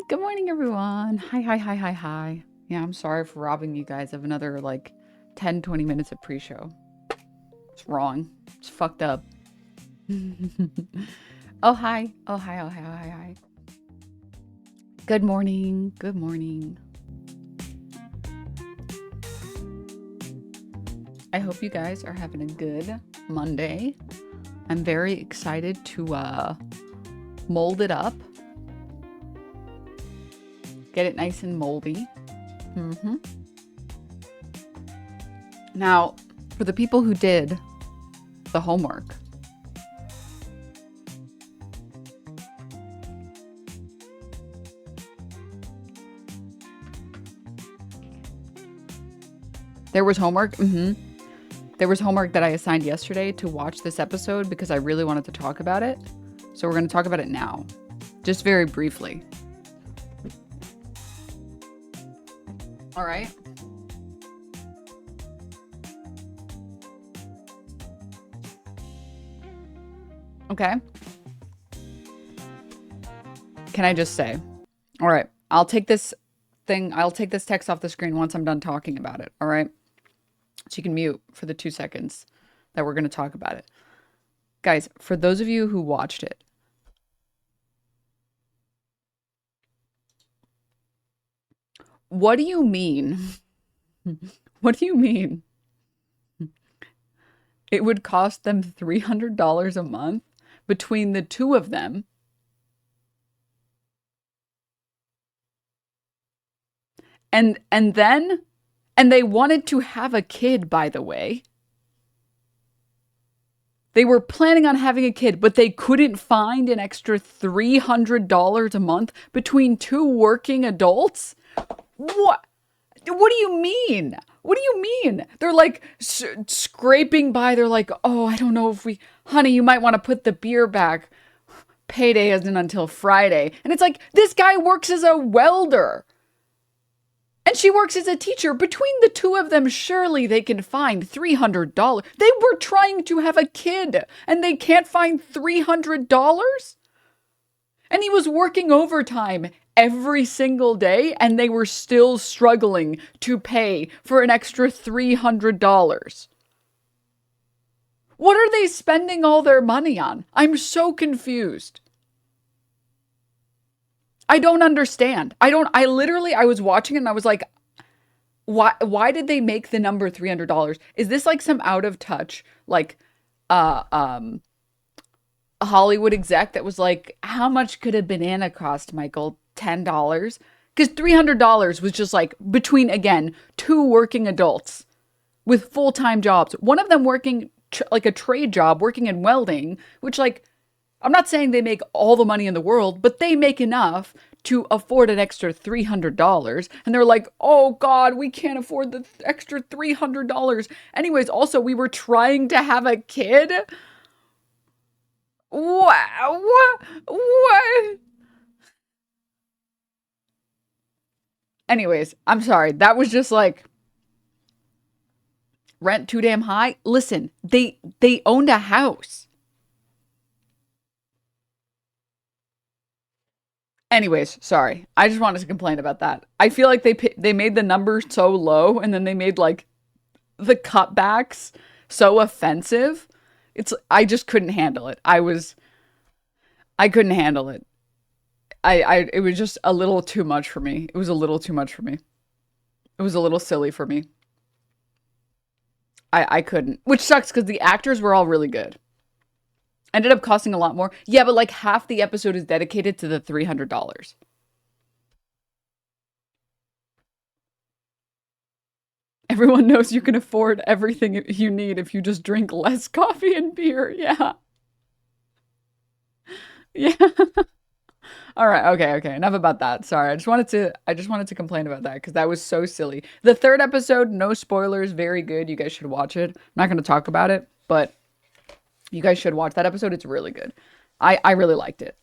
Good morning, everyone. Hi. Yeah, I'm sorry for robbing you guys of another like 10, 20 minutes of pre-show. It's wrong. It's fucked up. Oh, hi. Hi. Good morning. Good morning. I hope you guys are having a good Monday. I'm very excited to mold it up. Get it nice and moldy. Now, for the people who did the homework, there was homework. There was homework that I assigned yesterday to watch this episode because I really wanted to talk about it. So we're going to talk about it now, just very briefly. All right. Okay. Can I just say, all right, I'll take this text off the screen once I'm done talking about it. All right. So you can mute for the 2 seconds that we're going to talk about it. Guys, for those of you who watched it, what do you mean? What do you mean? It would cost them $300 a month between the two of them. And they wanted to have a kid, by the way. They were planning on having a kid, but they couldn't find an extra $300 a month between two working adults? What? What do you mean? What do you mean? They're like scraping by. They're like, oh, I don't know if honey, you might want to put the beer back. Payday isn't until Friday. And it's like, this guy works as a welder. And she works as a teacher. Between the two of them, surely they can find $300. They were trying to have a kid and they can't find $300? And he was working overtime every single day and they were still struggling to pay for an extra $300. What are they spending all their money on? I'm so confused. I don't understand. I was watching it and I was like, why did they make the number $300? Is this like some out of touch, like, Hollywood exec that was like, how much could a banana cost, Michael? $10? Because $300 was just like between, again, two working adults with full-time jobs. One of them working like a trade job, working in welding, which like, I'm not saying they make all the money in the world, but they make enough to afford an extra $300. And they're like, oh God, we can't afford the extra $300. Anyways, also, we were trying to have a kid. What? Anyways, I'm sorry. That was just like, rent too damn high. Listen, they owned a house. Anyways, sorry. I just wanted to complain about that. I feel like they made the number so low and then they made like the cutbacks so offensive. I just couldn't handle it. I couldn't handle it. It was just a little too much for me. It was a little too much for me. It was a little silly for me. I couldn't. Which sucks because the actors were all really good. Ended up costing a lot more. Yeah, but like half the episode is dedicated to the $300. Everyone knows you can afford everything you need if you just drink less coffee and beer. Yeah. Yeah. All right. Okay. Enough about that. Sorry. I just wanted to complain about that because that was so silly. The third episode, no spoilers, very good. You guys should watch it. I'm not going to talk about it, but you guys should watch that episode. It's really good. I really liked it.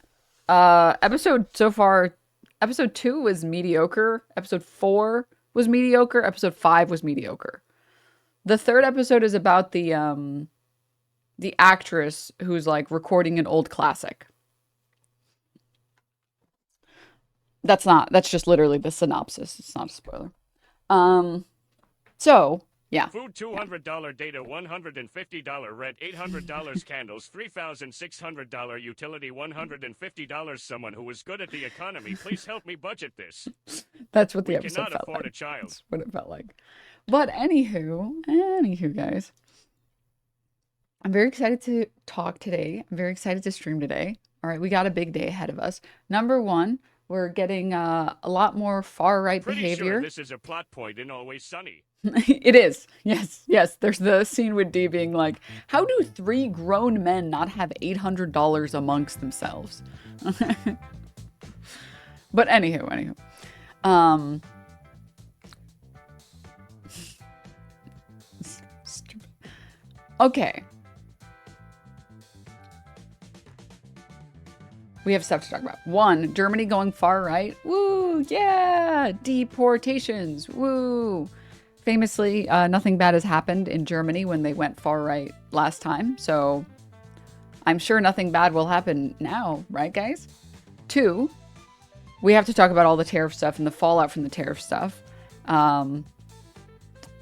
Episode so far, episode 2 was mediocre. Episode 4 was mediocre. Episode 5 was mediocre. The third episode is about the actress who's like recording an old classic. That's just literally the synopsis. It's not a spoiler. Um, so yeah, Food yeah. $200 data $150 rent $800 candles $3,600 utility $150 someone who is good at the economy please help me budget this. That's what the We episode cannot felt afford a like. child. That's what it felt like. But anywho, guys, I'm very excited to talk today. I'm very excited to stream today. All right, we got a big day ahead of us. Number one, we're getting a lot more far right Pretty sure behavior. this is a plot point in Always Sunny. It is. Yes, yes. There's the scene with Dee being like, how do three grown men not have $800 amongst themselves? But anywho. Um, okay. We have stuff to talk about. One, Germany going far right. Woo, yeah. Deportations. Woo. Famously, nothing bad has happened in Germany when they went far right last time. So I'm sure nothing bad will happen now, right, guys? Two, we have to talk about all the tariff stuff and the fallout from the tariff stuff. And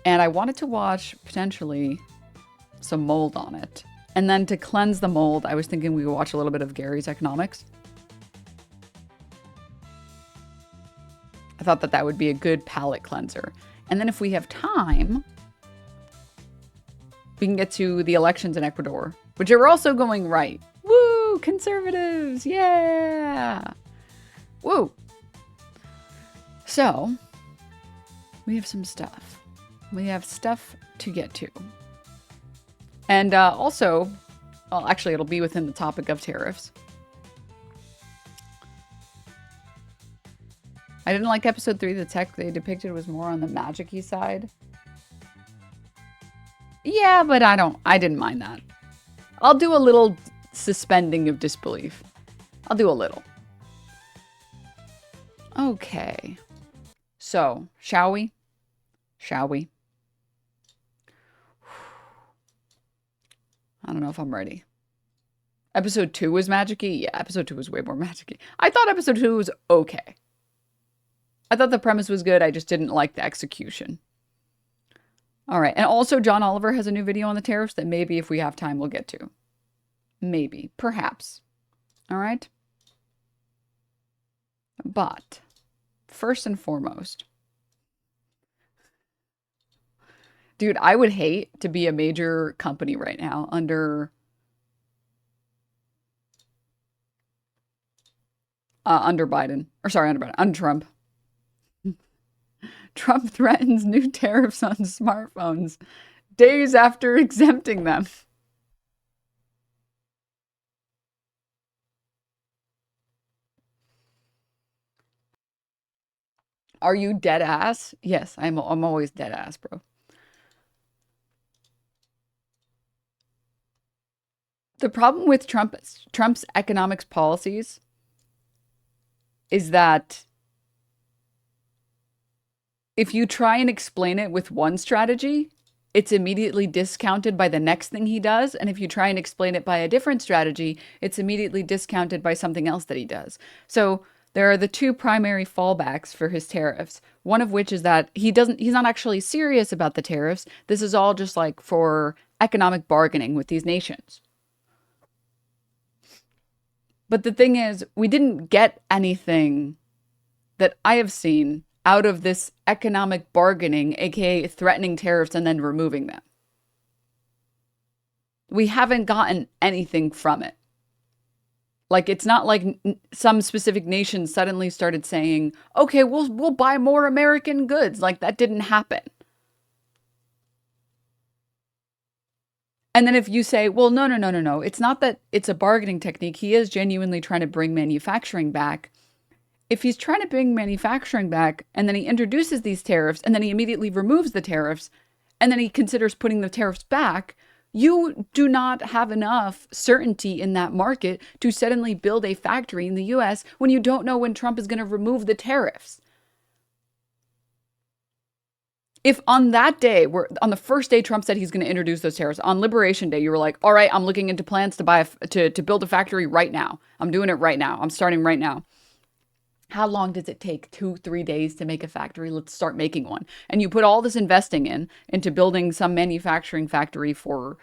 I wanted to watch potentially some mold on it. And then to cleanse the mold, I was thinking we would watch a little bit of Gary's Economics. I thought that would be a good palate cleanser. And then if we have time, we can get to the elections in Ecuador, which are also going right. Woo! Conservatives! Yeah! Woo! So, we have some stuff. We have stuff to get to. And also, well, actually, it'll be within the topic of tariffs. I didn't like episode 3. The tech they depicted was more on the magic-y side. Yeah, but I didn't mind that. I'll do a little suspending of disbelief. I'll do a little. Okay. So, shall we? Shall we? I don't know if I'm ready. Episode 2 was magic-y? Yeah, episode 2 was way more magic-y. I thought episode 2 was okay. I thought the premise was good. I just didn't like the execution. All right. And also, John Oliver has a new video on the tariffs that maybe if we have time, we'll get to. Maybe. Perhaps. All right. But first and foremost, dude, I would hate to be a major company right now under Biden. Or sorry, under Biden. Under Trump. Trump threatens new tariffs on smartphones days after exempting them. Are you dead ass? Yes, I'm always dead ass, bro. The problem with Trump's economics policies is that if you try and explain it with one strategy, it's immediately discounted by the next thing he does. And if you try and explain it by a different strategy, it's immediately discounted by something else that he does. So there are the two primary fallbacks for his tariffs. One of which is that he's not actually serious about the tariffs. This is all just like for economic bargaining with these nations. But the thing is, we didn't get anything that I have seen out of this economic bargaining, aka threatening tariffs and then removing them. We haven't gotten anything from it. Like, it's not like some specific nation suddenly started saying, okay, we'll buy more American goods. Like, that didn't happen. And then if you say, well, no, it's not that it's a bargaining technique. He is genuinely trying to bring manufacturing back. If he's trying to bring manufacturing back and then he introduces these tariffs and then he immediately removes the tariffs and then he considers putting the tariffs back, you do not have enough certainty in that market to suddenly build a factory in the US when you don't know when Trump is going to remove the tariffs. If on that day, on the first day Trump said he's going to introduce those tariffs, on Liberation Day, you were like, all right, I'm looking into plans to build a factory right now. I'm doing it right now. I'm starting right now. How long does it take? 2, 3 days to make a factory? Let's start making one. And you put all this investing into building some manufacturing factory for,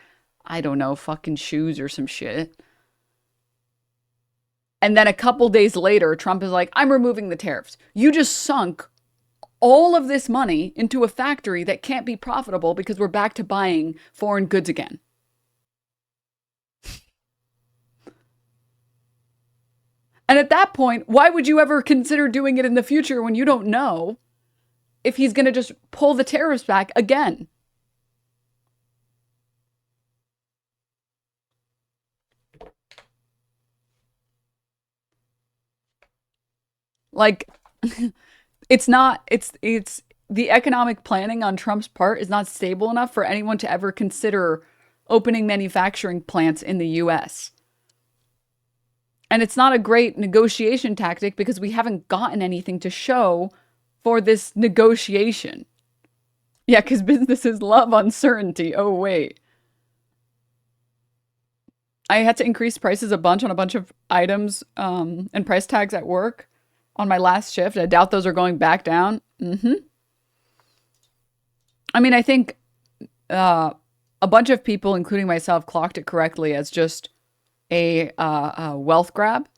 I don't know, fucking shoes or some shit. And then a couple days later, Trump is like, I'm removing the tariffs. You just sunk all of this money into a factory that can't be profitable because we're back to buying foreign goods again. And at that point, why would you ever consider doing it in the future when you don't know if he's going to just pull the tariffs back again? Like, it's the economic planning on Trump's part is not stable enough for anyone to ever consider opening manufacturing plants in the US. And it's not a great negotiation tactic because we haven't gotten anything to show for this negotiation. Yeah, because businesses love uncertainty. Oh, wait. I had to increase prices a bunch on a bunch of items and price tags at work on my last shift. I doubt those are going back down. I mean, I think a bunch of people, including myself, clocked it correctly as just a wealth grab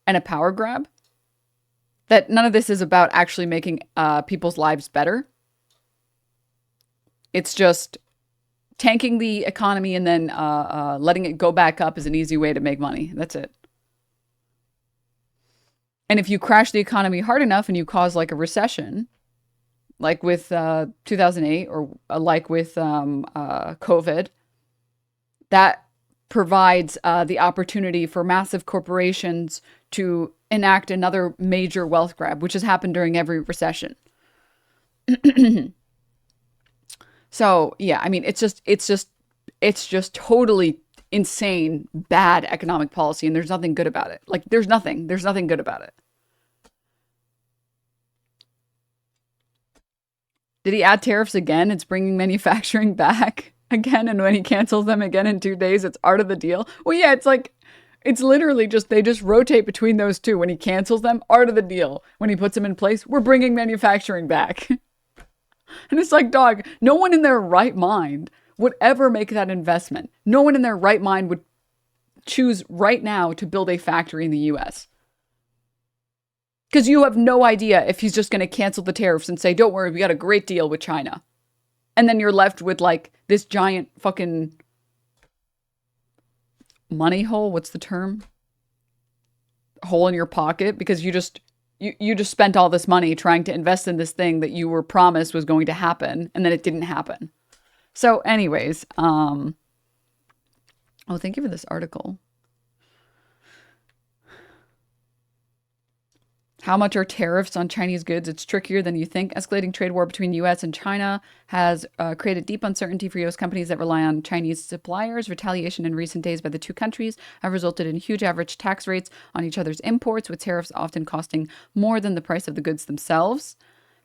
and a power grab. That none of this is about actually making people's lives better. It's just tanking the economy and then letting it go back up is an easy way to make money. That's it. And if you crash the economy hard enough and you cause like a recession, like with 2008 or like with COVID, that provides the opportunity for massive corporations to enact another major wealth grab, which has happened during every recession. So yeah, I mean, it's just totally insane, bad economic policy, and there's nothing good about it. Like, there's nothing good about it. Did he add tariffs again? It's bringing manufacturing back again, and when he cancels them again in 2 days, it's art of the deal. Well, yeah, it's like, it's literally just, they just rotate between those two. When he cancels them, art of the deal. When he puts them in place, we're bringing manufacturing back. And it's like, dog, no one in their right mind would ever make that investment. No one in their right mind would choose right now to build a factory in the US. Because you have no idea if he's just going to cancel the tariffs and say, don't worry, we got a great deal with China. And then you're left with like this giant fucking money hole. What's the term? Hole in your pocket because you just spent all this money trying to invest in this thing that you were promised was going to happen, and then it didn't happen. So anyways, oh, thank you for this article. How much are tariffs on Chinese goods? It's trickier than you think. Escalating trade war between U.S. and China has created deep uncertainty for U.S. companies that rely on Chinese suppliers. Retaliation in recent days by the two countries have resulted in huge average tax rates on each other's imports, with tariffs often costing more than the price of the goods themselves.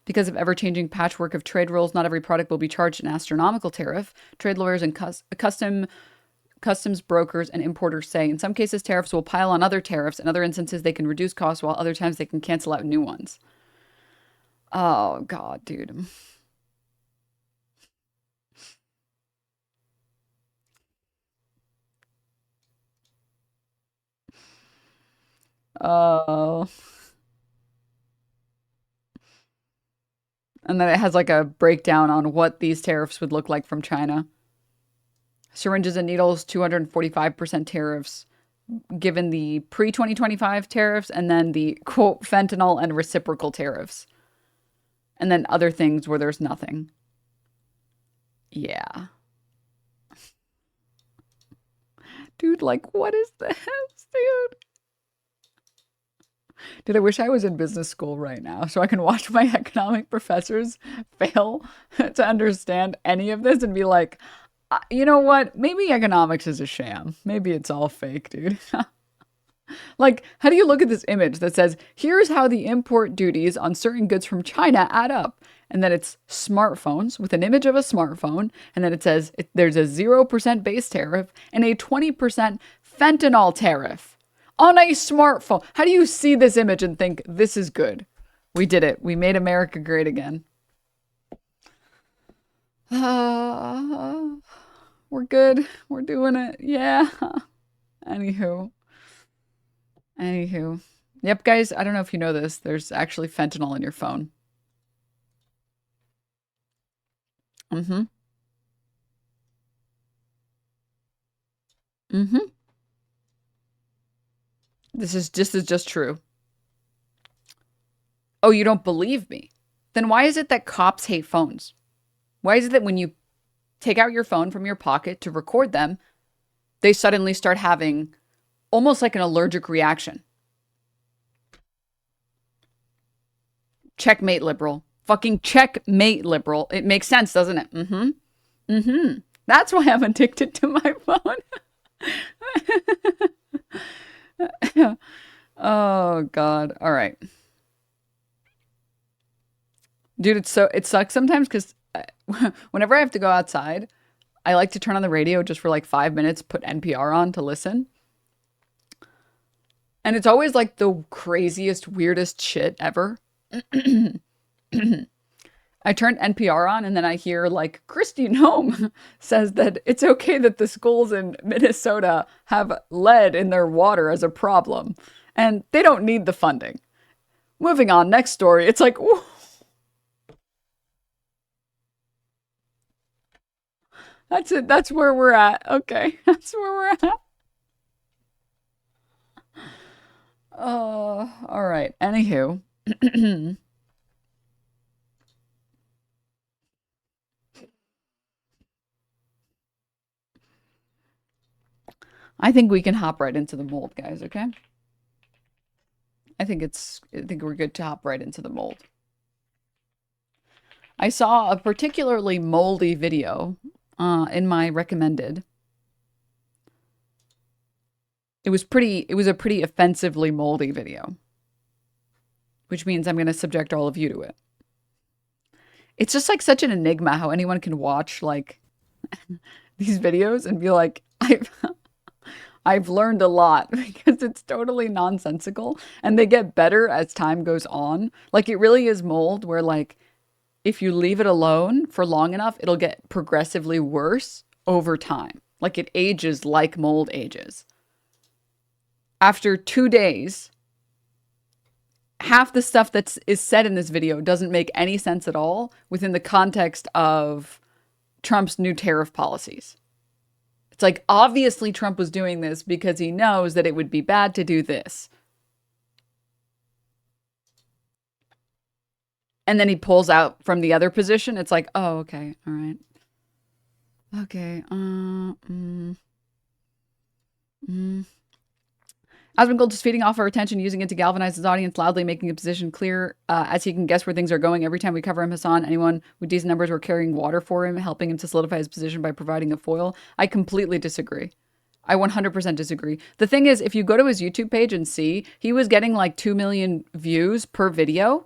Because of ever-changing patchwork of trade rules, not every product will be charged an astronomical tariff. Trade lawyers and customs brokers and importers say in some cases tariffs will pile on other tariffs. In other instances, they can reduce costs, while other times they can cancel out new ones. Oh, God, dude. Oh. And then it has like a breakdown on what these tariffs would look like from China. Syringes and needles, 245% tariffs, given the pre-2025 tariffs, and then the quote fentanyl and reciprocal tariffs. And then other things where there's nothing. Yeah. Dude, like, what is this, dude? Dude, I wish I was in business school right now so I can watch my economic professors fail to understand any of this and be like, you know what? Maybe economics is a sham. Maybe it's all fake, dude. Like, how do you look at this image that says, here's how the import duties on certain goods from China add up? And then it's smartphones with an image of a smartphone. And then it says there's a 0% base tariff and a 20% fentanyl tariff on a smartphone. How do you see this image and think this is good? We did it. We made America great again. We're good. We're doing it. Yeah. Anywho. Yep, guys, I don't know if you know this. There's actually fentanyl in your phone. Mm-hmm. Mm-hmm. This is just true. Oh, you don't believe me? Then why is it that cops hate phones? Why is it that when you take out your phone from your pocket to record them, they suddenly start having almost like an allergic reaction? Checkmate, liberal. Fucking checkmate, liberal. It makes sense, doesn't it? Mm-hmm. Mm-hmm. That's why I'm addicted to my phone. Oh, God. All right. Dude, it sucks sometimes because whenever I have to go outside, I like to turn on the radio just for like 5 minutes, put NPR on to listen. And it's always like the craziest, weirdest shit ever. I turned NPR on and then I hear like Christy Nome says that it's okay that the schools in Minnesota have lead in their water as a problem and they don't need the funding. Moving on, next story. It's like, ooh. That's it. That's where we're at. Okay. That's where we're at. All right. Anywho. I think we can hop right into the mold, guys, okay? I think we're good to hop right into the mold. I saw a particularly moldy video in my recommended. It was a pretty offensively moldy video, which means I'm going to subject all of you to it. It's just like such an enigma how anyone can watch like these videos and be like, I've learned a lot because it's totally nonsensical and they get better as time goes on. Like it really is mold where like if you leave it alone for long enough, it'll get progressively worse over time. Like it ages like mold ages. After 2 days, half the stuff that is said in this video doesn't make any sense at all within the context of Trump's new tariff policies. It's like, obviously Trump was doing this because he knows that it would be bad to do this. And then he pulls out from the other position. It's like, oh, okay, all right. Okay, Asmongold is feeding off our attention, using it to galvanize his audience, loudly making a position clear as he can guess where things are going. Every time we cover him, Hassan, anyone with decent numbers, we're carrying water for him, helping him to solidify his position by providing a foil. I completely disagree. I 100% disagree. The thing is, if you go to his YouTube page and see, he was getting like 2 million views per video.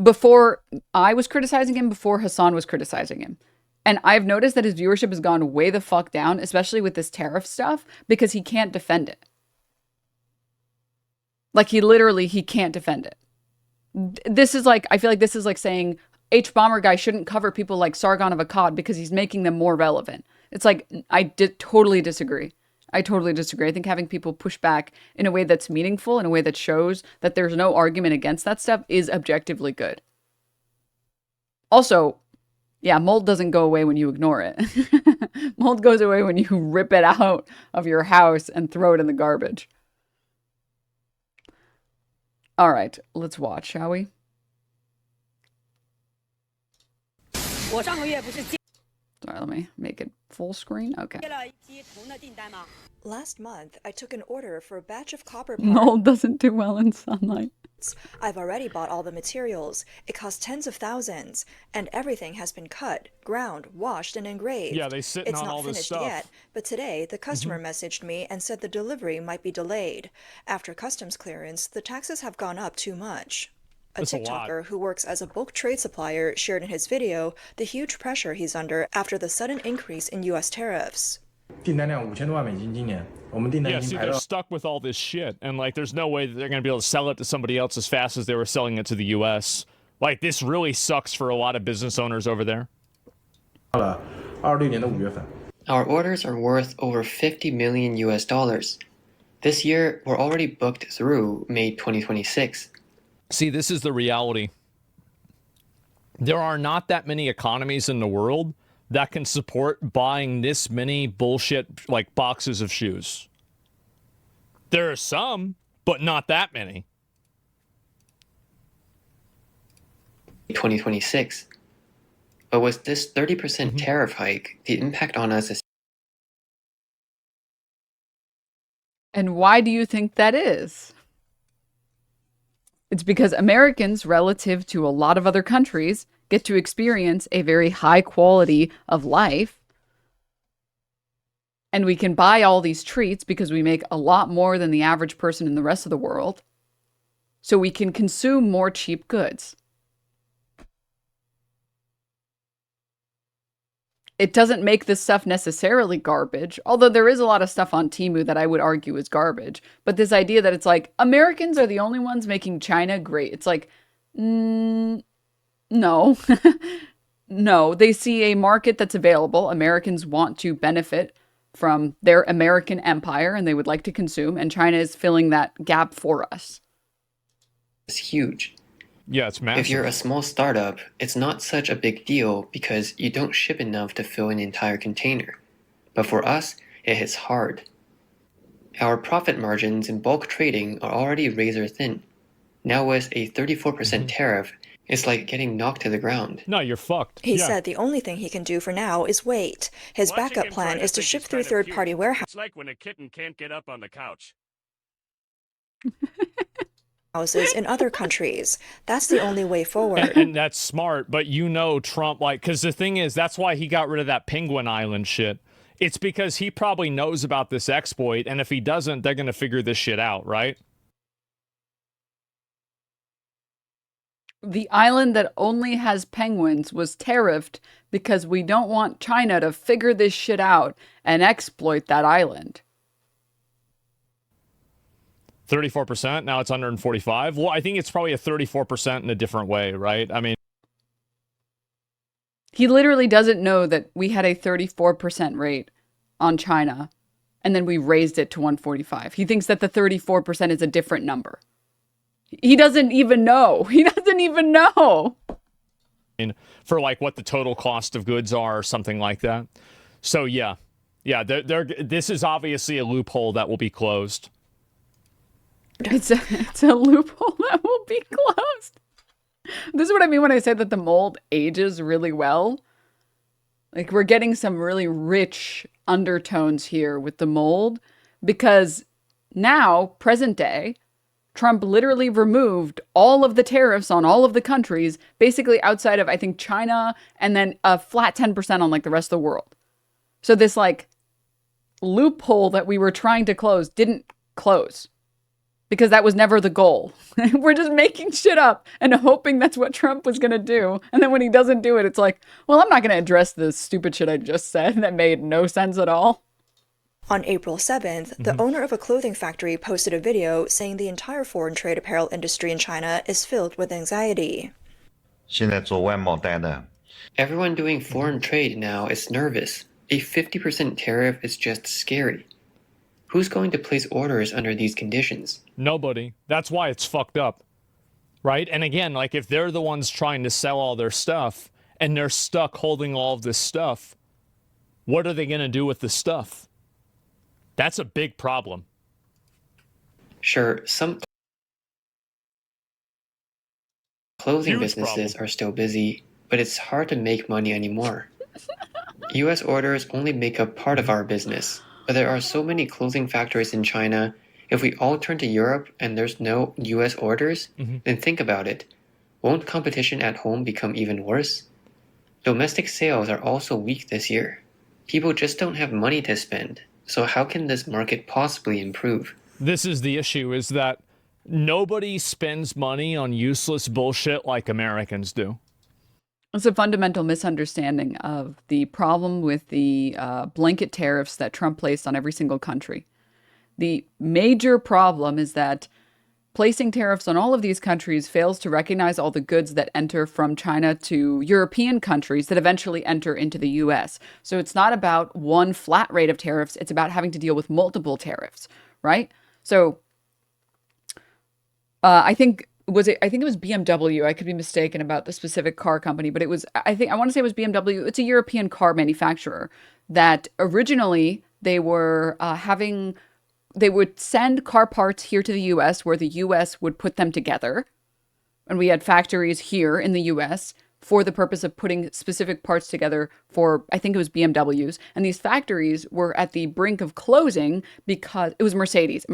Before I was criticizing him, before Hassan was criticizing him. And I've noticed that his viewership has gone way the fuck down, especially with this tariff stuff, because he can't defend it. Like he can't defend it. This is like, I feel like this is like saying H Bomber guy shouldn't cover people like Sargon of Akkad because he's making them more relevant. It's like, totally disagree. I totally disagree. I think having people push back in a way that's meaningful, in a way that shows that there's no argument against that stuff is objectively good. Also, yeah, mold doesn't go away when you ignore it. Mold goes away when you rip it out of your house and throw it in the garbage. All right, let's watch, shall we? Sorry, let me make it full screen. Okay. Last month, I took an order for a batch of copper parts. Mold doesn't do well in sunlight. I've already bought all the materials. It cost tens of thousands, and everything has been cut, ground, washed, and engraved. Yeah, they sitting on all this stuff. It's not finished yet, but today the customer messaged me and said the delivery might be delayed. After customs clearance, the taxes have gone up too much. A TikToker who works as a bulk trade supplier shared in his video the huge pressure he's under after the sudden increase in U.S. tariffs. Yeah, see, they're stuck with all this shit, and like, there's no way that they're gonna be able to sell it to somebody else as fast as they were selling it to the U.S. Like, this really sucks for a lot of business owners over there. Our orders are worth over 50 million US dollars. This year, we're already booked through May 2026. See, this is the reality. There are not that many economies in the world that can support buying this many bullshit, like, boxes of shoes. There are some, but not that many. 2026. But with this 30% tariff hike, the impact on us is... And why do you think that is? It's because Americans, relative to a lot of other countries, get to experience a very high quality of life. And we can buy all these treats because we make a lot more than the average person in the rest of the world. So we can consume more cheap goods. It doesn't make this stuff necessarily garbage, although there is a lot of stuff on Temu that I would argue is garbage. But this idea that it's like, Americans are the only ones making China great. It's like, no. No, they see a market that's available. Americans want to benefit from their American empire and they would like to consume, and China is filling that gap for us. It's huge. Yeah, it's massive. If you're a small startup, it's not such a big deal because you don't ship enough to fill an entire container. But for us, it hits hard. Our profit margins in bulk trading are already razor thin. Now with a 34% tariff, it's like getting knocked to the ground. No, you're fucked. He said the only thing he can do for now is wait. His backup plan is to ship through third-party warehouses. It's like when a kitten can't get up on the couch. Houses in other countries. That's the only way forward. And that's smart, but you know Trump, like, because the thing is, that's why he got rid of that Penguin Island shit. It's because he probably knows about this exploit, and if he doesn't, they're going to figure this shit out, right? The island that only has penguins was tariffed because we don't want China to figure this shit out and exploit that island. 34%, now it's 145. Well, I think it's probably a 34% in a different way, right? I mean, he literally doesn't know that we had a 34% rate on China, and then we raised it to 145. He thinks that the 34% is a different number. He doesn't even know. He doesn't even know. For like what the total cost of goods are or something like that. So yeah, this is obviously a loophole that will be closed. It's a loophole that will be closed. This is what I mean when I say that the mold ages really well. Like, we're getting some really rich undertones here with the mold, because now, present day, Trump literally removed all of the tariffs on all of the countries, basically outside of, I think, China, and then a flat 10% on like the rest of the world. So this like loophole that we were trying to close didn't close, because that was never the goal. We're just making shit up and hoping that's what Trump was going to do. And then when he doesn't do it, it's like, well, I'm not going to address the stupid shit I just said that made no sense at all. On April 7th, the owner of a clothing factory posted a video saying the entire foreign trade apparel industry in China is filled with anxiety. Everyone doing foreign trade now is nervous. A 50% tariff is just scary. Who's going to place orders under these conditions? Nobody. That's why it's fucked up. Right? And again, like, if they're the ones trying to sell all their stuff and they're stuck holding all of this stuff, what are they going to do with the stuff? That's a big problem. Sure, some clothing businesses are still busy, but it's hard to make money anymore. US orders only make up part of our business, but there are so many clothing factories in China. If we all turn to Europe and there's no US orders, then think about it. Won't competition at home become even worse? Domestic sales are also weak this year. People just don't have money to spend. So how can this market possibly improve? This is the issue, is that nobody spends money on useless bullshit like Americans do. It's a fundamental misunderstanding of the problem with the blanket tariffs that Trump placed on every single country. The major problem is that placing tariffs on all of these countries fails to recognize all the goods that enter from China to European countries that eventually enter into the US. So it's not about one flat rate of tariffs, it's about having to deal with multiple tariffs, right? So I think it was BMW. I could be mistaken about the specific car company, but I want to say it was BMW. It's a European car manufacturer that originally they were they would send car parts here to the US where the US would put them together. And we had factories here in the US for the purpose of putting specific parts together for, I think it was BMWs. And these factories were at the brink of closing because it was Mercedes.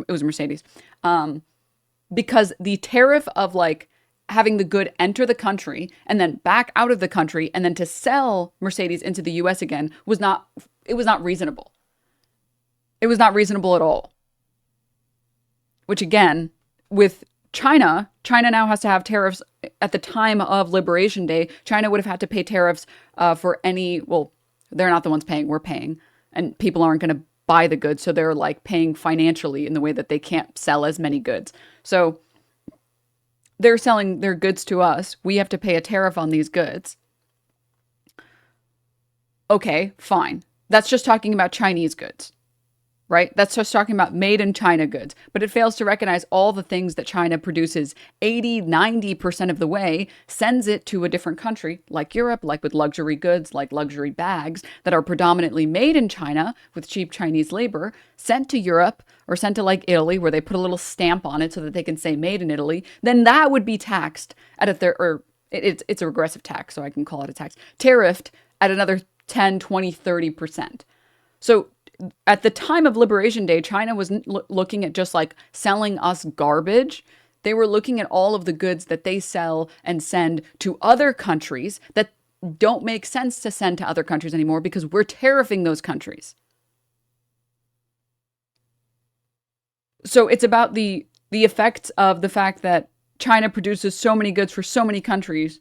Because the tariff of like having the good enter the country and then back out of the country and then to sell Mercedes into the US again was not reasonable. It was not reasonable at all. Which again, with China now has to have tariffs at the time of Liberation Day. China would have had to pay tariffs for they're not the ones paying, we're paying. And people aren't going to buy the goods, so they're like paying financially in the way that they can't sell as many goods. So they're selling their goods to us. We have to pay a tariff on these goods. Okay, fine. That's just talking about Chinese goods. Right? That's just talking about made in China goods. But it fails to recognize all the things that China produces 80-90% of the way, sends it to a different country like Europe, like with luxury goods, like luxury bags that are predominantly made in China with cheap Chinese labor, sent to Europe or sent to like Italy where they put a little stamp on it so that they can say made in Italy. Then that would be taxed at it's a regressive tax, so I can call it a tax, tariffed at another 10, 20, 30%. So at the time of Liberation Day, China wasn't looking at just like selling us garbage. They were looking at all of the goods that they sell and send to other countries that don't make sense to send to other countries anymore because we're tariffing those countries. So it's about the effects of the fact that China produces so many goods for so many countries.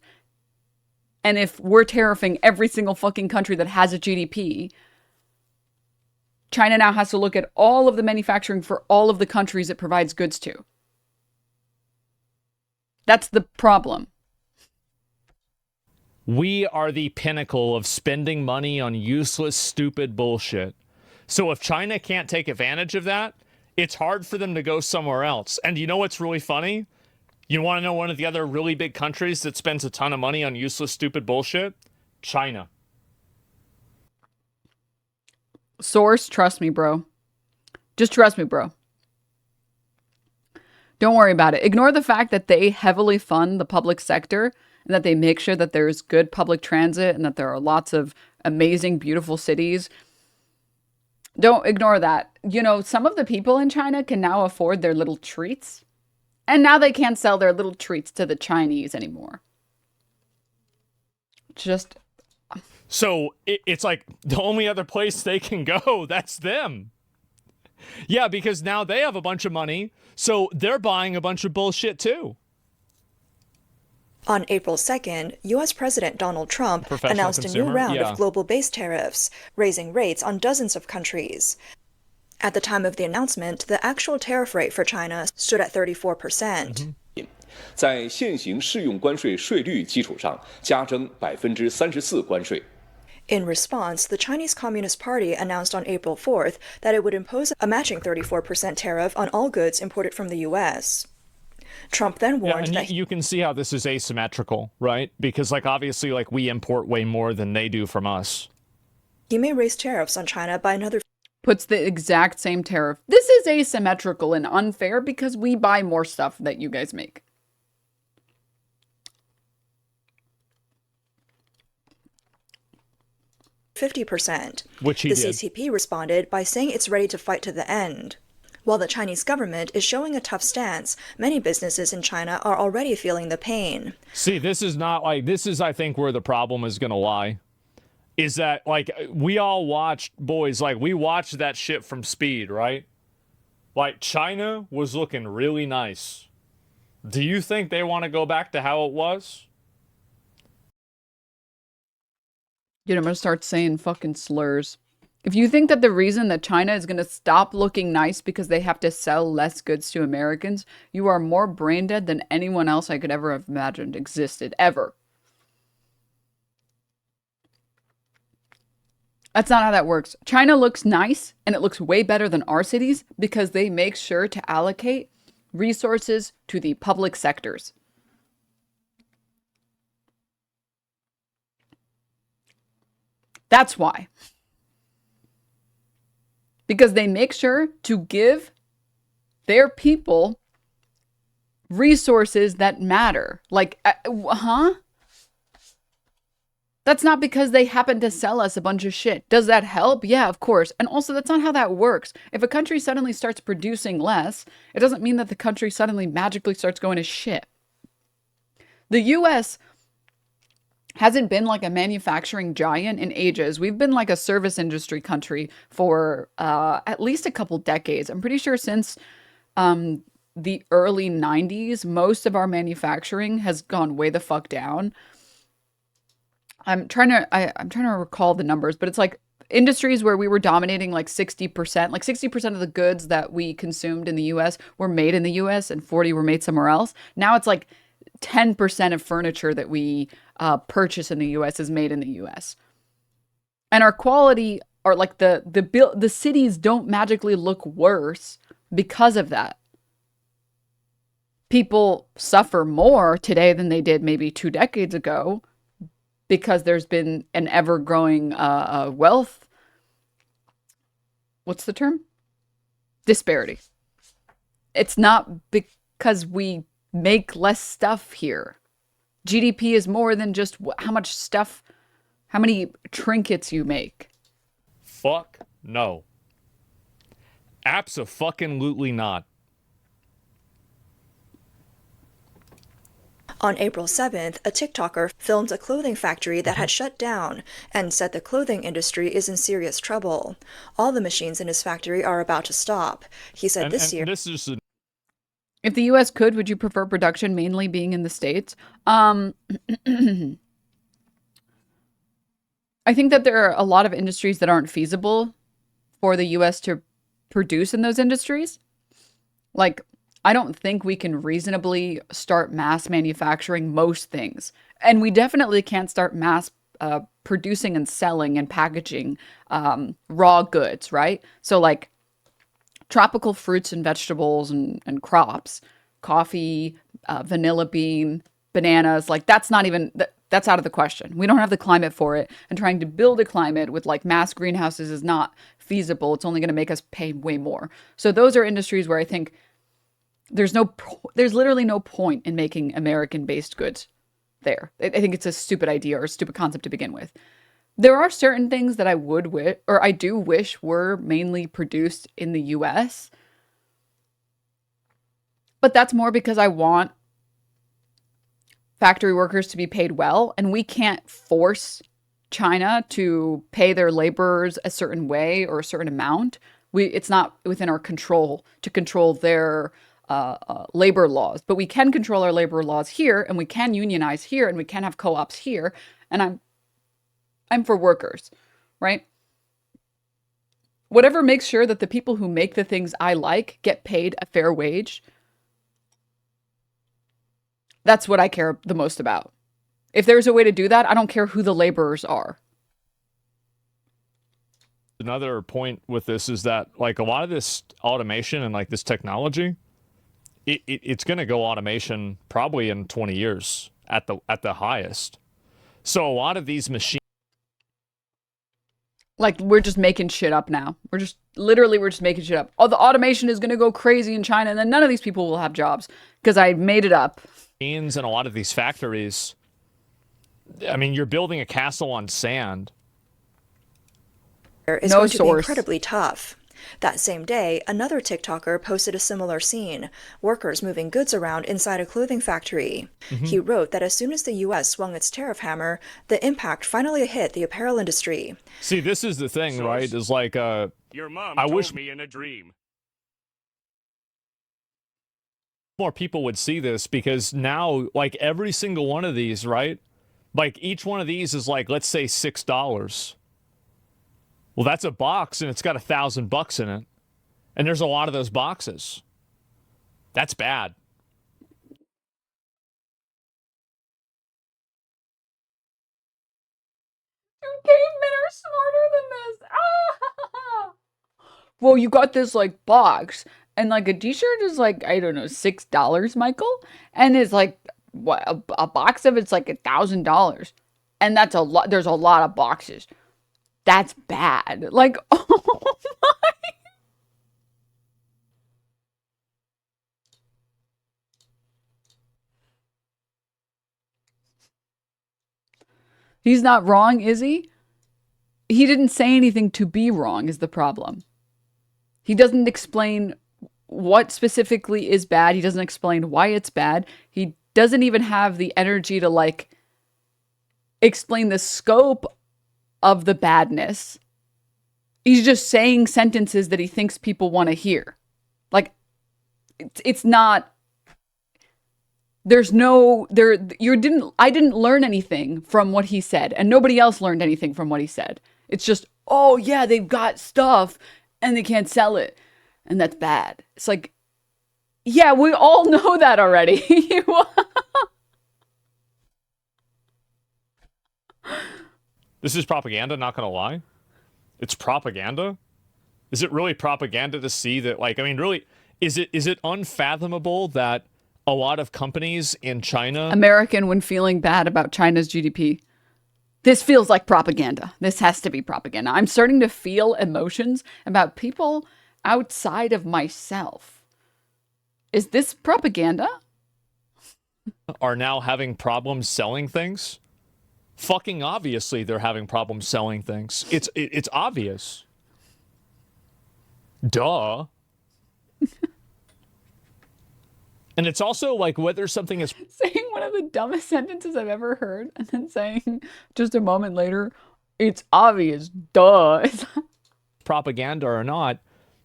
And if we're tariffing every single fucking country that has a GDP, China now has to look at all of the manufacturing for all of the countries it provides goods to. That's the problem. We are the pinnacle of spending money on useless, stupid bullshit. So if China can't take advantage of that, it's hard for them to go somewhere else. And you know what's really funny? You want to know one of the other really big countries that spends a ton of money on useless, stupid bullshit? China. Source, trust me, bro. Just trust me, bro. Don't worry about it. Ignore the fact that they heavily fund the public sector and that they make sure that there's good public transit and that there are lots of amazing, beautiful cities. Don't ignore that. You know, some of the people in China can now afford their little treats. And now they can't sell their little treats to the Chinese anymore. Just... So it's like the only other place they can go, that's them. Yeah, because now they have a bunch of money, so they're buying a bunch of bullshit too. On April 2nd, U.S. President Donald Trump announced a new round of global-based tariffs, raising rates on dozens of countries. At the time of the announcement, the actual tariff rate for China stood at 34%. 在现行适用关税税率基础上加征34%关税。 In response, the Chinese Communist Party announced on April 4th that it would impose a matching 34% tariff on all goods imported from the U.S. Trump then warned that you can see how this is asymmetrical, right? Because like obviously like we import way more than they do from us. He may raise tariffs on China by another... Puts the exact same tariff. This is asymmetrical and unfair because we buy more stuff that you guys make. %50%. Which he the did. CCP responded by saying it's ready to fight to the end. While the Chinese government is showing a tough stance, many businesses in China are already feeling the pain. See, this is I think where the problem is going to lie. Is that like we all watched, boys, like we watched that shit from Speed, right? Like China was looking really nice. Do you think they want to go back to how it was? Dude, I'm gonna start saying fucking slurs. If you think that the reason that China is gonna stop looking nice because they have to sell less goods to Americans, you are more brain dead than anyone else I could ever have imagined existed, ever. That's not how that works. China looks nice, and it looks way better than our cities because they make sure to allocate resources to the public sectors. That's why. Because they make sure to give their people resources that matter. Like, huh? That's not because they happen to sell us a bunch of shit. Does that help? Yeah, of course. And also, that's not how that works. If a country suddenly starts producing less, it doesn't mean that the country suddenly magically starts going to shit. The US hasn't been like a manufacturing giant in ages. We've been like a service industry country for at least a couple decades. I'm pretty sure since the early 90s, most of our manufacturing has gone way the fuck down. I'm trying to recall the numbers, but it's like industries where we were dominating like 60%, like 60% of the goods that we consumed in the US were made in the US and 40 were made somewhere else. Now it's like 10% of furniture that we purchase in the US is made in the US. And our quality, or like the cities don't magically look worse because of that. People suffer more today than they did maybe 2 decades ago, because there's been an ever-growing wealth. What's the term? Disparity. It's not because we make less stuff here. GDP is more than just how much stuff, how many trinkets you make. Fuck no. Abso-fucking-lutely not. On April 7th, a TikToker filmed a clothing factory that had shut down and said the clothing industry is in serious trouble. All the machines in his factory are about to stop. He said this year... If the U.S. could, would you prefer production mainly being in the States? I think that there are a lot of industries that aren't feasible for the U.S. to produce in those industries. Like, I don't think we can reasonably start mass manufacturing most things. And we definitely can't start mass producing and selling and packaging raw goods, right? So like tropical fruits and vegetables and crops, coffee, vanilla bean, bananas, like that's not even, that's out of the question. We don't have the climate for it. And trying to build a climate with like mass greenhouses is not feasible. It's only going to make us pay way more. So those are industries where I think there's literally no point in making American-based goods there. I think it's a stupid idea or a stupid concept to begin with. There are certain things that I would wish, or I do wish, were mainly produced in the US. But that's more because I want factory workers to be paid well, and we can't force China to pay their laborers a certain way or a certain amount. It's not within our control to control their labor laws, but we can control our labor laws here, and we can unionize here, and we can have co-ops here. And I'm for workers, right? Whatever makes sure that the people who make the things I like get paid a fair wage. That's what I care the most about. If there's a way to do that, I don't care who the laborers are. Another point with this is that like a lot of this automation and like this technology, it's going to go automation probably in 20 years at the highest. So a lot of these machines, like, we're just making shit up now. We're just making shit up. Oh, the automation is going to go crazy in China, and then none of these people will have jobs because I made it up. And a lot of these factories, I mean, you're building a castle on sand. Is going to be incredibly tough. That same day, another TikToker posted a similar scene, workers moving goods around inside a clothing factory. He wrote that as soon as the U.S. swung its tariff hammer, the impact finally hit the apparel industry. See, this is the thing, right? Is like, your mom told me in a dream. More people would see this because now, like every single one of these, right? Like each one of these is like, let's say $6. Well, that's a box and it's got $1,000 in it. And there's a lot of those boxes. That's bad. Cavemen are smarter than this. Ah! Well, you got this like box, and like a t-shirt is like, I don't know, $6, Michael, and it's like what a box of it's like $1,000, and that's a lot. There's a lot of boxes. That's bad. Like, oh my. He's not wrong, is he? He didn't say anything to be wrong is the problem. He doesn't explain what specifically is bad. He doesn't explain why it's bad. He doesn't even have the energy to like explain the scope of the badness. He's just saying sentences that he thinks people want to hear. Like it's not there's no there I didn't learn anything from what he said, and nobody else learned anything from what he said. It's just, oh yeah, they've got stuff and they can't sell it, and that's bad. It's like, yeah, we all know that already. This is propaganda, not gonna lie. It's propaganda. Is it really propaganda to see that, like, I mean, really, is it unfathomable that a lot of companies in China... American when feeling bad about China's GDP. This feels like propaganda. This has to be propaganda. I'm starting to feel emotions about people outside of myself. Is this propaganda? Are now having problems selling things? Fucking obviously they're having problems selling things. It's obvious. Duh. And it's also like whether something is... Saying one of the dumbest sentences I've ever heard and then saying just a moment later, it's obvious, duh. Propaganda or not,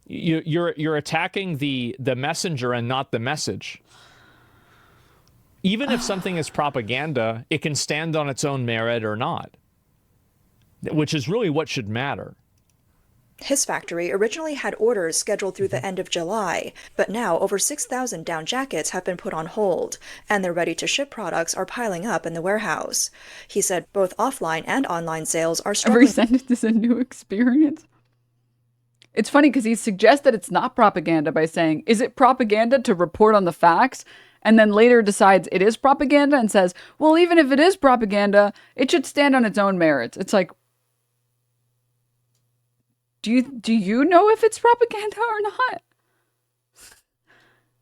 you're attacking the messenger and not the message. Even if something is propaganda, it can stand on its own merit or not, which is really what should matter. His factory originally had orders scheduled through the end of July, but now over 6,000 down jackets have been put on hold, and their ready-to-ship products are piling up in the warehouse. He said both offline and online sales are struggling. Every sentence is a new experience. It's funny because he suggests that it's not propaganda by saying, is it propaganda to report on the facts? And then later decides it is propaganda and says, well, even if it is propaganda, it should stand on its own merits. It's like, do you know if it's propaganda or not?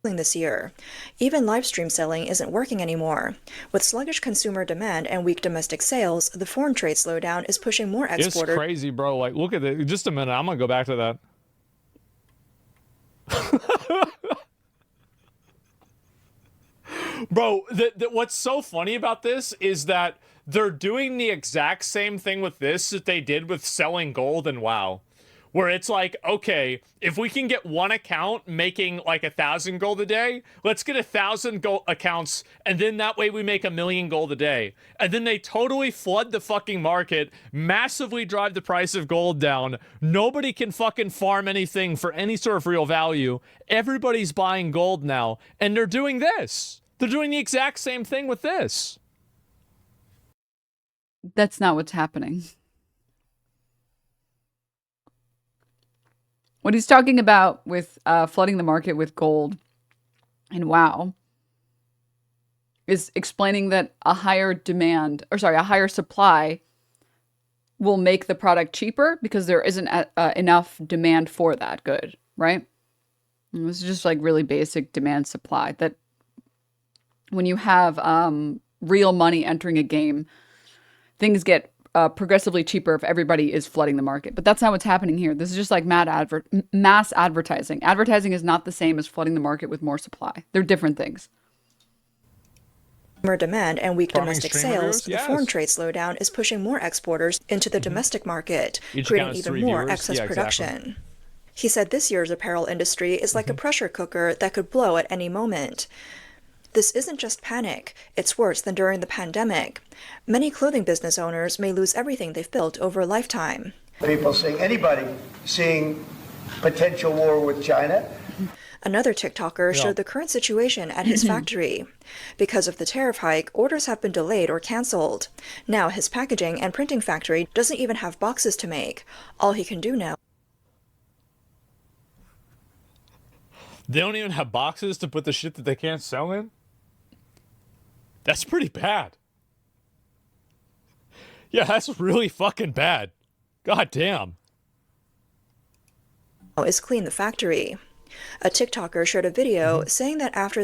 This year. Even live stream selling isn't working anymore. With sluggish consumer demand and weak domestic sales, the foreign trade slowdown is pushing more exporters. It's crazy, bro. Like, look at it. Just a minute. I'm going to go back to that. Bro, what's so funny about this is that they're doing the exact same thing with this that they did with selling gold and WoW. Where it's like, okay, if we can get one account making like 1,000 gold a day, let's get 1,000 gold accounts, and then that way we make 1,000,000 gold a day. And then they totally flood the fucking market, massively drive the price of gold down. Nobody can fucking farm anything for any sort of real value. Everybody's buying gold now, and they're doing this. They're doing the exact same thing with this. That's not what's happening. What he's talking about with flooding the market with gold and WoW is explaining that a higher supply will make the product cheaper because there isn't enough demand for that good, right? And this is just like really basic demand supply, that when you have real money entering a game, things get progressively cheaper if everybody is flooding the market. But that's not what's happening here. This is just like mass advertising. Advertising is not the same as flooding the market with more supply. They're different things. Consumer demand and weak domestic sales, yes. The foreign trade slowdown is pushing more exporters into the domestic market, creating even more excess production. Exactly. He said this year's apparel industry is like a pressure cooker that could blow at any moment. This isn't just panic, it's worse than during the pandemic. Many clothing business owners may lose everything they've built over a lifetime. People seeing potential war with China. Another TikToker showed the current situation at his factory. Because of the tariff hike, orders have been delayed or canceled. Now his packaging and printing factory doesn't even have boxes to make. All he can do now. They don't even have boxes to put the shit that they can't sell in? That's pretty bad. Yeah, that's really fucking bad. God damn. Is clean the factory. A TikToker shared a video saying that after.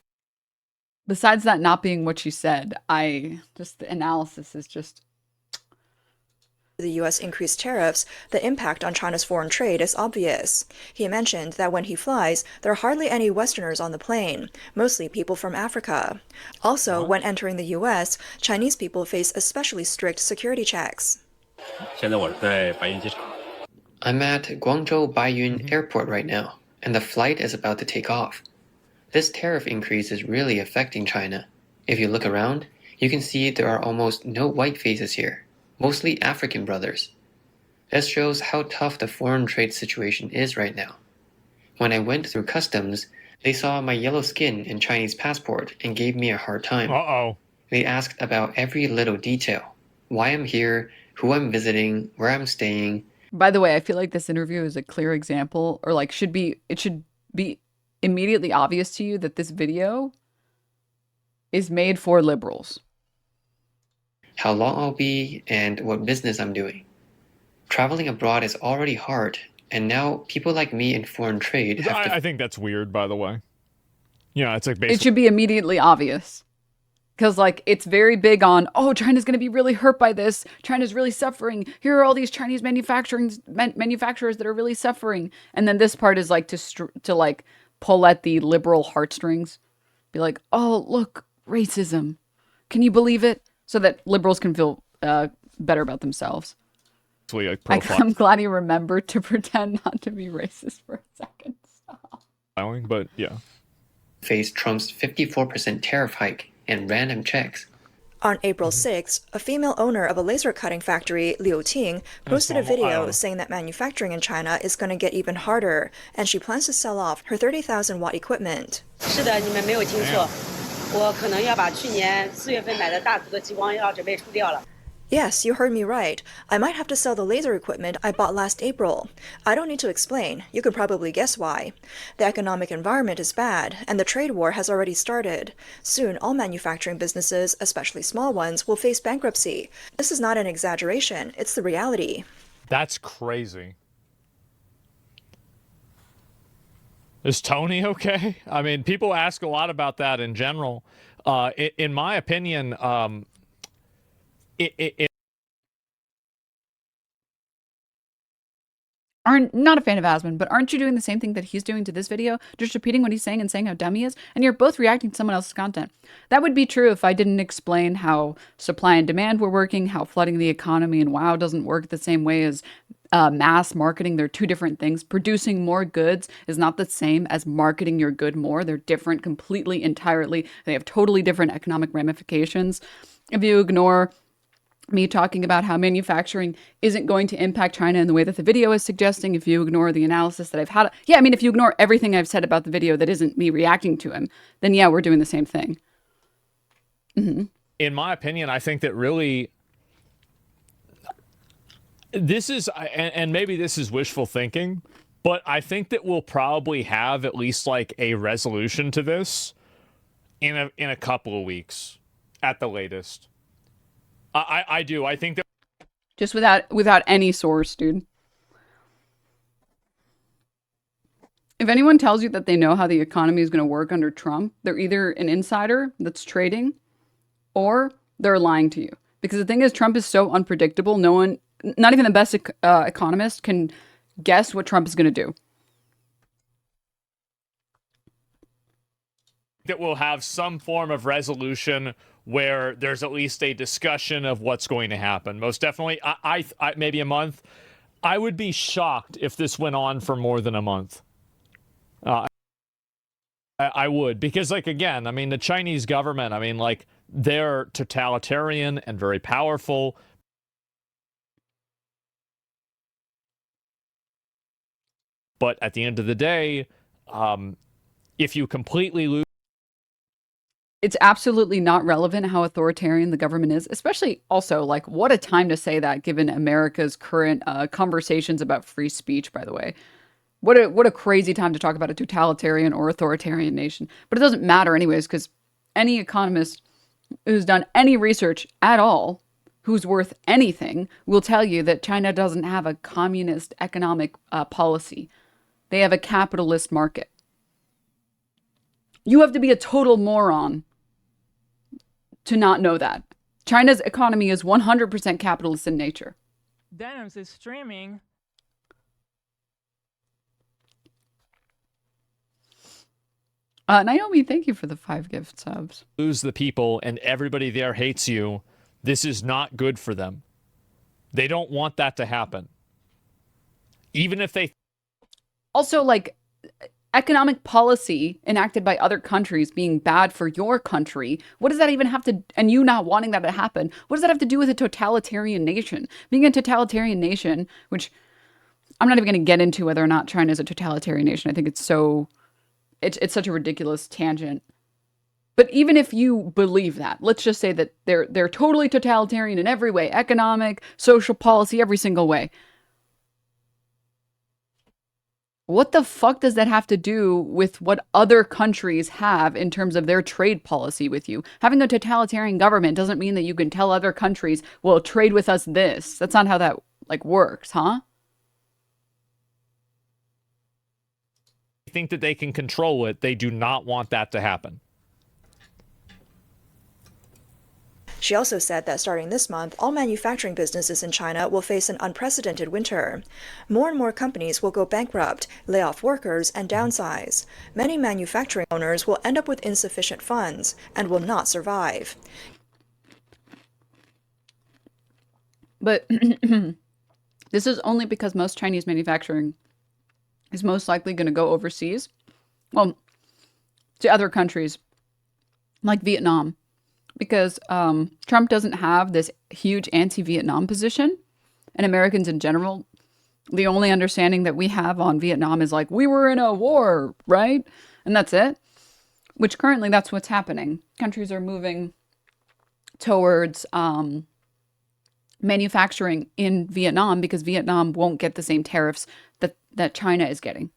Besides that not being what she said, the analysis is just. The U.S. increased tariffs, the impact on China's foreign trade is obvious. He mentioned that when he flies, there are hardly any Westerners on the plane, mostly people from Africa. Also, when entering the U.S., Chinese people face especially strict security checks. I'm at Guangzhou Baiyun Airport right now, and the flight is about to take off. This tariff increase is really affecting China. If you look around, you can see there are almost no white faces here. Mostly African brothers. This shows how tough the foreign trade situation is right now. When I went through customs, they saw my yellow skin and Chinese passport and gave me a hard time. Uh-oh. They asked about every little detail. Why I'm here, who I'm visiting, where I'm staying. By the way, I feel like this interview is a clear example, or like it should be immediately obvious to you that this video is made for liberals. How long I'll be, and what business I'm doing. Traveling abroad is already hard, and now people like me in foreign trade have to... I think that's weird, by the way. Yeah, it's like basically... It should be immediately obvious. Because, like, it's very big on, oh, China's going to be really hurt by this. China's really suffering. Here are all these Chinese manufacturers that are really suffering. And then this part is, like, to pull at the liberal heartstrings. Be like, oh, look, racism. Can you believe it? So that liberals can feel better about themselves. I'm glad you remembered to pretend not to be racist for a second. But yeah. Face Trump's 54% tariff hike and random checks. On April 6th, a female owner of a laser cutting factory, Liu Ting, posted a video saying that manufacturing in China is going to get even harder, and she plans to sell off her 30,000 watt equipment. 是的，你们没有听错。 我可能要把去年4月份买的大组的激光要准备出掉了。 Yes, you heard me right. I might have to sell the laser equipment I bought last April. I don't need to explain. You can probably guess why. The economic environment is bad, and the trade war has already started. Soon, all manufacturing businesses, especially small ones, will face bankruptcy. This is not an exaggeration. It's the reality. That's crazy. Is Tony okay? I mean, people ask a lot about that in general. In my opinion, I'm not a fan of Asmund, but aren't you doing the same thing that he's doing to this video? Just repeating what he's saying and saying how dumb he is? And you're both reacting to someone else's content. That would be true if I didn't explain how supply and demand were working, how flooding the economy and WoW doesn't work the same way as mass marketing. They're two different things. Producing more goods is not the same as marketing your good more. They're different completely, entirely. They have totally different economic ramifications. If you ignore me talking about how manufacturing isn't going to impact China in the way that the video is suggesting, if you ignore the analysis that I've had, if you ignore everything I've said about the video that isn't me reacting to him, then yeah, we're doing the same thing. Mm-hmm. In my opinion, I think that really this is, and maybe this is wishful thinking, but I think that we'll probably have at least like a resolution to this in a couple of weeks at the latest. I do. I think that just without any source, dude. If anyone tells you that they know how the economy is going to work under Trump, they're either an insider that's trading or they're lying to you. Because the thing is, Trump is so unpredictable. No one, not even the best economist, can guess what Trump is going to do. That we'll have some form of resolution where there's at least a discussion of what's going to happen. Most definitely, I maybe a month. I would be shocked if this went on for more than a month. I would, because, like, again, I mean, the Chinese government, I mean, like, they're totalitarian and very powerful. But at the end of the day, if you completely lose... It's absolutely not relevant how authoritarian the government is, especially also, like, what a time to say that given America's current conversations about free speech, by the way. What a crazy time to talk about a totalitarian or authoritarian nation. But it doesn't matter anyways, because any economist who's done any research at all, who's worth anything, will tell you that China doesn't have a communist economic policy. They have a capitalist market. You have to be a total moron to not know that. China's economy is 100% capitalist in nature. Denims is streaming. Naomi, thank you for the 5 gift subs. Lose the people and everybody there hates you. This is not good for them. They don't want that to happen. Even if they... Also, like, economic policy enacted by other countries being bad for your country, what does that even have to... And you not wanting that to happen, what does that have to do with a totalitarian nation? Being a totalitarian nation, which I'm not even going to get into whether or not China is a totalitarian nation. I think it's so... It's such a ridiculous tangent. But even if you believe that, let's just say that they're totally totalitarian in every way, economic, social policy, every single way. What the fuck does that have to do with what other countries have in terms of their trade policy with you? Having a totalitarian government doesn't mean that you can tell other countries, well, trade with us this. That's not how that, like, works, huh? Think that they can control it. They do not want that to happen. She also said that starting this month, all manufacturing businesses in China will face an unprecedented winter. More and more companies will go bankrupt, lay off workers, and downsize. Many manufacturing owners will end up with insufficient funds and will not survive. But this is only because most Chinese manufacturing is most likely going to go overseas. Well, to other countries like Vietnam. Because Trump doesn't have this huge anti-Vietnam position. And Americans in general, the only understanding that we have on Vietnam is like, we were in a war, right? And that's it. Which currently that's what's happening. Countries are moving towards manufacturing in Vietnam because Vietnam won't get the same tariffs that China is getting.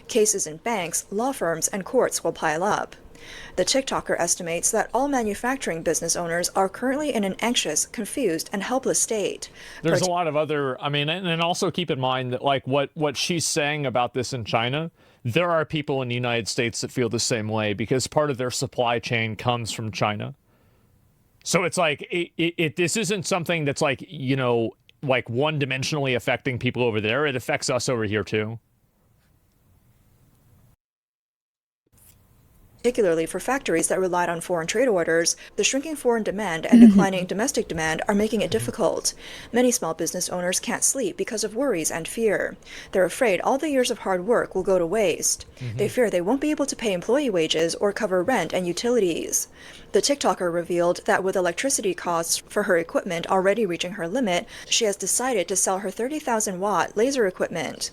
Cases in banks, law firms, and courts will pile up. The TikToker estimates that all manufacturing business owners are currently in an anxious, confused, and helpless state. There's a lot of other, I mean, and also keep in mind that, like, what she's saying about this in China, there are people in the United States that feel the same way because part of their supply chain comes from China. So it's like, this isn't something that's like, you know, like one-dimensionally affecting people over there. It affects us over here too. Particularly for factories that relied on foreign trade orders, the shrinking foreign demand and declining domestic demand are making it difficult. Many small business owners can't sleep because of worries and fear. They're afraid all the years of hard work will go to waste. They fear they won't be able to pay employee wages or cover rent and utilities. The TikToker revealed that with electricity costs for her equipment already reaching her limit, she has decided to sell her 30,000-watt laser equipment.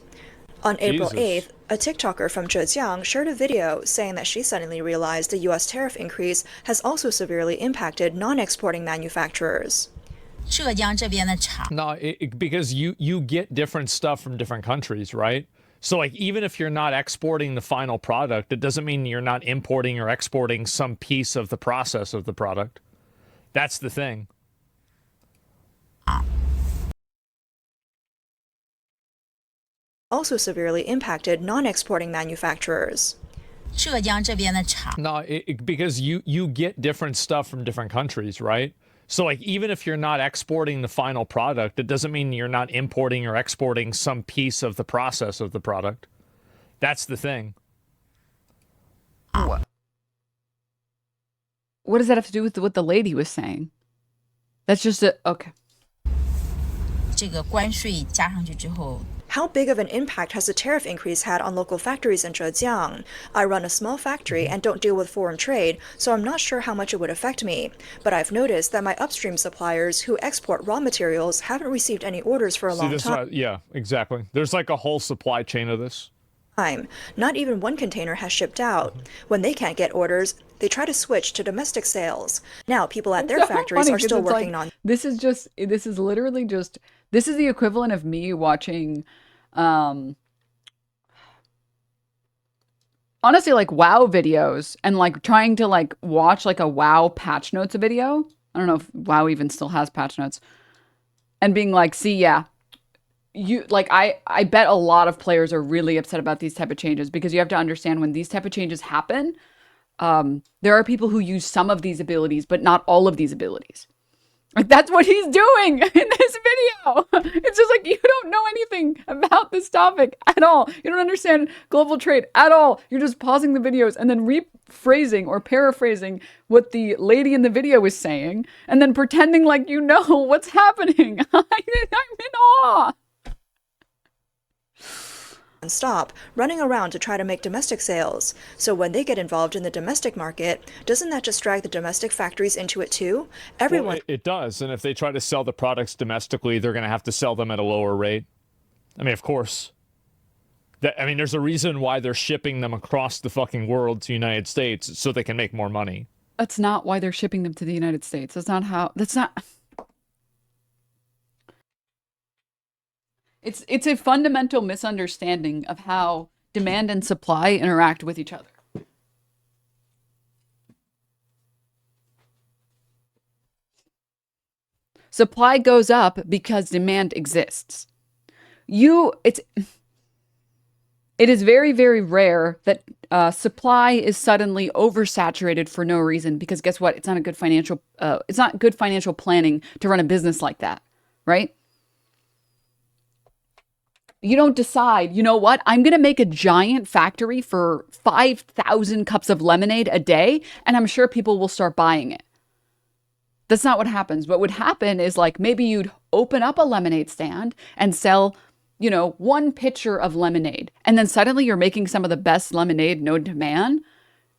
On April 8th, a TikToker from Zhejiang shared a video saying that she suddenly realized the U.S. tariff increase has also severely impacted non-exporting manufacturers. No, because you get different stuff from different countries, right? So, like, even if you're not exporting the final product, it doesn't mean you're not importing or exporting some piece of the process of the product. That's the thing. Also severely impacted non-exporting manufacturers. No, because you get different stuff from different countries, right? So, like, even if you're not exporting the final product, it doesn't mean you're not importing or exporting some piece of the process of the product. That's the thing. What does that have to do with what the lady was saying? That's just okay. How big of an impact has the tariff increase had on local factories in Zhejiang? I run a small factory and don't deal with foreign trade, so I'm not sure how much it would affect me. But I've noticed that my upstream suppliers who export raw materials haven't received any orders for a long time. Yeah, exactly. There's like a whole supply chain of this. Not even one container has shipped out. When they can't get orders, they try to switch to domestic sales. Now people at their factories are still working on. This is literally just, this is the equivalent of me watching, honestly, like WoW videos and like trying to like watch like a WoW patch notes video. I don't know if WoW even still has patch notes. And being like, see, yeah. You like I bet a lot of players are really upset about these type of changes because you have to understand when these type of changes happen, there are people who use some of these abilities but not all of these abilities. Like that's what he's doing in this video. It's just like you don't know anything about this topic at all. You don't understand global trade at all. You're just pausing the videos and then rephrasing or paraphrasing what the lady in the video is saying and then pretending like you know what's happening. I'm in awe. Stop running around to try to make domestic sales. So when they get involved in the domestic market, doesn't that just drag the domestic factories into it too? Everyone. Well, it does. And if they try to sell the products domestically, they're going to have to sell them at a lower rate. I mean, of course. There's a reason why they're shipping them across the fucking world to the United States so they can make more money. That's not why they're shipping them to the United States. That's not. It's a fundamental misunderstanding of how demand and supply interact with each other. Supply goes up because demand exists. It is very, very rare that supply is suddenly oversaturated for no reason because guess what? It's not good financial planning to run a business like that, right? You don't decide, you know what? I'm going to make a giant factory for 5,000 cups of lemonade a day, and I'm sure people will start buying it. That's not what happens. What would happen is like maybe you'd open up a lemonade stand and sell, one pitcher of lemonade. And then suddenly you're making some of the best lemonade known to man.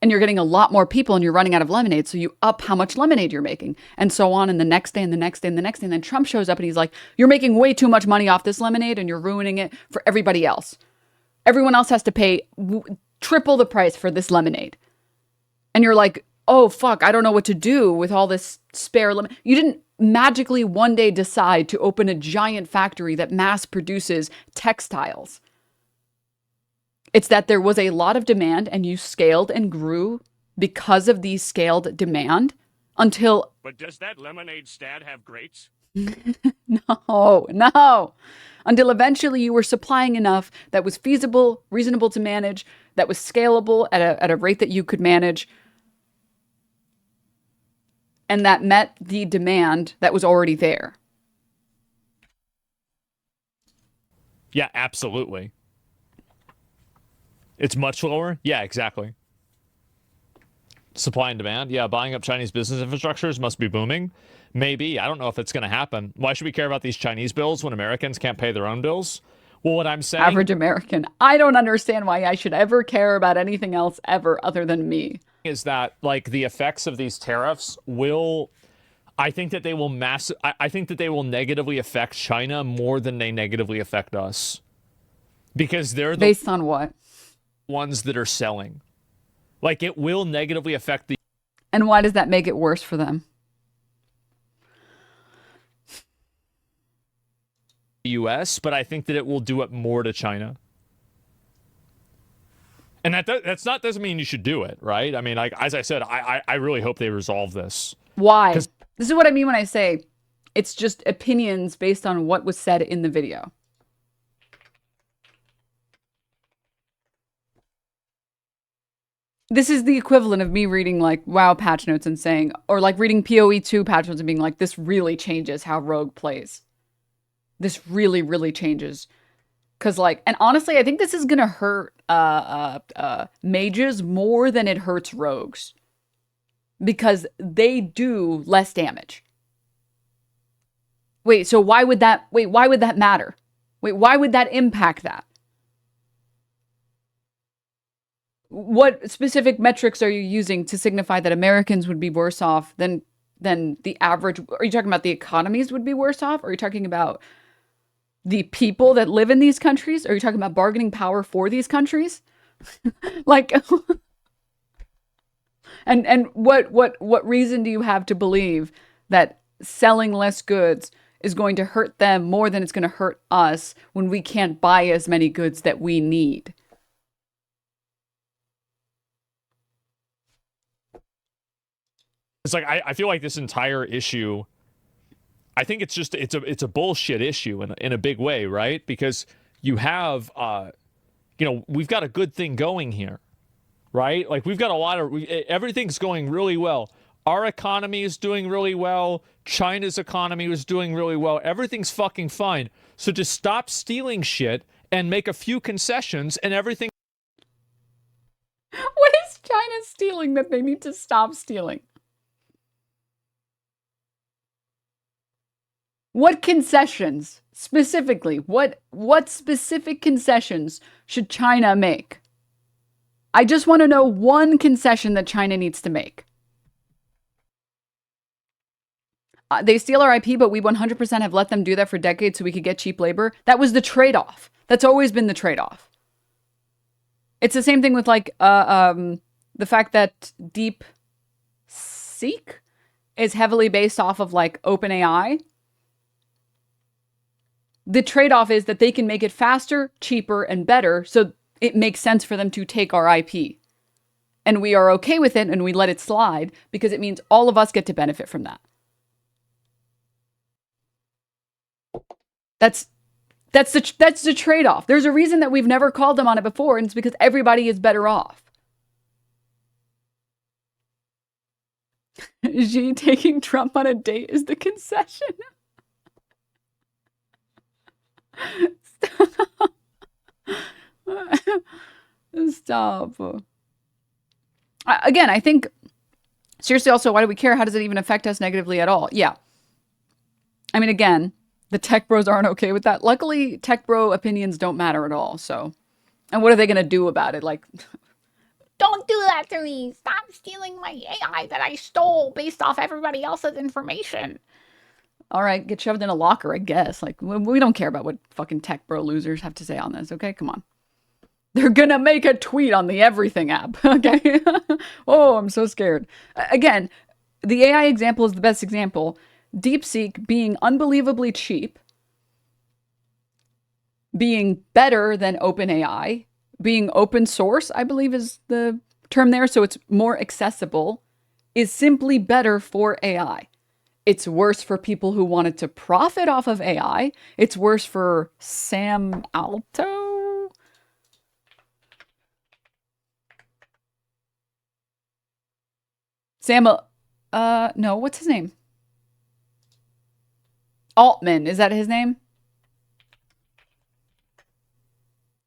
And you're getting a lot more people and you're running out of lemonade. So you up how much lemonade you're making and so on. And the next day and the next day and the next day. And then Trump shows up and he's like, you're making way too much money off this lemonade and you're ruining it for everybody else. Everyone else has to pay triple the price for this lemonade. And you're like, oh, fuck, I don't know what to do with all this spare lemonade. You didn't magically one day decide to open a giant factory that mass produces textiles. It's that there was a lot of demand and you scaled and grew because of the scaled demand until... But does that lemonade stand have grates? No. Until eventually you were supplying enough that was feasible, reasonable to manage, that was scalable at a rate that you could manage, and that met the demand that was already there. Yeah, absolutely. It's much lower? Yeah, exactly. Supply and demand? Yeah, buying up Chinese business infrastructures must be booming. Maybe. I don't know if it's going to happen. Why should we care about these Chinese bills when Americans can't pay their own bills? Well, what I'm saying... Average American. I don't understand why I should ever care about anything else ever other than me. ...is that, like, the effects of these tariffs will... I think that they will I think that they will negatively affect China more than they negatively affect us. Because they're the... Based on what? ...ones that are selling. Like, it will negatively affect the... And why does that make it worse for them? U.S., but I think that it will do it more to China. And doesn't mean you should do it, right? I mean, like, as I said, I really hope they resolve this. Why? This is what I mean when I say it's just opinions based on what was said in the video. This is the equivalent of me reading like WoW patch notes and saying, or like reading PoE2 patch notes and being like, this really changes how Rogue plays. This really, really changes. Cause like, and honestly, I think this is gonna hurt mages more than it hurts rogues. Because they do less damage. Wait, so why would that matter? Wait, why would that impact that? What specific metrics are you using to signify that Americans would be worse off than the average? Are you talking about the economies would be worse off? Are you talking about the people that live in these countries? Are you talking about bargaining power for these countries? Like, and what reason do you have to believe that selling less goods is going to hurt them more than it's going to hurt us when we can't buy as many goods that we need? It's like I feel like this entire issue, I think it's just it's a bullshit issue in a big way, right? Because you have we've got a good thing going here, right? Like we've got a lot of everything's going really well. Our economy is doing really well. China's economy is doing really well. Everything's fucking fine. So just stop stealing shit and make a few concessions and everything. What is China stealing that they need to stop stealing? What concessions specifically? What specific concessions should China make? I just want to know one concession that China needs to make. They steal our IP, but we 100% have let them do that for decades so we could get cheap labor. That was the trade-off. That's always been the trade-off. It's the same thing with like the fact that DeepSeek is heavily based off of like OpenAI. The trade-off is that they can make it faster, cheaper, and better, so it makes sense for them to take our IP. And we are okay with it, and we let it slide, because it means all of us get to benefit from that. That's the trade-off. There's a reason that we've never called them on it before, and it's because everybody is better off. Xi taking Trump on a date is the concession. Stop. Again, I think, seriously, also, why do we care? How does it even affect us negatively at all? Yeah. I mean, again, the tech bros aren't okay with that. Luckily, tech bro opinions don't matter at all, so. And what are they going to do about it? Like, don't do that to me. Stop stealing my AI that I stole based off everybody else's information. All right, get shoved in a locker, I guess. Like, we don't care about what fucking tech bro losers have to say on this, okay? Come on. They're gonna make a tweet on the Everything app, okay? Oh, I'm so scared. Again, the AI example is the best example. DeepSeek being unbelievably cheap, being better than OpenAI, being open source, I believe is the term there, so it's more accessible, is simply better for AI. It's worse for people who wanted to profit off of AI. It's worse for Sam Alto. No, what's his name? Altman, is that his name?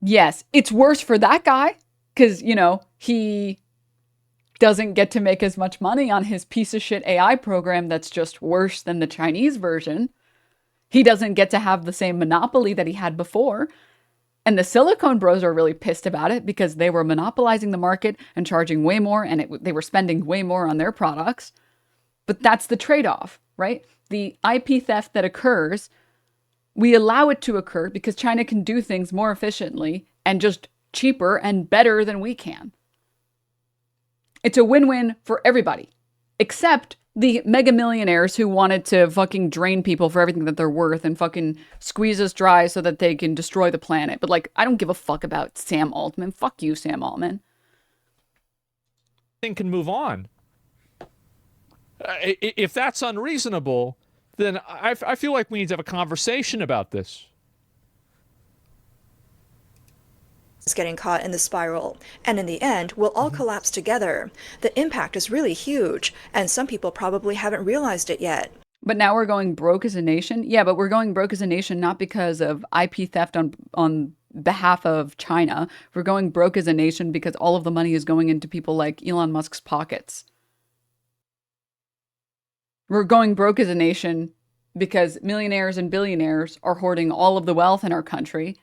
Yes, it's worse for that guy because, he doesn't get to make as much money on his piece of shit AI program that's just worse than the Chinese version. He doesn't get to have the same monopoly that he had before. And the Silicon Bros are really pissed about it because they were monopolizing the market and charging way more, and they were spending way more on their products. But that's the trade-off, right? The IP theft that occurs, we allow it to occur because China can do things more efficiently and just cheaper and better than we can. It's a win-win for everybody, except the mega millionaires who wanted to fucking drain people for everything that they're worth and fucking squeeze us dry so that they can destroy the planet. But like, I don't give a fuck about Sam Altman. Fuck you, Sam Altman. Thing can move on. If that's unreasonable, then I feel like we need to have a conversation about this. Is getting caught in the spiral, and in the end, we'll all collapse together. The impact is really huge, and some people probably haven't realized it yet. But now we're going broke as a nation? Yeah, but we're going broke as a nation not because of IP theft on behalf of China. We're going broke as a nation because all of the money is going into people like Elon Musk's pockets. We're going broke as a nation because millionaires and billionaires are hoarding all of the wealth in our country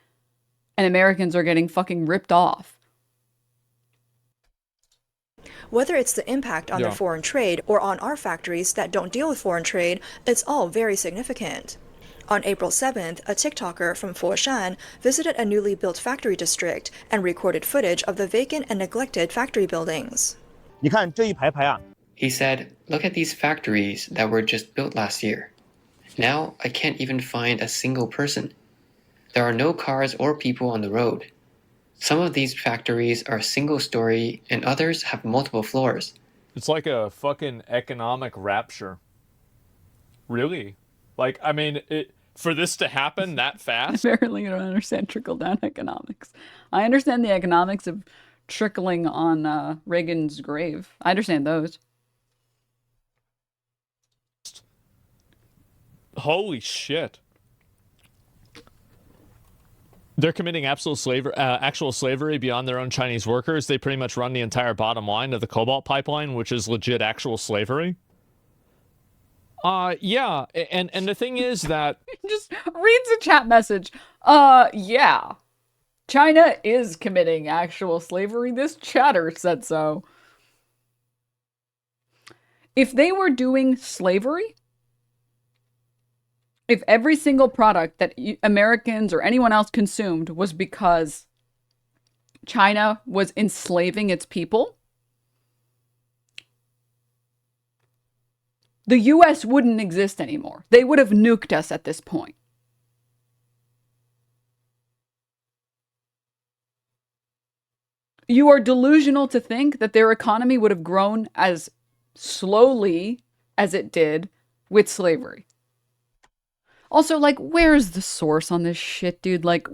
and Americans are getting fucking ripped off. Whether it's the impact on their foreign trade or on our factories that don't deal with foreign trade, it's all very significant. On April 7th, a TikToker from Foshan visited a newly built factory district and recorded footage of the vacant and neglected factory buildings. He said, "Look at these factories that were just built last year. Now I can't even find a single person. There are no cars or people on the road. Some of these factories are single-story and others have multiple floors." It's like a fucking economic rapture. Really? Like, I mean, for this to happen that fast? Apparently you don't understand trickle-down economics. I understand the economics of trickling on Reagan's grave. I understand those. Holy shit. They're committing actual slavery beyond their own Chinese workers. They pretty much run the entire bottom line of the cobalt pipeline, which is legit actual slavery. Yeah, and the thing is that... Just reads a chat message. Yeah. China is committing actual slavery. This chatter said so. If they were doing slavery, if every single product that Americans or anyone else consumed was because China was enslaving its people, the US wouldn't exist anymore. They would have nuked us at this point. You are delusional to think that their economy would have grown as slowly as it did with slavery. Also, like, where's the source on this shit, dude? Like,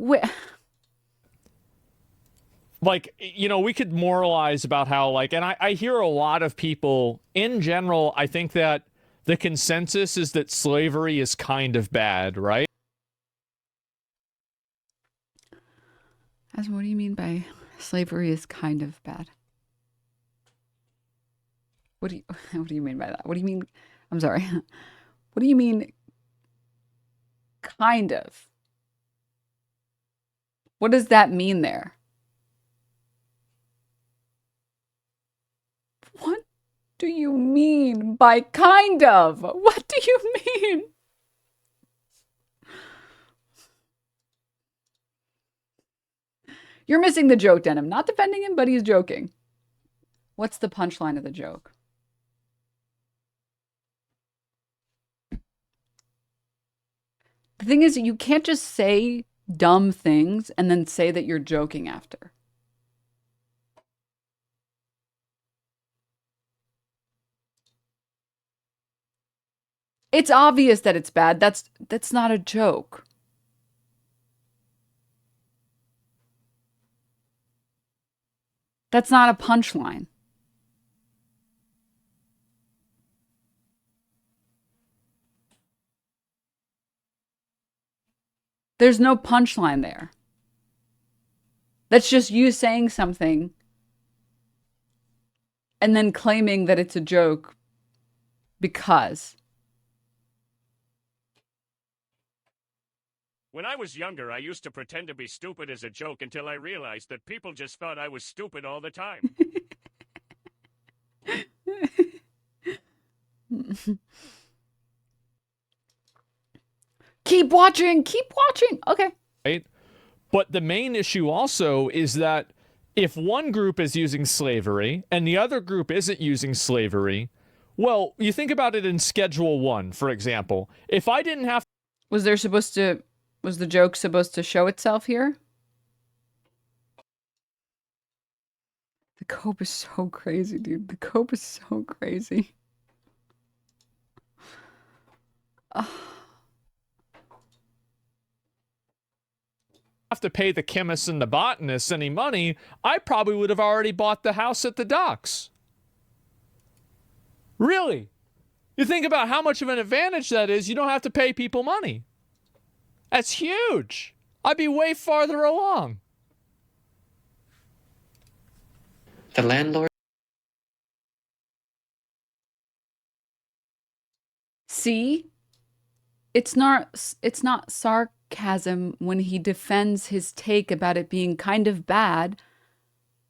Like, you know, we could moralize about how, like, and I hear a lot of people, in general, I think that the consensus is that slavery is kind of bad, right? What do you mean by slavery is kind of bad? What do you mean by that? What do you mean? I'm sorry. What do you mean kind of? What does that mean there? What do you mean by kind of? What do you mean? You're missing the joke, Denim. Not defending him, but he's joking. What's the punchline of the joke? The thing is, you can't just say dumb things and then say that you're joking after. It's obvious that it's bad. That's not a joke. That's not a punchline. There's no punchline there. That's just you saying something and then claiming that it's a joke because. When I was younger, I used to pretend to be stupid as a joke until I realized that people just thought I was stupid all the time. Keep watching. Okay. Right? But the main issue also is that if one group is using slavery and the other group isn't using slavery, well, you think about it in Schedule 1, for example. If I didn't have... Was the joke supposed to show itself here? The cope is so crazy, dude. The cope is so crazy. Have to pay the chemists and the botanists any money, I probably would have already bought the house at the docks. Really? You think about how much of an advantage that is, you don't have to pay people money. That's huge. I'd be way farther along. The landlord... See? it's not sarcasm when he defends his take about it being kind of bad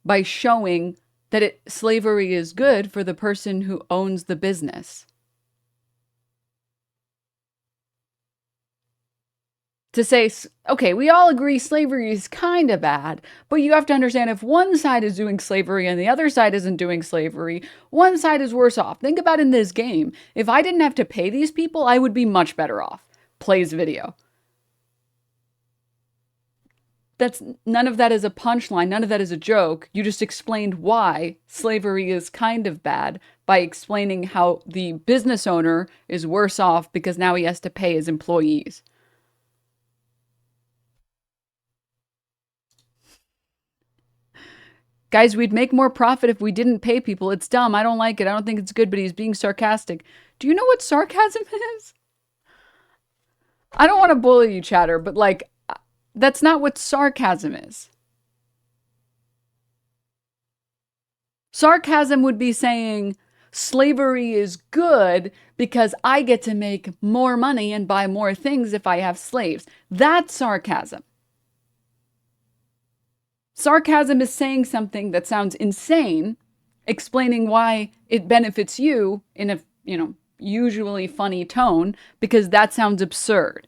by showing that slavery is good for the person who owns the business. To say, okay, we all agree slavery is kind of bad, but you have to understand if one side is doing slavery and the other side isn't doing slavery, one side is worse off. Think about in this game. If I didn't have to pay these people, I would be much better off. Plays video. None of that is a punchline. None of that is a joke. You just explained why slavery is kind of bad by explaining how the business owner is worse off because now he has to pay his employees. Guys, we'd make more profit if we didn't pay people. It's dumb. I don't like it. I don't think it's good, but he's being sarcastic. Do you know what sarcasm is? I don't want to bully you, chatter, but like, that's not what sarcasm is. Sarcasm would be saying slavery is good because I get to make more money and buy more things if I have slaves. That's sarcasm. Sarcasm is saying something that sounds insane, explaining why it benefits you in a, usually funny tone, because that sounds absurd.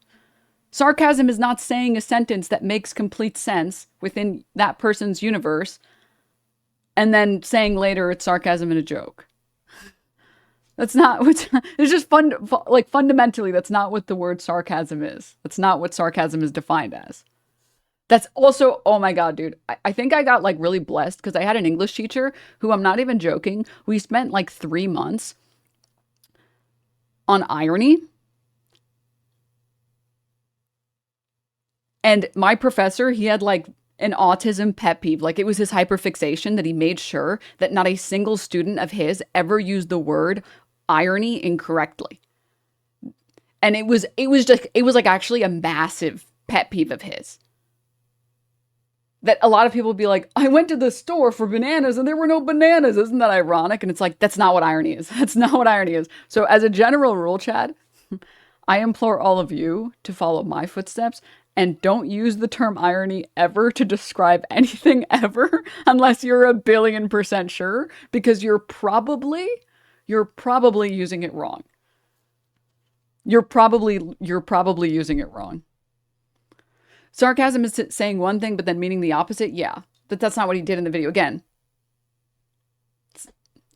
Sarcasm is not saying a sentence that makes complete sense within that person's universe and then saying later it's sarcasm and a joke. That's not what, it's just fundamentally, that's not what the word sarcasm is. That's not what sarcasm is defined as. That's also, oh my God, dude. I think I got like really blessed because I had an English teacher who, I'm not even joking, we spent like 3 months on irony. And my professor, he had like an autism pet peeve. Like it was his hyperfixation that he made sure that not a single student of his ever used the word irony incorrectly. And it was like actually a massive pet peeve of his. That a lot of people would be like, I went to the store for bananas and there were no bananas. Isn't that ironic? And it's like, that's not what irony is. That's not what irony is. So as a general rule, Chad, I implore all of you to follow my footsteps and don't use the term irony ever to describe anything ever unless you're 1,000,000,000% sure, because you're probably using it wrong. You're probably using it wrong. Sarcasm is saying one thing, but then meaning the opposite. Yeah, that's not what he did in the video. Again,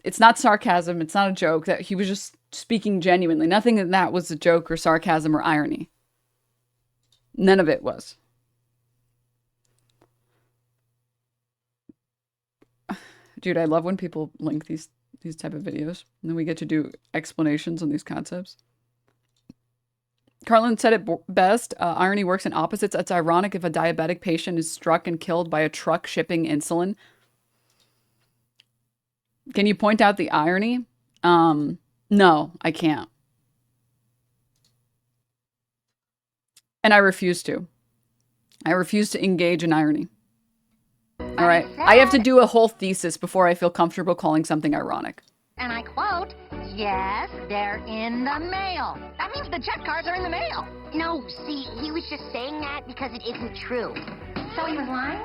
it's not sarcasm. It's not a joke. That he was just speaking genuinely. Nothing in that was a joke or sarcasm or irony. None of it was. Dude, I love when people link these type of videos, and then we get to do explanations on these concepts. Carlin said it best. Irony works in opposites. It's ironic if a diabetic patient is struck and killed by a truck shipping insulin. Can you point out the irony? No, I can't. And I refuse to. I refuse to engage in irony. All right. I have to do a whole thesis before I feel comfortable calling something ironic. And I quote, yes, they're in the mail. That means the jet cars are in the mail. No, see, he was just saying that because it isn't true. So he was lying?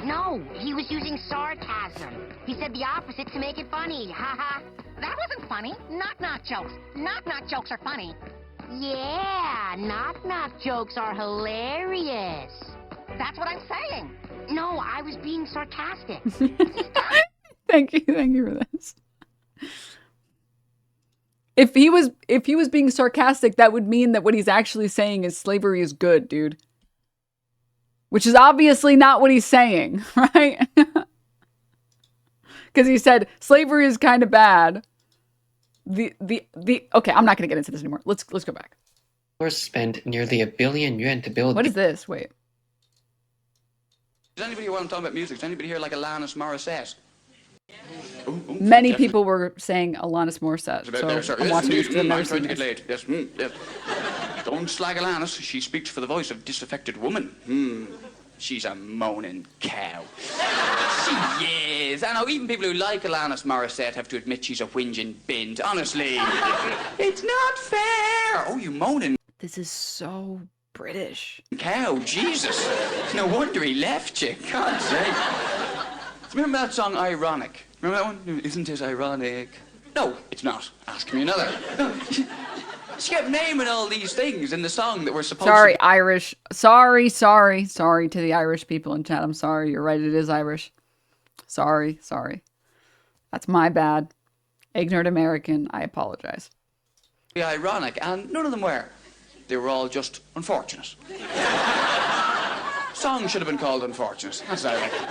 No, he was using sarcasm. He said the opposite to make it funny. Ha ha. That wasn't funny. Knock-knock jokes. Knock-knock jokes are funny. Yeah, knock-knock jokes are hilarious. That's what I'm saying. No, I was being sarcastic. Thank you for this. If he was being sarcastic, that would mean that what he's actually saying is slavery is good, dude. Which is obviously not what he's saying, right? Because he said slavery is kind of bad. Okay, I'm not going to get into this anymore. Let's go back. Spent nearly 1 billion yuan to build. What is this? Wait. Does anybody, while I'm talking about music, does anybody here like Alanis Morissette? Many people were saying Alanis Morissette, so I'm watching this because I've never seen this. Yes. Don't slag Alanis. She speaks for the voice of disaffected woman. she's a moaning cow. She is. I know, even people who like Alanis Morissette have to admit she's a whinging bint. Honestly, it's not fair. Oh, you moaning This is so British. cow, Jesus. No wonder he left you. God's sake. Remember that song, Ironic? Remember that one? Isn't it ironic? No, it's not. Ask me another. No. She kept naming all these things in the song that were supposed Sorry, to... Irish. Sorry to the Irish people in chat. I'm sorry. You're right. It is Irish. Sorry. That's my bad. Ignorant American. I apologize. be ironic, and none of them were. They were all just unfortunate. Song should have been called Unfortunate. That's what I reckon.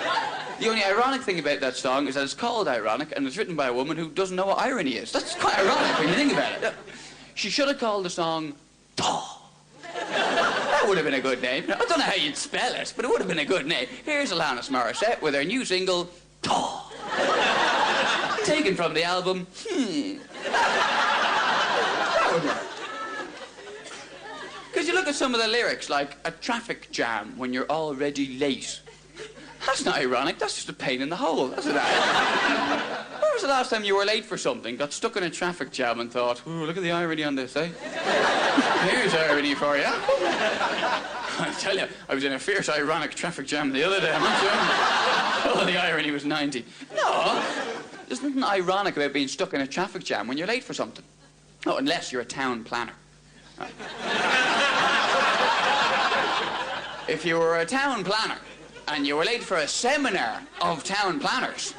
The only ironic thing about that song is that it's called Ironic and it's written by a woman who doesn't know what irony is. That's quite ironic when you think about it. She should have called the song Taw. That would have been a good name. I don't know how you'd spell it, but it would have been a good name. Here's Alanis Morissette with her new single, Taw. Taken from the album, That would work. Because you look at some of the lyrics, like a traffic jam when you're already late. That's not ironic, that's just a pain in the hole, that's what that is. When was the last time you were late for something, got stuck in a traffic jam and thought, ooh, look at the irony on this, eh? Here's irony for you. I tell you, I was in a fierce ironic traffic jam the other day, I'm not sure. Oh, the irony was 90. No, there's nothing ironic about being stuck in a traffic jam when you're late for something. Oh, unless you're a town planner. If you were a town planner and you were late for a seminar of town planners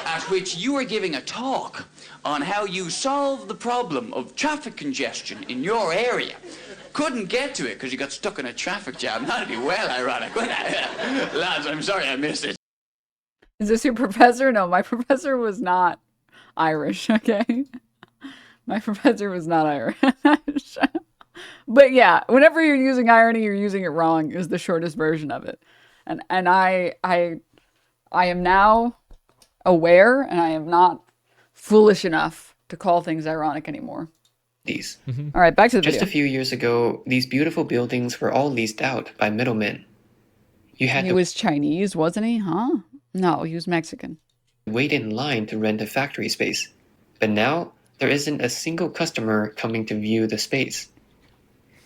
at which you were giving a talk on how you solve the problem of traffic congestion in your area, couldn't get to it because you got stuck in a traffic jam, that'd be well ironic, wouldn't it? Lads, I'm sorry I missed it. Is this your professor? No, my professor was not Irish, okay? My professor was not Irish. But yeah, whenever you're using irony, you're using it wrong is the shortest version of it. And I am now aware, and I am not foolish enough to call things ironic anymore. These. All right, back to the Just video. a few years ago, these beautiful buildings were all leased out by middlemen. You had He to was Chinese, wasn't he? Huh? No, he was Mexican. wait in line to rent a factory space. But now, there isn't a single customer coming to view the space.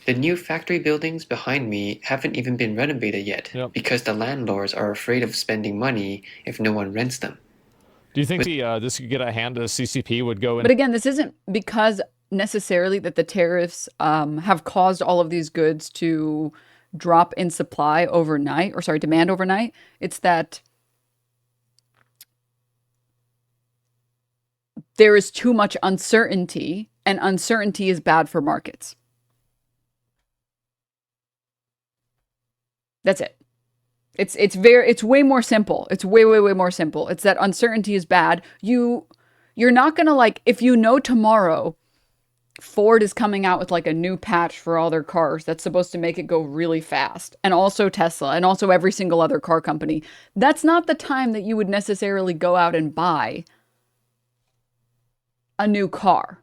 The new factory buildings behind me haven't even been renovated yet because the landlords are afraid of spending money if no one rents them. Do you think this could get a hand to the CCP would go in? But again, this isn't because necessarily that the tariffs have caused all of these goods to drop in supply overnight, or sorry, demand overnight. It's that there is too much uncertainty, and uncertainty is bad for markets. That's it. It's way more simple. It's way more simple. It's that uncertainty is bad. You're not gonna, like, if you know tomorrow Ford is coming out with like a new patch for all their cars that's supposed to make it go really fast, and also Tesla, and also every single other car company, that's not the time that you would necessarily go out and buy a new car.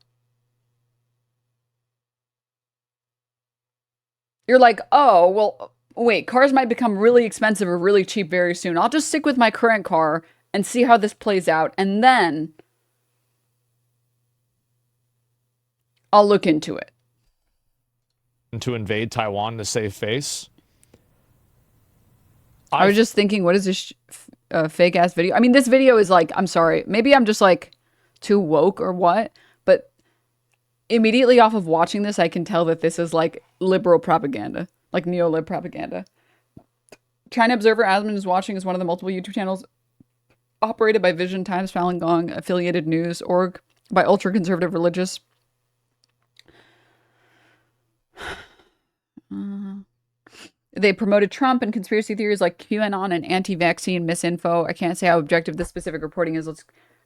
You're like, oh, well, wait, cars might become really expensive or really cheap very soon. I'll just stick with my current car and see how this plays out, and then I'll look into it. To invade Taiwan to save face? I was just thinking, what is this fake ass video? I mean, this video is like, I'm sorry, maybe I'm just like too woke or what, but immediately off of watching this, I can tell that this is like liberal propaganda, like neo-lib propaganda. China Observer Asman is watching is one of the multiple YouTube channels operated by Vision, Times, Falun Gong, affiliated news org by ultra-conservative religious. They promoted Trump and conspiracy theories like QAnon and anti-vaccine misinfo. I can't say how objective this specific reporting is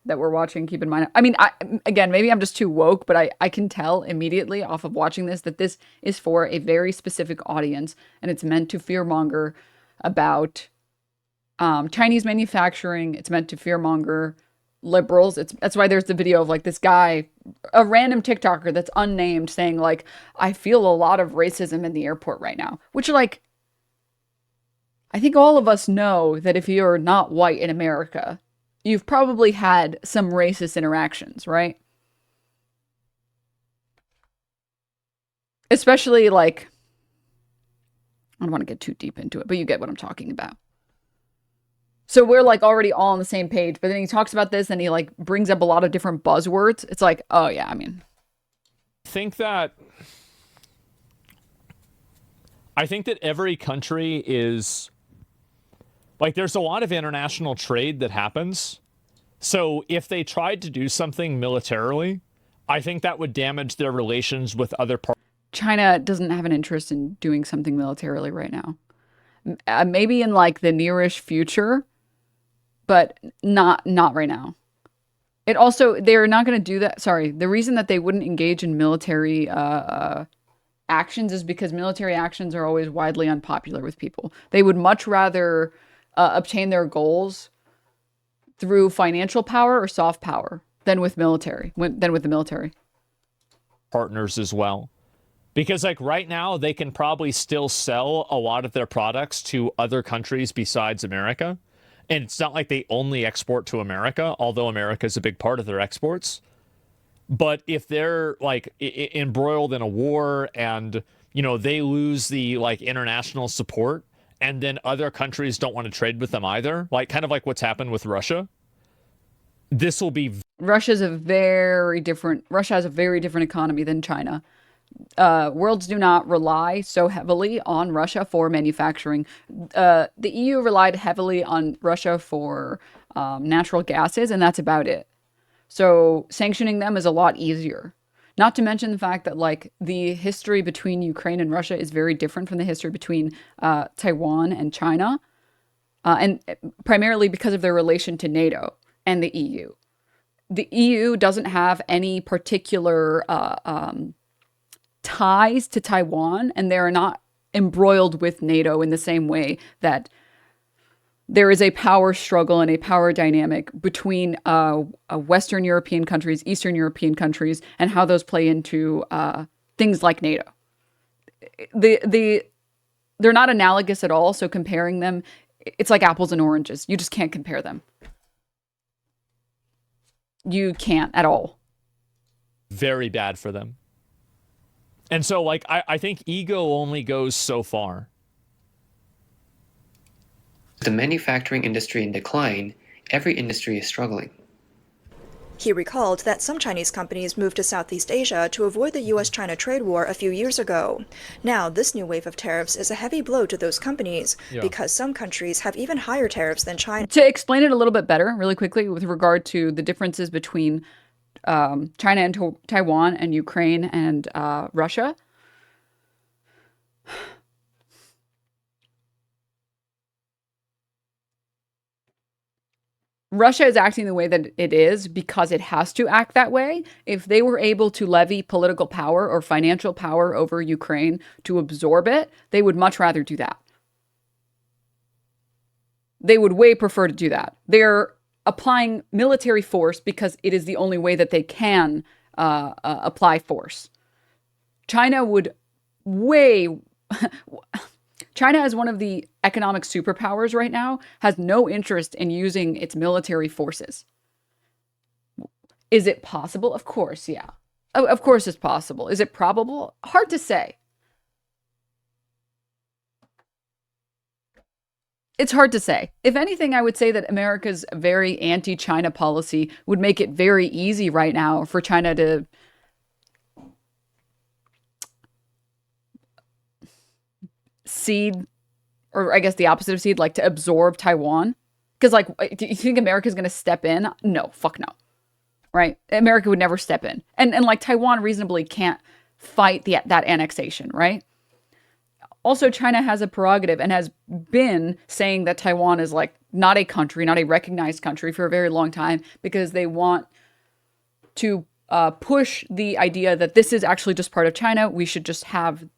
that we're watching. Keep in mind. I mean, again, maybe I'm just too woke, but I can tell immediately off of watching this that this is for a very specific audience, and it's meant to fearmonger about Chinese manufacturing. It's meant to fearmonger liberals. That's why there's the video of like this guy, a random TikToker that's unnamed, saying like, I feel a lot of racism in the airport right now, which, like, I think all of us know that if you're not white in America, you've probably had some racist interactions, right? Especially like, I don't want to get too deep into it, but you get what I'm talking about. So we're like already all on the same page, but then he talks about this and he like brings up a lot of different buzzwords. It's like, oh yeah, I mean. I think that every country is like, there's a lot of international trade that happens. So if they tried to do something militarily, I think that would damage their relations with other parts. China doesn't have an interest in doing something militarily right now. Maybe in like the nearish future, but not right now. It also, they're not going to do that. Sorry, the reason that they wouldn't engage in military actions is because military actions are always widely unpopular with people. They would much rather obtain their goals through financial power or soft power than with the military. Partners as well. Because like right now, they can probably still sell a lot of their products to other countries besides America. And it's not like they only export to America, although America is a big part of their exports. But if they're like embroiled in a war and, you know, they lose the like international support and then other countries don't want to trade with them either, like kind of like what's happened with Russia, this will be... Russia has a very different economy than China. Worlds do not rely so heavily on Russia for manufacturing. The EU relied heavily on Russia for natural gases, and that's about it. So sanctioning them is a lot easier. Not to mention the fact that like the history between Ukraine and Russia is very different from the history between Taiwan and China, and primarily because of their relation to NATO and the EU. The EU doesn't have any particular ties to Taiwan, and they're not embroiled with NATO in the same way that there is a power struggle and a power dynamic between Western European countries, Eastern European countries, and how those play into things like NATO. They're not analogous at all, so comparing them, it's like apples and oranges. You just can't compare them. You can't at all. Very bad for them. And so, like, I think ego only goes so far. With the manufacturing industry in decline, every industry is struggling. He recalled that some Chinese companies moved to Southeast Asia to avoid the US-China trade war a few years ago. Now, this new wave of tariffs is a heavy blow to those companies because some countries have even higher tariffs than China. To explain it a little bit better, really quickly, with regard to the differences between China and Taiwan and Ukraine and Russia. Russia is acting the way that it is because it has to act that way. If they were able to levy political power or financial power over Ukraine to absorb it, they would much rather do that. They would way prefer to do that. They're applying military force because it is the only way that they can apply force. China would China, as one of the economic superpowers right now, has no interest in using its military forces. Is it possible? Of course, yeah. Of course it's possible. Is it probable? Hard to say. It's hard to say. If anything, I would say that America's very anti-China policy would make it very easy right now for China to cede, or I guess the opposite of cede, like to absorb Taiwan. Because like, do you think America's going to step in? No, fuck no. Right? America would never step in. And like Taiwan reasonably can't fight that annexation, right? Also, China has a prerogative and has been saying that Taiwan is like not a country, not a recognized country for a very long time because they want to push the idea that this is actually just part of China. We should just have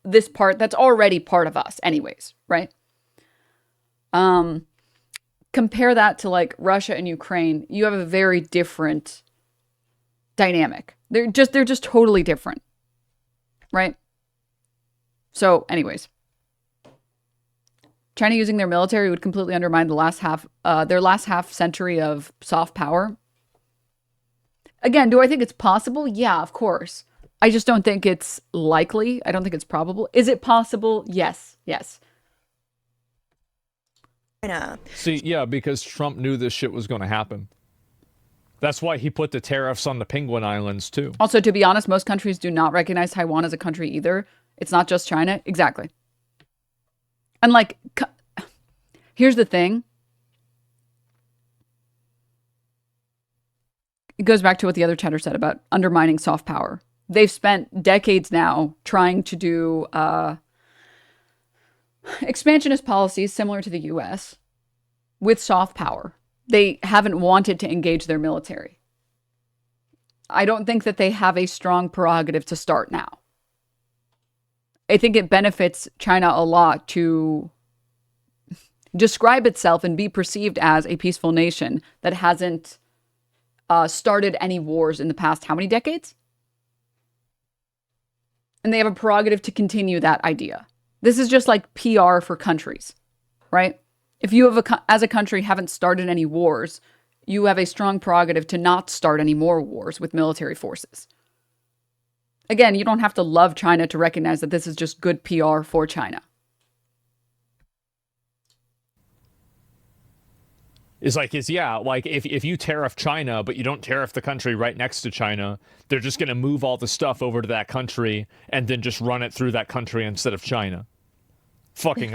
this part that's already part of us anyways, right? Compare that to like Russia and Ukraine. You have a very different dynamic. They're just totally different, right? So anyways, China using their military would completely undermine their last half century of soft power. Again, do I think it's possible? Yeah, of course. I just don't think it's likely. I don't think it's probable. Is it possible? Yes. Yes. China. See, yeah, because Trump knew this shit was going to happen. That's why he put the tariffs on the Penguin Islands, too. Also, to be honest, most countries do not recognize Taiwan as a country either. It's not just China. Exactly. And like, here's the thing. It goes back to what the other chatter said about undermining soft power. They've spent decades now trying to do expansionist policies similar to the US with soft power. They haven't wanted to engage their military. I don't think that they have a strong prerogative to start now. I think it benefits China a lot to describe itself and be perceived as a peaceful nation that hasn't started any wars in the past how many decades? And they have a prerogative to continue that idea. This is just like PR for countries, right? If you have as a country haven't started any wars, you have a strong prerogative to not start any more wars with military forces. Again, you don't have to love China to recognize that this is just good PR for China. If you tariff China, but you don't tariff the country right next to China, they're just going to move all the stuff over to that country and then just run it through that country instead of China. Fucking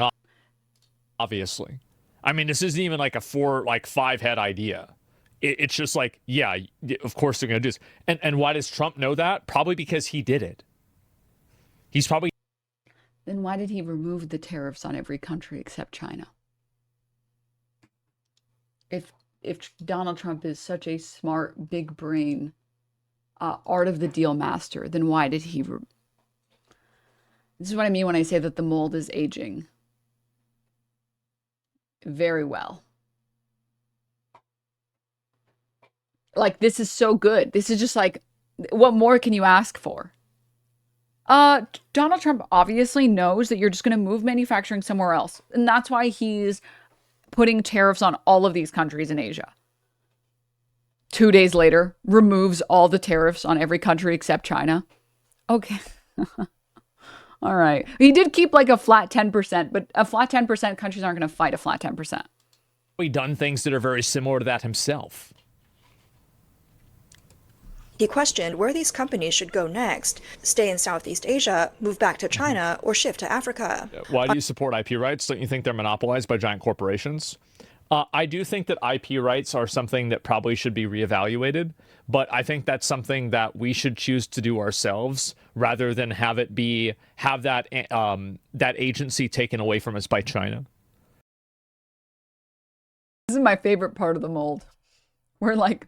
obviously. I mean, this isn't even like a 5 head idea. It's just like, yeah, of course they're going to do this. And why does Trump know that? Probably because he did it. He's probably... Then why did he remove the tariffs on every country except China? If Donald Trump is such a smart, big brain, art of the deal master, then why did he... This is what I mean when I say that the mold is aging very well. Like, this is so good. This is just like, what more can you ask for? Donald Trump obviously knows that you're just going to move manufacturing somewhere else. And that's why he's putting tariffs on all of these countries in Asia. 2 days later, removes all the tariffs on every country except China. Okay. All right. He did keep like a flat 10%, but a flat 10%, countries aren't going to fight a flat 10%. He's done things that are very similar to that himself. He questioned where these companies should go next, stay in Southeast Asia, move back to China, or shift to Africa. Why do you support IP rights? Don't you think they're monopolized by giant corporations? I do think that IP rights are something that probably should be reevaluated, but I think that's something that we should choose to do ourselves rather than have that agency taken away from us by China. This is my favorite part of the mold. Where like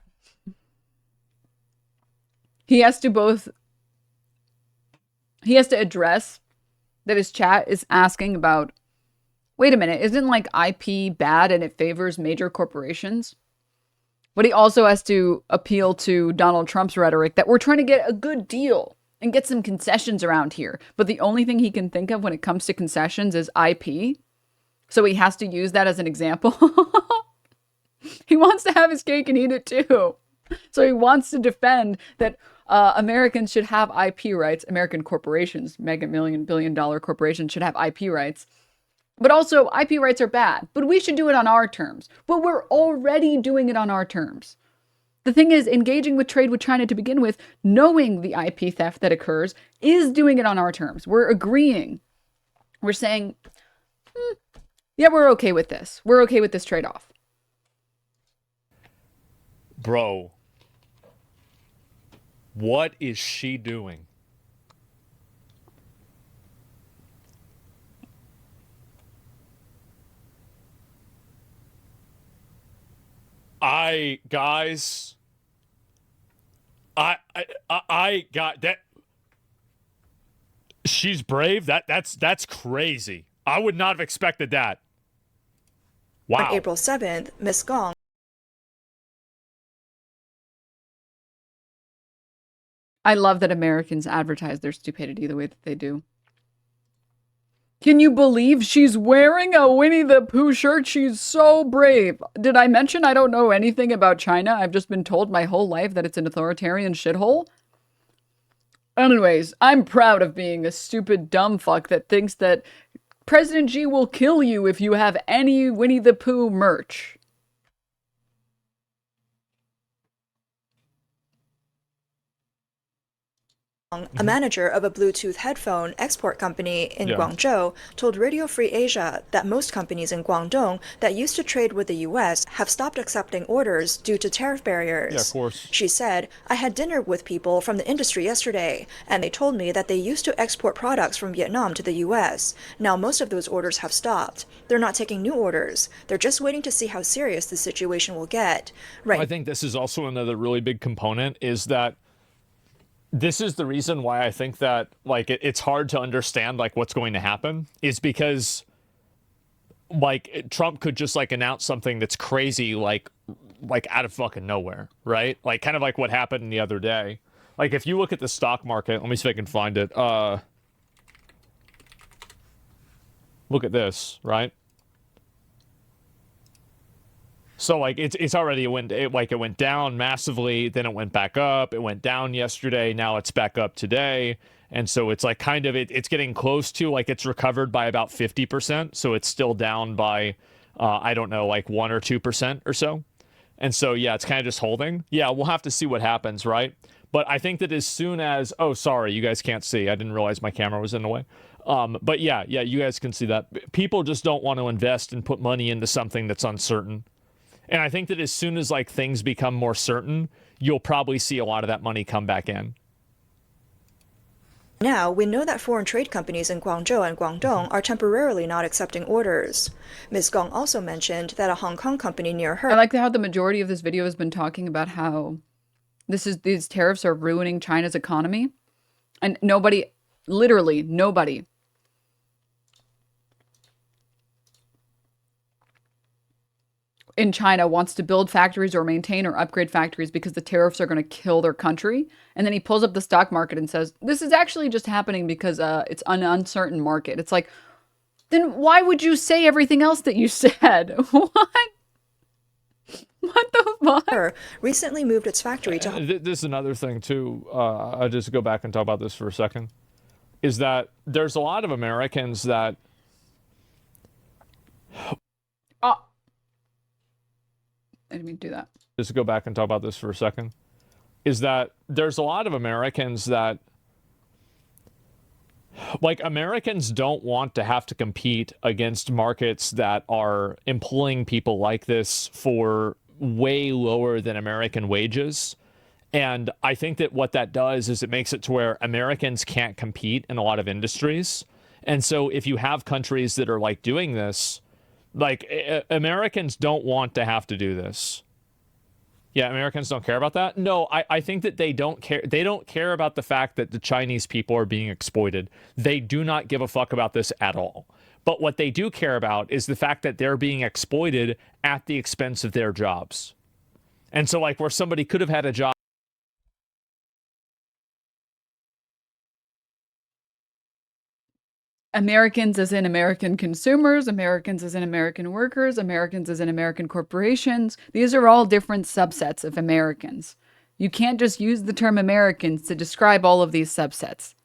he has to address that his chat is asking about, wait a minute, isn't like IP bad and it favors major corporations? But he also has to appeal to Donald Trump's rhetoric that we're trying to get a good deal and get some concessions around here. But the only thing he can think of when it comes to concessions is IP. So he has to use that as an example. He wants to have his cake and eat it too. So he wants to defend that Americans should have IP rights. American corporations, mega billion-dollar corporations should have IP rights. But also, IP rights are bad. But we should do it on our terms. But we're already doing it on our terms. The thing is, engaging with trade with China to begin with, knowing the IP theft that occurs, is doing it on our terms. We're agreeing. We're saying, yeah, we're okay with this. We're okay with this trade-off. Bro, what is she doing? I got that. She's brave. That's crazy. I would not have expected that. Wow. On April 7th, Ms. Gong I love that Americans advertise their stupidity the way that they do. Can you believe she's wearing a Winnie the Pooh shirt? She's so brave. Did I mention I don't know anything about China? I've just been told my whole life that it's an authoritarian shithole. Anyways, I'm proud of being a stupid dumb fuck that thinks that President Xi will kill you if you have any Winnie the Pooh merch. A manager of a Bluetooth headphone export company in Guangzhou told Radio Free Asia that most companies in Guangdong that used to trade with the US have stopped accepting orders due to tariff barriers. Yeah, of course. She said, I had dinner with people from the industry yesterday, and they told me that they used to export products from Vietnam to the US. Now most of those orders have stopped. They're not taking new orders. They're just waiting to see how serious the situation will get. Right. I think this is also another really big component is that this is the reason why I think that like it's hard to understand like what's going to happen is because like Trump could just like announce something that's crazy like out of fucking nowhere, right? Like kind of like what happened the other day. Like if you look at the stock market, let me see if I can find it. Look at this, right? So like it's already it went down massively, then it went back up, it went down yesterday, now it's back up today, and so it's like kind of it's getting close to like it's recovered by about 50%, so it's still down by I don't know like 1 or 2% or so, and so yeah, it's kind of just holding. Yeah, we'll have to see what happens, right? But I think that as soon as sorry, you guys can't see. I didn't realize my camera was in the way. But yeah, you guys can see that people just don't want to invest and put money into something that's uncertain. And I think that as soon as like things become more certain, you'll probably see a lot of that money come back in. Now, we know that foreign trade companies in Guangzhou and Guangdong are temporarily not accepting orders. Ms. Gong also mentioned that a Hong Kong company near her... I like how the majority of this video has been talking about how these tariffs are ruining China's economy. And nobody, literally nobody, in China wants to build factories or maintain or upgrade factories because the tariffs are going to kill their country. And then he pulls up the stock market and says, this is actually just happening because it's an uncertain market. It's like, then why would you say everything else that you said? What? What the fuck? Recently moved its factory to... This is another thing, too. I'll just go back and talk about this for a second. Is that there's a lot of Americans that... I didn't mean to do that. Just to go back and talk about this for a second, is that there's a lot of Americans that, like, Americans don't want to have to compete against markets that are employing people like this for way lower than American wages. And I think that what that does is it makes it to where Americans can't compete in a lot of industries. And so if you have countries that are, like, doing this, like, Americans don't want to have to do this. Yeah, Americans don't care about that? No, I think that they don't care. They don't care about the fact that the Chinese people are being exploited. They do not give a fuck about this at all. But what they do care about is the fact that they're being exploited at the expense of their jobs. And so, like, where somebody could have had a job. Americans as in American consumers, Americans as in American workers, Americans as in American corporations. These are all different subsets of Americans. You can't just use the term Americans to describe all of these subsets.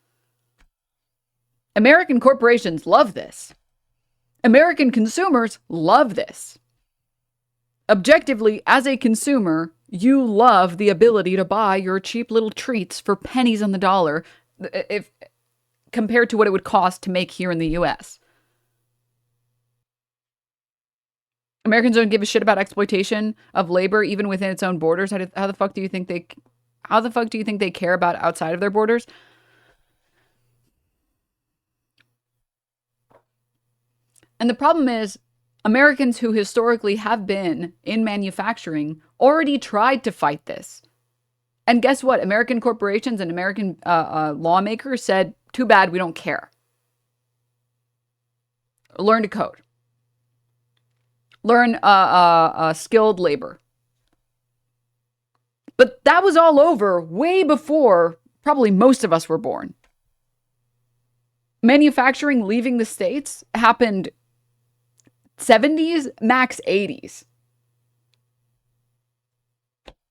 American corporations love this. American consumers love this. Objectively, as a consumer, you love the ability to buy your cheap little treats for pennies on the dollar. If compared to what it would cost to make here in the US. Americans don't give a shit about exploitation of labor even within its own borders. How the fuck do you think they care about outside of their borders? And the problem is Americans who historically have been in manufacturing already tried to fight this. And guess what? American corporations and American lawmakers said, too bad, we don't care. Learn to code. Learn skilled labor. But that was all over way before probably most of us were born. Manufacturing leaving the States happened 70s, max 80s.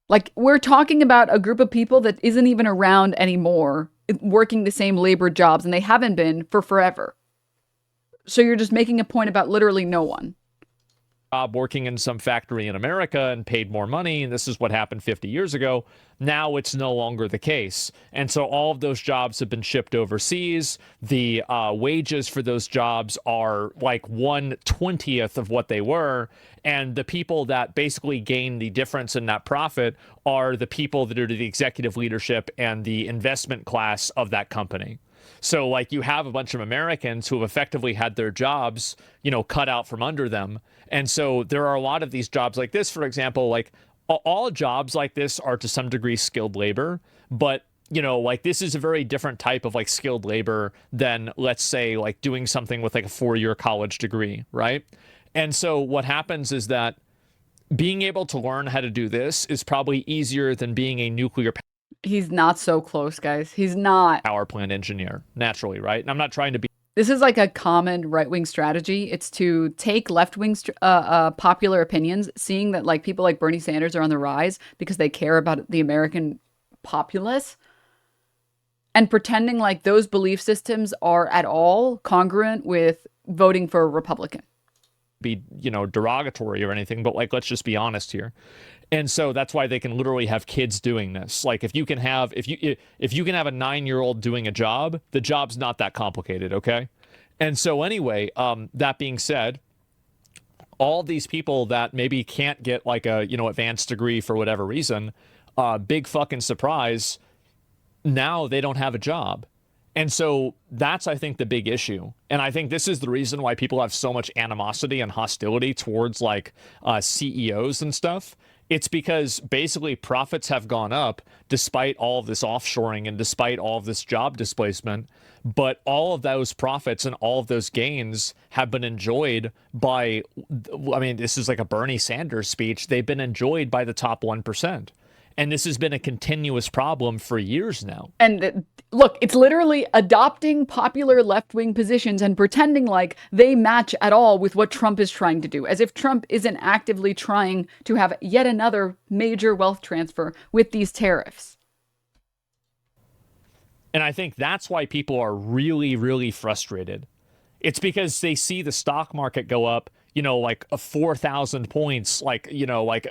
Like, we're talking about a group of people that isn't even around anymore, working the same labor jobs, and they haven't been for forever. So you're just making a point about literally no one. Working in some factory in America and paid more money, and this is what happened 50 years ago. Now it's no longer the case. And so all of those jobs have been shipped overseas. The wages for those jobs are like 1/20th of what they were. And the people that basically gain the difference in that profit are the people that are the executive leadership and the investment class of that company. So, like, you have a bunch of Americans who have effectively had their jobs, cut out from under them. And so there are a lot of these jobs like this, for example, like all jobs like this are to some degree skilled labor, but like this is a very different type of like skilled labor than, let's say, like doing something with like a 4-year college degree, right? And so what happens is that being able to learn how to do this is probably easier than being a nuclear He's not so close, guys. He's not. Power plant engineer, naturally, right? And I'm not trying to be. This is like a common right-wing strategy. It's to take left-wing popular opinions, seeing that like people like Bernie Sanders are on the rise because they care about the American populace, and pretending like those belief systems are at all congruent with voting for a Republican. Be, derogatory or anything, but like, let's just be honest here. And so that's why they can literally have kids doing this. Like if you can have a 9-year-old doing a job, the job's not that complicated, okay? And so anyway, that being said, all these people that maybe can't get like a, advanced degree for whatever reason, big fucking surprise, now they don't have a job. And so that's, I think, the big issue. And I think this is the reason why people have so much animosity and hostility towards like CEOs and stuff. It's because basically profits have gone up despite all of this offshoring and despite all of this job displacement. But all of those profits and all of those gains have been enjoyed by, this is like a Bernie Sanders speech. They've been enjoyed by the top 1%. And this has been a continuous problem for years now. And look, it's literally adopting popular left-wing positions and pretending like they match at all with what Trump is trying to do, as if Trump isn't actively trying to have yet another major wealth transfer with these tariffs. And I think that's why people are really, really frustrated. It's because they see the stock market go up, like 4,000 points, like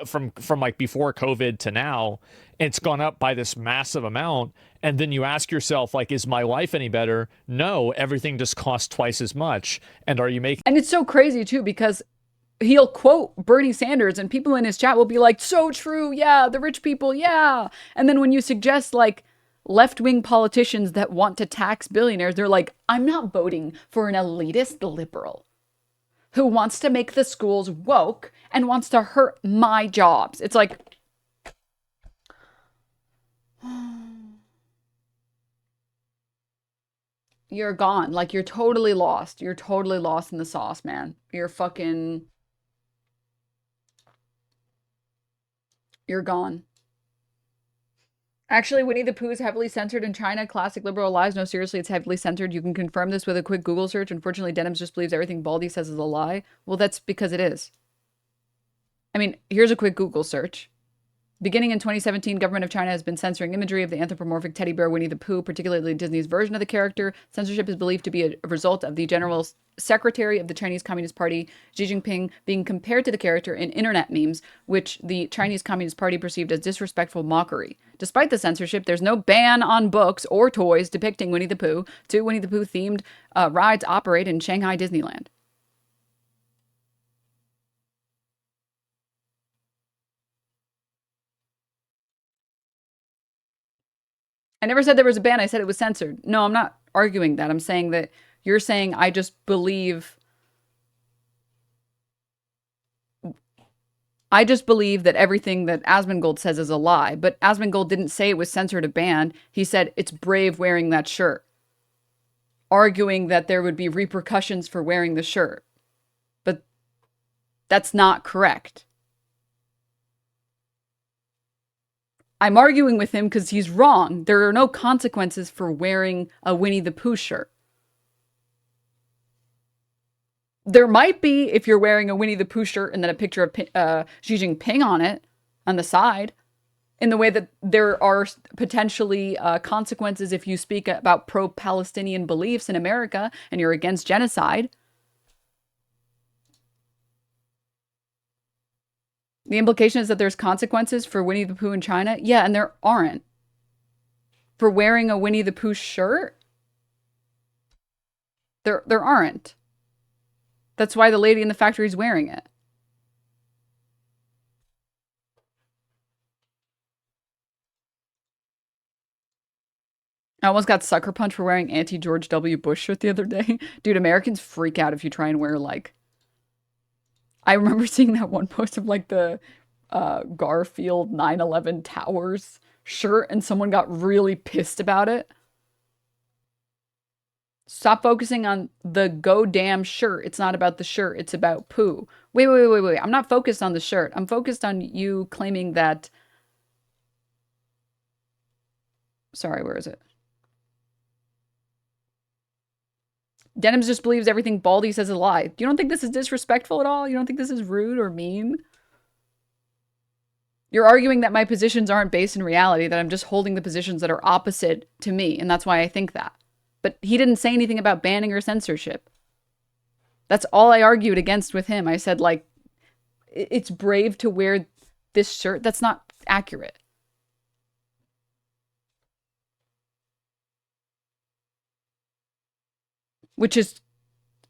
from like before COVID to now. It's gone up by this massive amount. And then you ask yourself, like, is my life any better? No, everything just costs twice as much. And are you making... And it's so crazy, too, because he'll quote Bernie Sanders and people in his chat will be like, so true. Yeah, the rich people. Yeah. And then when you suggest like left-wing politicians that want to tax billionaires, they're like, I'm not voting for an elitist liberal who wants to make the schools woke and wants to hurt my jobs. It's like, you're gone. Like, you're totally lost. You're totally lost in the sauce, man. You're gone. Actually, Winnie the Pooh is heavily censored in China. Classic liberal lies. No, seriously, it's heavily censored. You can confirm this with a quick Google search. Unfortunately, Denims just believes everything Baldy says is a lie. Well, that's because it is. I mean, here's a quick Google search. Beginning in 2017, government of China has been censoring imagery of the anthropomorphic teddy bear Winnie the Pooh, particularly Disney's version of the character. Censorship is believed to be a result of the General Secretary of the Chinese Communist Party, Xi Jinping, being compared to the character in internet memes, which the Chinese Communist Party perceived as disrespectful mockery. Despite the censorship, there's no ban on books or toys depicting Winnie the Pooh. 2 Winnie the Pooh themed rides operate in Shanghai Disneyland. I never said there was a ban. I said it was censored. No, I'm not arguing that. I'm saying that you're saying I just believe that everything that Asmongold says is a lie. But Asmongold didn't say it was censored or banned. He said it's brave wearing that shirt, arguing that there would be repercussions for wearing the shirt. But that's not correct. I'm arguing with him because he's wrong. There are no consequences for wearing a Winnie the Pooh shirt. There might be if you're wearing a Winnie the Pooh shirt and then a picture of Xi Jinping on it on the side, in the way that there are potentially consequences if you speak about pro-Palestinian beliefs in America and you're against genocide. The implication is that there's consequences for Winnie the Pooh in China. Yeah, and there aren't. For wearing a Winnie the Pooh shirt, there aren't. That's why the lady in the factory is wearing it. I almost got sucker punched for wearing anti-George W. Bush shirt the other day. Dude, Americans freak out if you try and wear, like... I remember seeing that one post of, like, the Garfield 9/11 Towers shirt, and someone got really pissed about it. Stop focusing on the go damn shirt. It's not about the shirt. It's about poo. Wait. I'm not focused on the shirt. I'm focused on you claiming that... Sorry, where is it? Denims just believes everything Baldy says is a lie. You don't think this is disrespectful at all? You don't think this is rude or mean? You're arguing that my positions aren't based in reality, that I'm just holding the positions that are opposite to me, and that's why I think that. But he didn't say anything about banning or censorship. That's all I argued against with him. I said, like, it's brave to wear this shirt. That's not accurate. Which is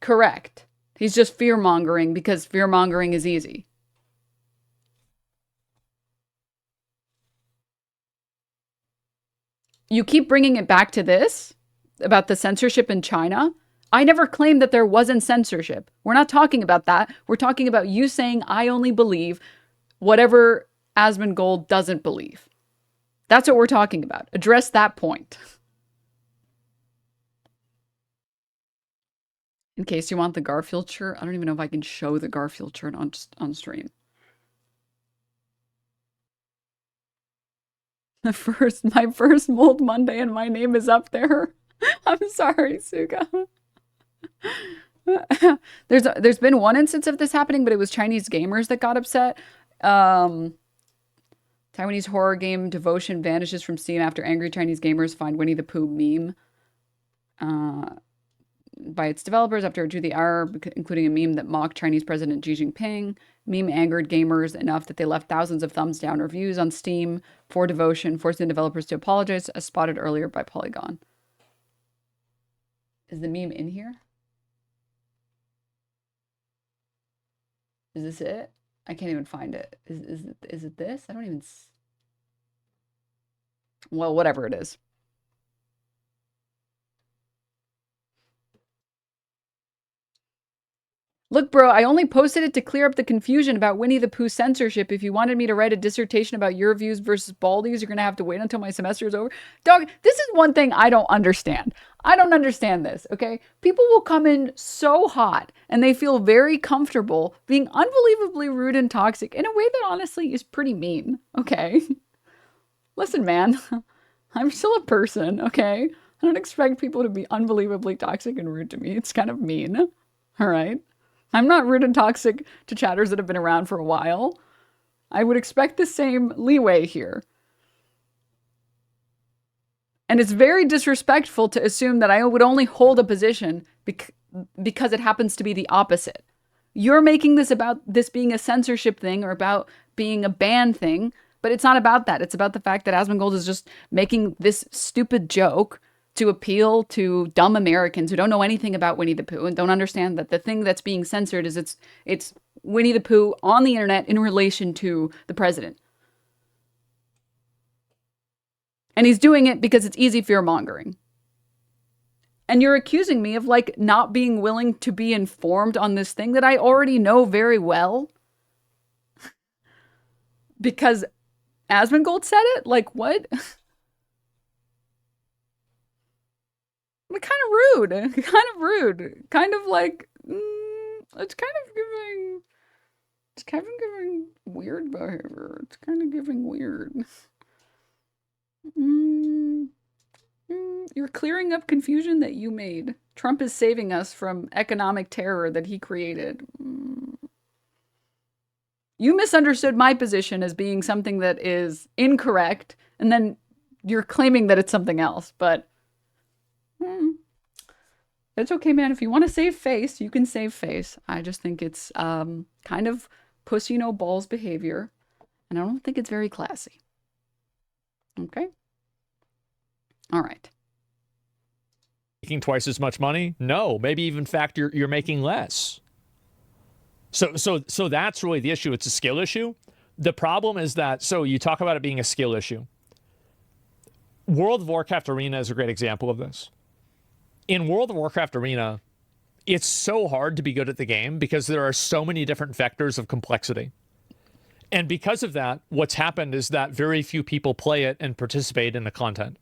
correct. He's just fear-mongering because fear-mongering is easy. You keep bringing it back to this, about the censorship in China. I never claimed that there wasn't censorship. We're not talking about that. We're talking about you saying I only believe whatever Asmongold doesn't believe. That's what we're talking about. Address that point. In case you want the Garfield shirt, I don't even know if I can show the Garfield shirt on stream. My first Mold Monday and my name is up there. I'm sorry, Suga. There's been one instance of this happening, but it was Chinese gamers that got upset. Taiwanese horror game Devotion vanishes from Steam after angry Chinese gamers find Winnie the Pooh meme by its developers after it drew the ire, including a meme that mocked Chinese President Xi Jinping. Meme angered gamers enough that they left thousands of thumbs down reviews on Steam for Devotion, forcing developers to apologize, as spotted earlier by Polygon. Is the meme in here? Is this it? I can't even find it. Is it this? I don't even... Well, whatever it is. Look, bro, I only posted it to clear up the confusion about Winnie the Pooh censorship. If you wanted me to write a dissertation about your views versus Baldy's, you're going to have to wait until my semester is over. Dog, this is one thing I don't understand. I don't understand this, okay? People will come in so hot and they feel very comfortable being unbelievably rude and toxic in a way that honestly is pretty mean, okay? Listen, man, I'm still a person, okay? I don't expect people to be unbelievably toxic and rude to me. It's kind of mean, all right? I'm not rude and toxic to chatters that have been around for a while. I would expect the same leeway here. And it's very disrespectful to assume that I would only hold a position because it happens to be the opposite. You're making this about this being a censorship thing or about being a ban thing, but it's not about that. It's about the fact that Asmongold is just making this stupid joke to appeal to dumb Americans who don't know anything about Winnie the Pooh and don't understand that the thing that's being censored is it's Winnie the Pooh on the internet in relation to the president. And he's doing it because it's easy fear-mongering. And you're accusing me of, like, not being willing to be informed on this thing that I already know very well. Because Asmongold said it? Like, what? Kind of rude. Kind of rude. Kind of like, it's kind of giving weird behavior. It's kind of giving weird. You're clearing up confusion that you made. Trump is saving us from economic terror that he created. You misunderstood my position as being something that is incorrect, and then you're claiming that it's something else, but it's okay, man. If you want to save face, you can save face. I just think it's kind of pussy no balls behavior, and I don't think it's very classy. Okay? All right. Making twice as much money? No, maybe even in fact you're making less. So that's really the issue. It's a skill issue. The problem is that, so you talk about it being a skill issue. World of Warcraft Arena is a great example of this. In World of Warcraft Arena, it's so hard to be good at the game because there are so many different vectors of complexity. And because of that, what's happened is that very few people play it and participate in the content.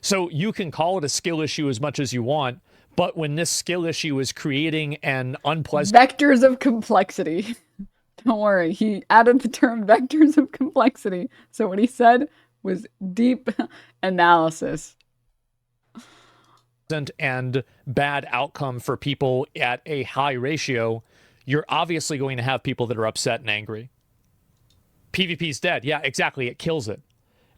So you can call it a skill issue as much as you want, but when this skill issue is creating an unpleasant... Vectors of complexity. Don't worry, he added the term vectors of complexity. So what he said was deep analysis. And bad outcome for people at a high ratio, you're obviously going to have people that are upset and angry. PvP's dead. Yeah, exactly. It kills it.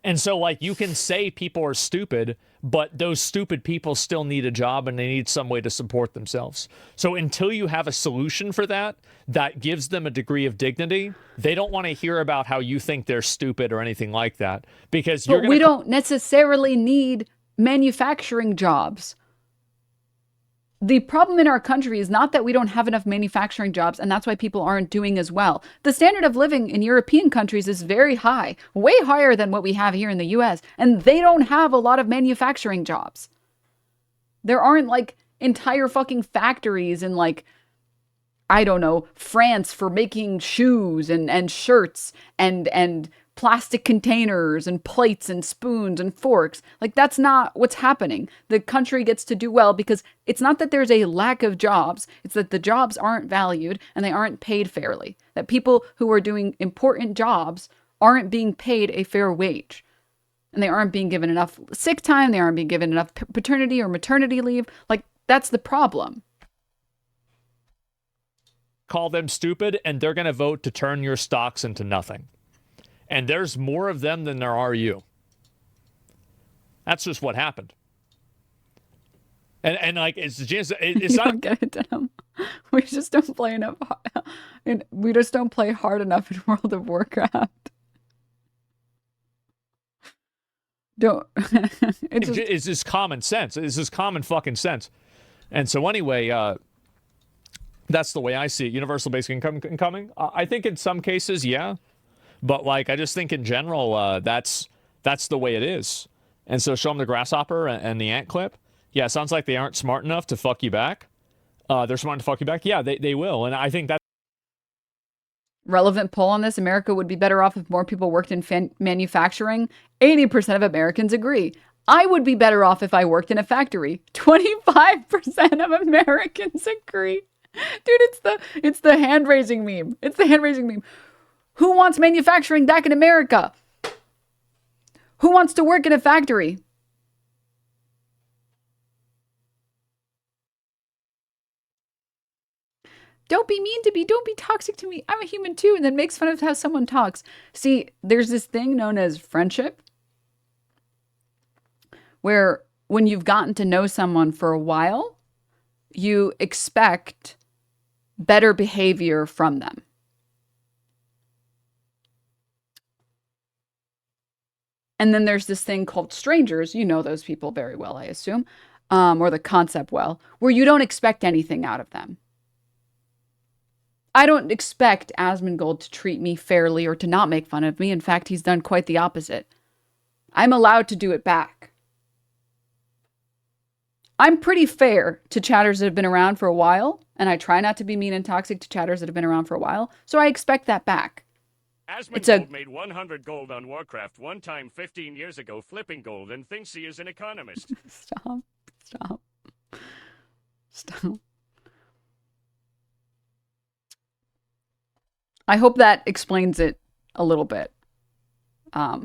And so, like, you can say people are stupid, but those stupid people still need a job and they need some way to support themselves. So until you have a solution for that, that gives them a degree of dignity, they don't want to hear about how you think they're stupid or anything like that. Because you're we don't necessarily need manufacturing jobs. The problem in our country is not that we don't have enough manufacturing jobs, and that's why people aren't doing as well. The standard of living in European countries is very high, way higher than what we have here in the US, and they don't have a lot of manufacturing jobs. There aren't like entire fucking factories in like, I don't know, France for making shoes and shirts and plastic containers and plates and spoons and forks. Like, that's not what's happening. The country gets to do well because it's not that there's a lack of jobs. It's that the jobs aren't valued and they aren't paid fairly. That people who are doing important jobs aren't being paid a fair wage. And they aren't being given enough sick time. They aren't being given enough paternity or maternity leave. Like, that's the problem. Call them stupid and they're going to vote to turn your stocks into nothing. And there's more of them than there are you. That's just what happened. And like, it's not... don't get it, Denim. We just don't play enough. We just don't play hard enough in World of Warcraft. Don't. It's just common sense. It's just common fucking sense. And so anyway, that's the way I see it. Universal basic income coming. I think in some cases, yeah. But like, I just think in general, that's the way it is. And so show them the grasshopper and the ant clip. Yeah, it sounds like they aren't smart enough to fuck you back. They're smart to fuck you back. Yeah, they will. And I think that... Relevant poll on this, America would be better off if more people worked in manufacturing. 80% of Americans agree. I would be better off if I worked in a factory. 25% of Americans agree. Dude, it's the hand-raising meme. It's the hand-raising meme. Who wants manufacturing back in America? Who wants to work in a factory? Don't be mean to me. Don't be toxic to me. I'm a human too. And then makes fun of how someone talks. See, there's this thing known as friendship, where when you've gotten to know someone for a while, you expect better behavior from them. And then there's this thing called strangers. You know those people very well, I assume, or the concept well, where you don't expect anything out of them. I don't expect Asmongold to treat me fairly or to not make fun of me. In fact, he's done quite the opposite. I'm allowed to do it back. I'm pretty fair to chatters that have been around for a while, and I try not to be mean and toxic to chatters that have been around for a while, so I expect that back. Asmongold made 100 gold on Warcraft one time 15 years ago flipping gold and thinks he is an economist. Stop. I hope that explains it a little bit. I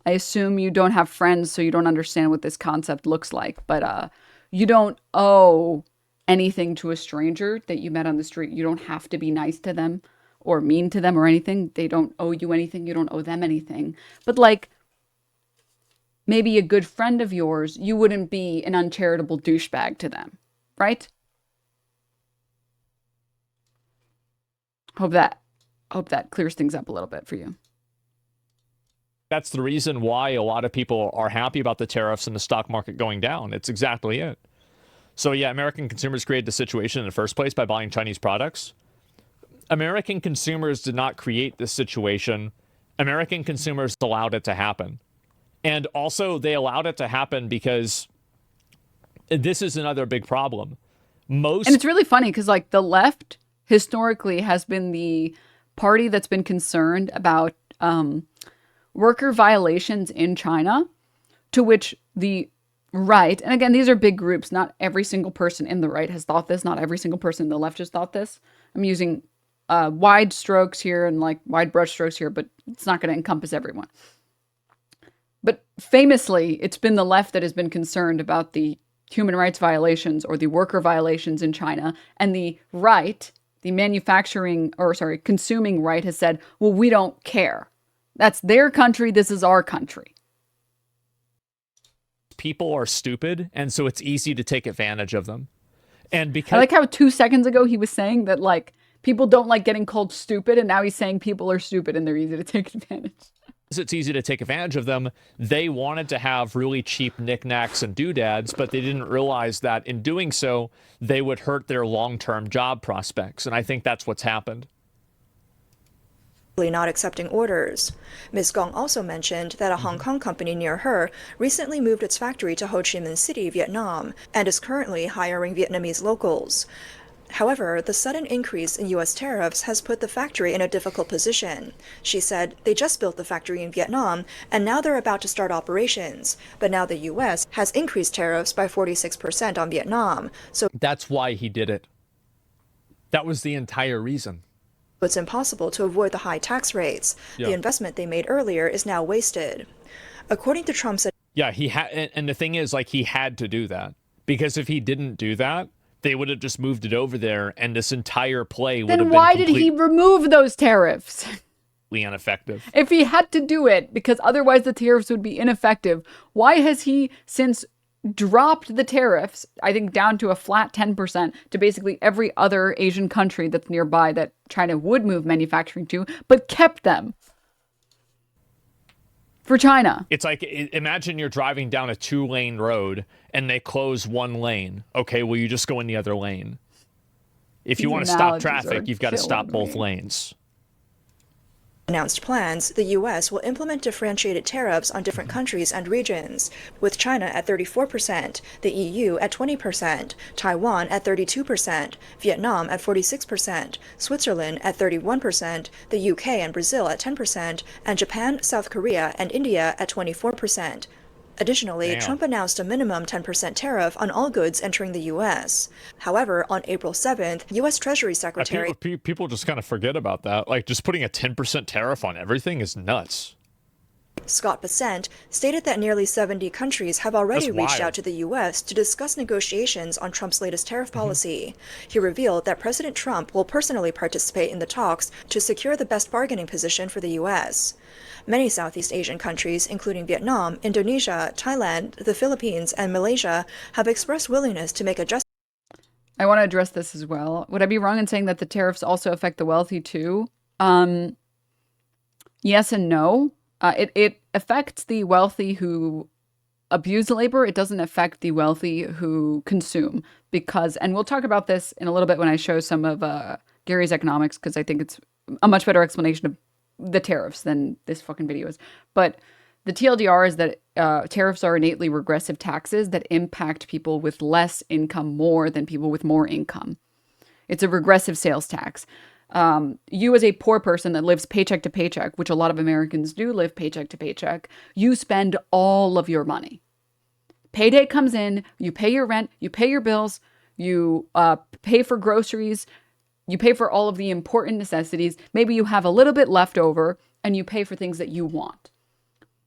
assume you don't have friends, so you don't understand what this concept looks like. But you don't owe anything to a stranger that you met on the street. You don't have to be nice to them or mean to them or anything. They don't owe you anything. You don't owe them anything. But like maybe a good friend of yours, you wouldn't be an uncharitable douchebag to them, right? Hope that clears things up a little bit for you. That's the reason why a lot of people are happy about the tariffs and the stock market going down. It's exactly it. So yeah, American consumers created the situation in the first place by buying Chinese products. American consumers did not create this situation. American consumers allowed it to happen. And also they allowed it to happen because this is another big problem. And it's really funny because like the left historically has been the party that's been concerned about worker violations in China, to which the right, and again, these are big groups. Not every single person in the right has thought this. Not every single person in the left has thought this. I'm using wide strokes here and like wide brush strokes here, but it's not going to encompass everyone. But famously, it's been the left that has been concerned about the human rights violations or the worker violations in China, and the right, the consuming right has said, well, we don't care. That's their country. This is our country. People are stupid, and so it's easy to take advantage of them. And because I like how 2 seconds ago he was saying that like people don't like getting called stupid, and now he's saying people are stupid and they're easy to take advantage. It's easy to take advantage of them. They wanted to have really cheap knickknacks and doodads, but they didn't realize that in doing so, they would hurt their long-term job prospects. And I think that's what's happened. Not accepting orders. Ms. Gong also mentioned that a Hong Kong company near her recently moved its factory to Ho Chi Minh City, Vietnam, and is currently hiring Vietnamese locals. However, the sudden increase in U.S. tariffs has put the factory in a difficult position. She said they just built the factory in Vietnam, and now they're about to start operations. But now the U.S. has increased tariffs by 46% on Vietnam. So that's why he did it. That was the entire reason. It's impossible to avoid the high tax rates. Yeah. The investment they made earlier is now wasted. According to Trump's... Yeah, he had, and the thing is, like, he had to do that. Because if he didn't do that, they would have just moved it over there, and this entire play would have been Then why did he remove those tariffs? Ineffective. If he had to do it, because otherwise the tariffs would be ineffective, why has he since dropped the tariffs, I think down to a flat 10% to basically every other Asian country that's nearby that China would move manufacturing to, but kept them for China? It's like, imagine you're driving down a 2-lane road and they close 1 lane. Okay, well, you just go in the other lane. If you want to stop traffic, you've got to stop both lanes. Announced plans, the U.S. will implement differentiated tariffs on different countries and regions, with China at 34%, the EU at 20%, Taiwan at 32%, Vietnam at 46%, Switzerland at 31%, the UK and Brazil at 10%, and Japan, South Korea, and India at 24%. Additionally, Trump announced a minimum 10% tariff on all goods entering the U.S. However, on April 7th, U.S. Treasury Secretary... People just kind of forget about that. Like, just putting a 10% tariff on everything is nuts. Scott Bessent stated that nearly 70 countries have already reached out to the U.S. to discuss negotiations on Trump's latest tariff policy. He revealed that President Trump will personally participate in the talks to secure the best bargaining position for the U.S. Many Southeast Asian countries, including Vietnam, Indonesia, Thailand, the Philippines, and Malaysia, have expressed willingness to make adjustments. I want to address this as well. Would I be wrong in saying that the tariffs also affect the wealthy too? Yes and no. It affects the wealthy who abuse labor. It doesn't affect the wealthy who consume, because, and we'll talk about this in a little bit when I show some of Gary's economics, because I think it's a much better explanation of the tariffs than this fucking video is. But the TLDR is that tariffs are innately regressive taxes that impact people with less income more than people with more income. It's a regressive sales tax. You as a poor person that lives paycheck to paycheck, which a lot of Americans do live paycheck to paycheck, you spend all of your money. Payday comes in, you pay your rent, you pay your bills, you pay for groceries, you pay for all of the important necessities. Maybe you have a little bit left over and you pay for things that you want,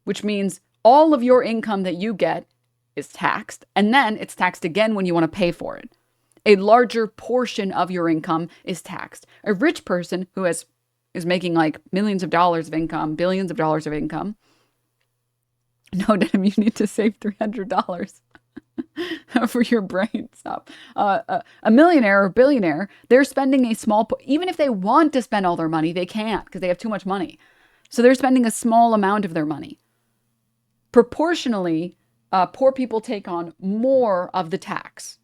which means all of your income that you get is taxed, and then it's taxed again when you want to pay for it. A larger portion of your income is taxed. A rich person who is making like millions of dollars of income, billions of dollars of income. No, Denim, you need to save $300 for your brain. Stop. A millionaire or billionaire, they're spending a small, even if they want to spend all their money, they can't because they have too much money. So they're spending a small amount of their money. Proportionally, poor people take on more of the tax.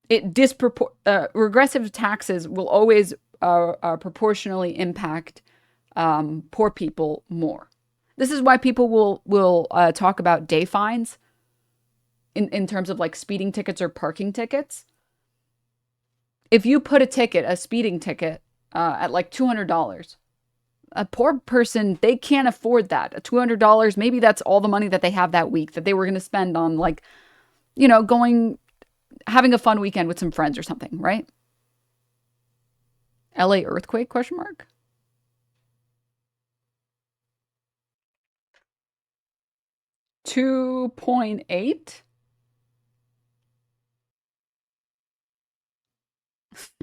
Regressive taxes will always proportionally impact poor people more. This is why people will talk about day fines in terms of like speeding tickets or parking tickets. If you put a speeding ticket at like $200, a poor person, they can't afford that. $200, maybe that's all the money that they have that week that they were going to spend on like, having a fun weekend with some friends or something, right? LA earthquake, question mark? $2.8?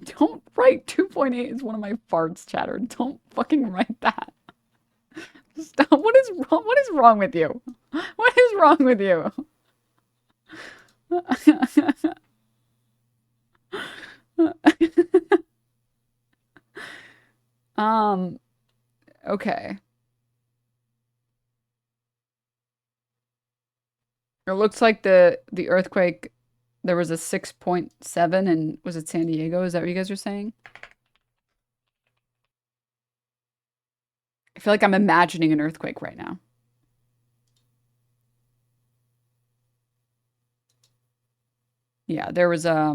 Don't write 2.8 is one of my farts, chatter. Don't fucking write that. Stop. What is wrong with you? What is wrong with you? Okay. It looks like the earthquake, there was a 6.7 and was it San Diego? Is that what you guys are saying? I feel like I'm imagining an earthquake right now. Yeah, there was I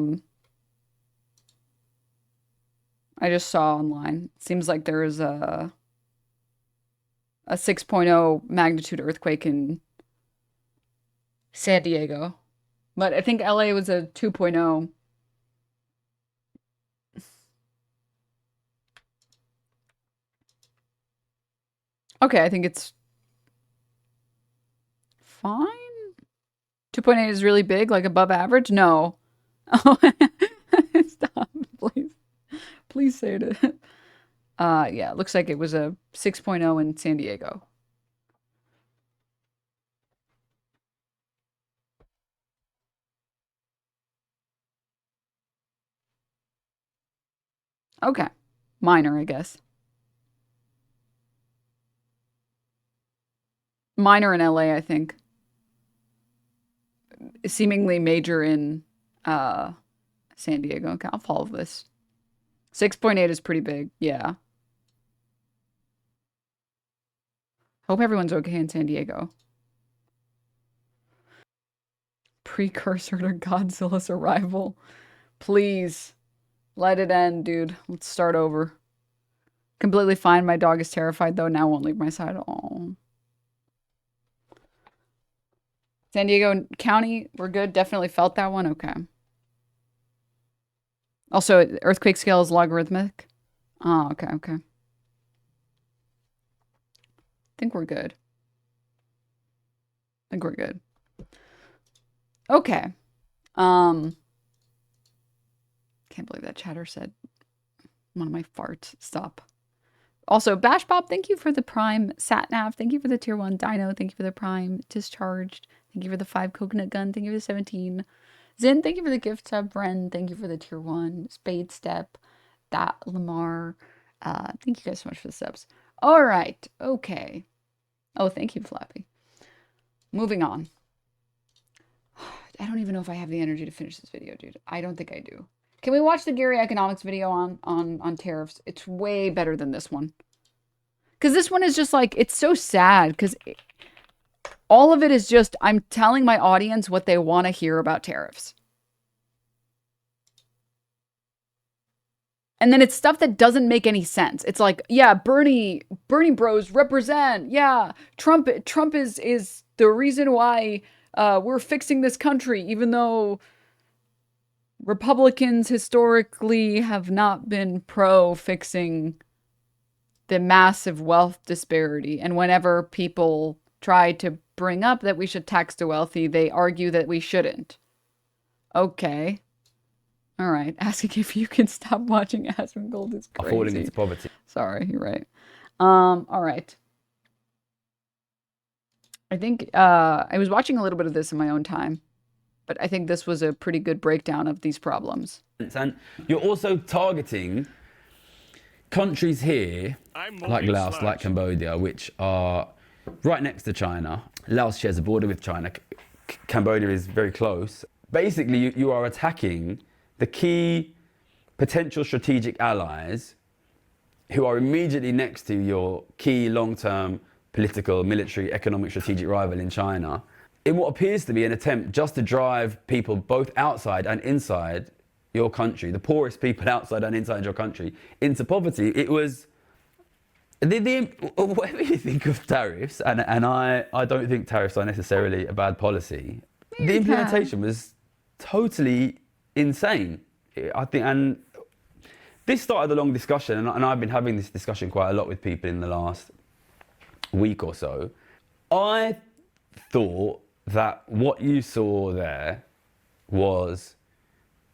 just saw online. Seems like there is a 6.0 magnitude earthquake in San Diego. But I think LA was a 2.0. Okay, I think it's fine. 2.8 is really big, like above average? No. Oh, stop, please. Please say it. Yeah, it looks like it was a 6.0 in San Diego. Okay. Minor, I guess. Minor in LA, I think. Seemingly major in San Diego. Okay, I'll follow this. 6.8 is pretty big. Yeah. Hope everyone's okay in San Diego. Precursor to Godzilla's arrival. Please. Let it end, dude. Let's start over. Completely fine. My dog is terrified, though. Now won't leave my side. Oh. San Diego County, we're good. Definitely felt that one. Okay. Also, earthquake scale is logarithmic. Oh, okay, okay. I think we're good. I think we're good. Okay. Can't believe that chatter said one of my farts. Stop. Also, Bash Bob, thank you for the Prime. Satnav, thank you for the Tier 1. Dino, thank you for the Prime. Discharged, thank you for the 5 Coconut Gun. Thank you for the 17. Zin, thank you for the gift sub. Bren, thank you for the Tier 1. Spade Step. That Lamar. Thank you guys so much for the subs. All right. Okay. Oh, thank you, Flappy. Moving on. I don't even know if I have the energy to finish this video, dude. I don't think I do. Can we watch the Gary Economics video on tariffs? It's way better than this one. Because this one is just like, it's so sad. Because all of it is just, I'm telling my audience what they want to hear about tariffs. And then it's stuff that doesn't make any sense. It's like, yeah, Bernie bros represent. Yeah, Trump is the reason why we're fixing this country, even though Republicans historically have not been pro fixing the massive wealth disparity. And whenever people try to bring up that we should tax the wealthy, they argue that we shouldn't. Okay. All right. Asking if you can stop watching Asmongold is crazy. Falling into poverty. Sorry, you're right. All right. I think I was watching a little bit of this in my own time, but I think this was a pretty good breakdown of these problems. And you're also targeting countries here, like Laos, like Cambodia, which are right next to China. Laos shares a border with China. Cambodia is very close. Basically, you are attacking the key potential strategic allies who are immediately next to your key long-term political, military, economic, strategic rival in China, in what appears to be an attempt just to drive people both outside and inside your country, the poorest people outside and inside your country, into poverty. It was, whatever you think of tariffs, and I don't think tariffs are necessarily a bad policy, the implementation was totally insane. I think, and this started a long discussion, and I've been having this discussion quite a lot with people in the last week or so. I thought that what you saw there was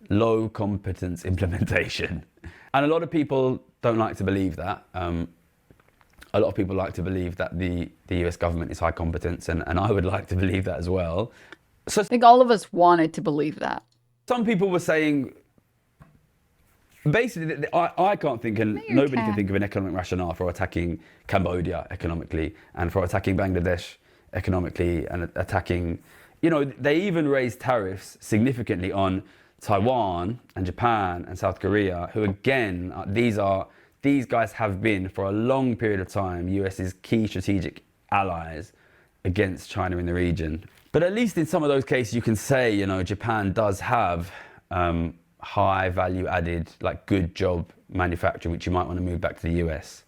low competence implementation. And a lot of people don't like to believe that. A lot of people like to believe that the US government is high competence, and I would like to believe that as well. So I think all of us wanted to believe that. Some people were saying, basically, I can't think, and nobody can think of an economic rationale for attacking Cambodia economically and for attacking Bangladesh economically and attacking, they even raised tariffs significantly on Taiwan and Japan and South Korea, who again, these guys have been for a long period of time US's key strategic allies against China in the region. But at least in some of those cases, you can say, Japan does have high value added, like good job manufacturing, which you might want to move back to the US.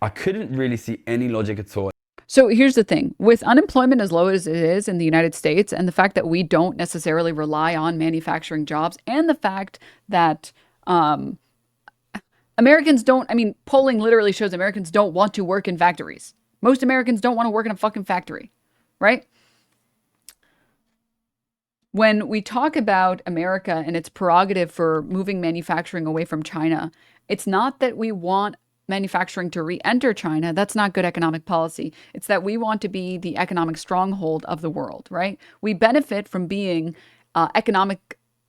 I couldn't really see any logic at all. So here's the thing, with unemployment as low as it is in the United States, and the fact that we don't necessarily rely on manufacturing jobs, and the fact that Americans don't, polling literally shows Americans don't want to work in factories. Most Americans don't want to work in a fucking factory, right? When we talk about America and its prerogative for moving manufacturing away from China, it's not that we want manufacturing to re-enter China. That's not good economic policy. It's that we want to be the economic stronghold of the world, right? We benefit from being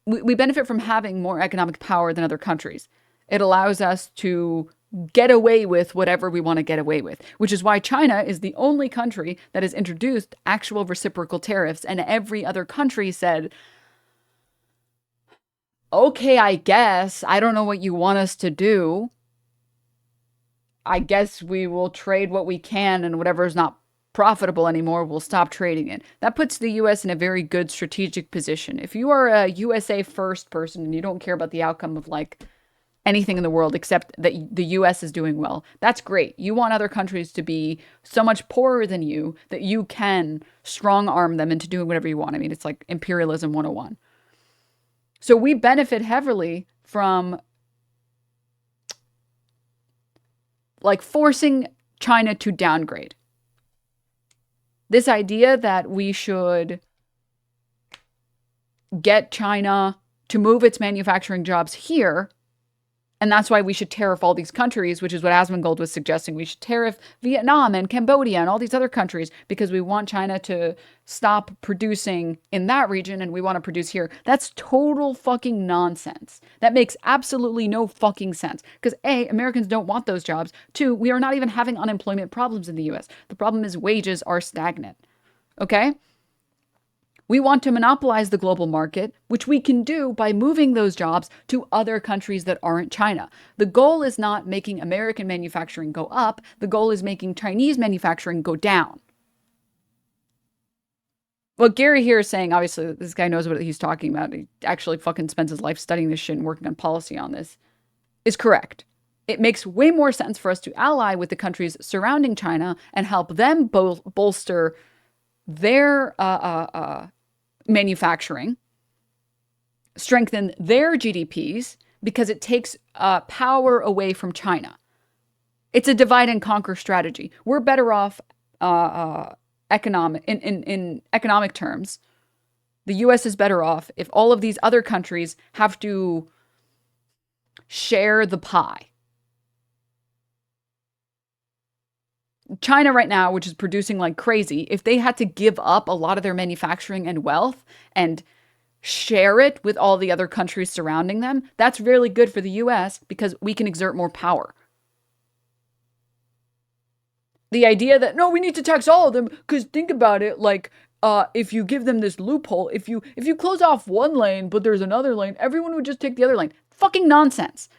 we benefit from having more economic power than other countries. It allows us to get away with whatever we want to get away with, which is why China is the only country that has introduced actual reciprocal tariffs, and every other country said, okay, I guess, I don't know what you want us to do. I guess we will trade what we can, and whatever is not profitable anymore, we'll stop trading it. That puts the US in a very good strategic position. If you are a USA first person and you don't care about the outcome of anything in the world except that the US is doing well, that's great. You want other countries to be so much poorer than you that you can strong arm them into doing whatever you want. It's like imperialism 101. So we benefit heavily from forcing China to downgrade. This idea that we should get China to move its manufacturing jobs here, and that's why we should tariff all these countries, which is what Asmongold was suggesting. We should tariff Vietnam and Cambodia and all these other countries because we want China to stop producing in that region and we want to produce here. That's total fucking nonsense. That makes absolutely no fucking sense. Because A, Americans don't want those jobs. 2, we are not even having unemployment problems in the US. The problem is wages are stagnant. Okay? We want to monopolize the global market, which we can do by moving those jobs to other countries that aren't China. The goal is not making American manufacturing go up. The goal is making Chinese manufacturing go down. What Gary here is saying, obviously, this guy knows what he's talking about. He actually fucking spends his life studying this shit and working on policy on this, is correct. It makes way more sense for us to ally with the countries surrounding China and help them bolster their manufacturing, strengthen their GDPs, because it takes power away from China. It's a divide and conquer strategy. We're better off in economic terms, the US is better off if all of these other countries have to share the pie. China right now, which is producing like crazy, if they had to give up a lot of their manufacturing and wealth and share it with all the other countries surrounding them, that's really good for the US because we can exert more power. The idea that, no, we need to tax all of them, because think about it, like, if you give them this loophole, if you close off one lane, but there's another lane, everyone would just take the other lane. Fucking nonsense.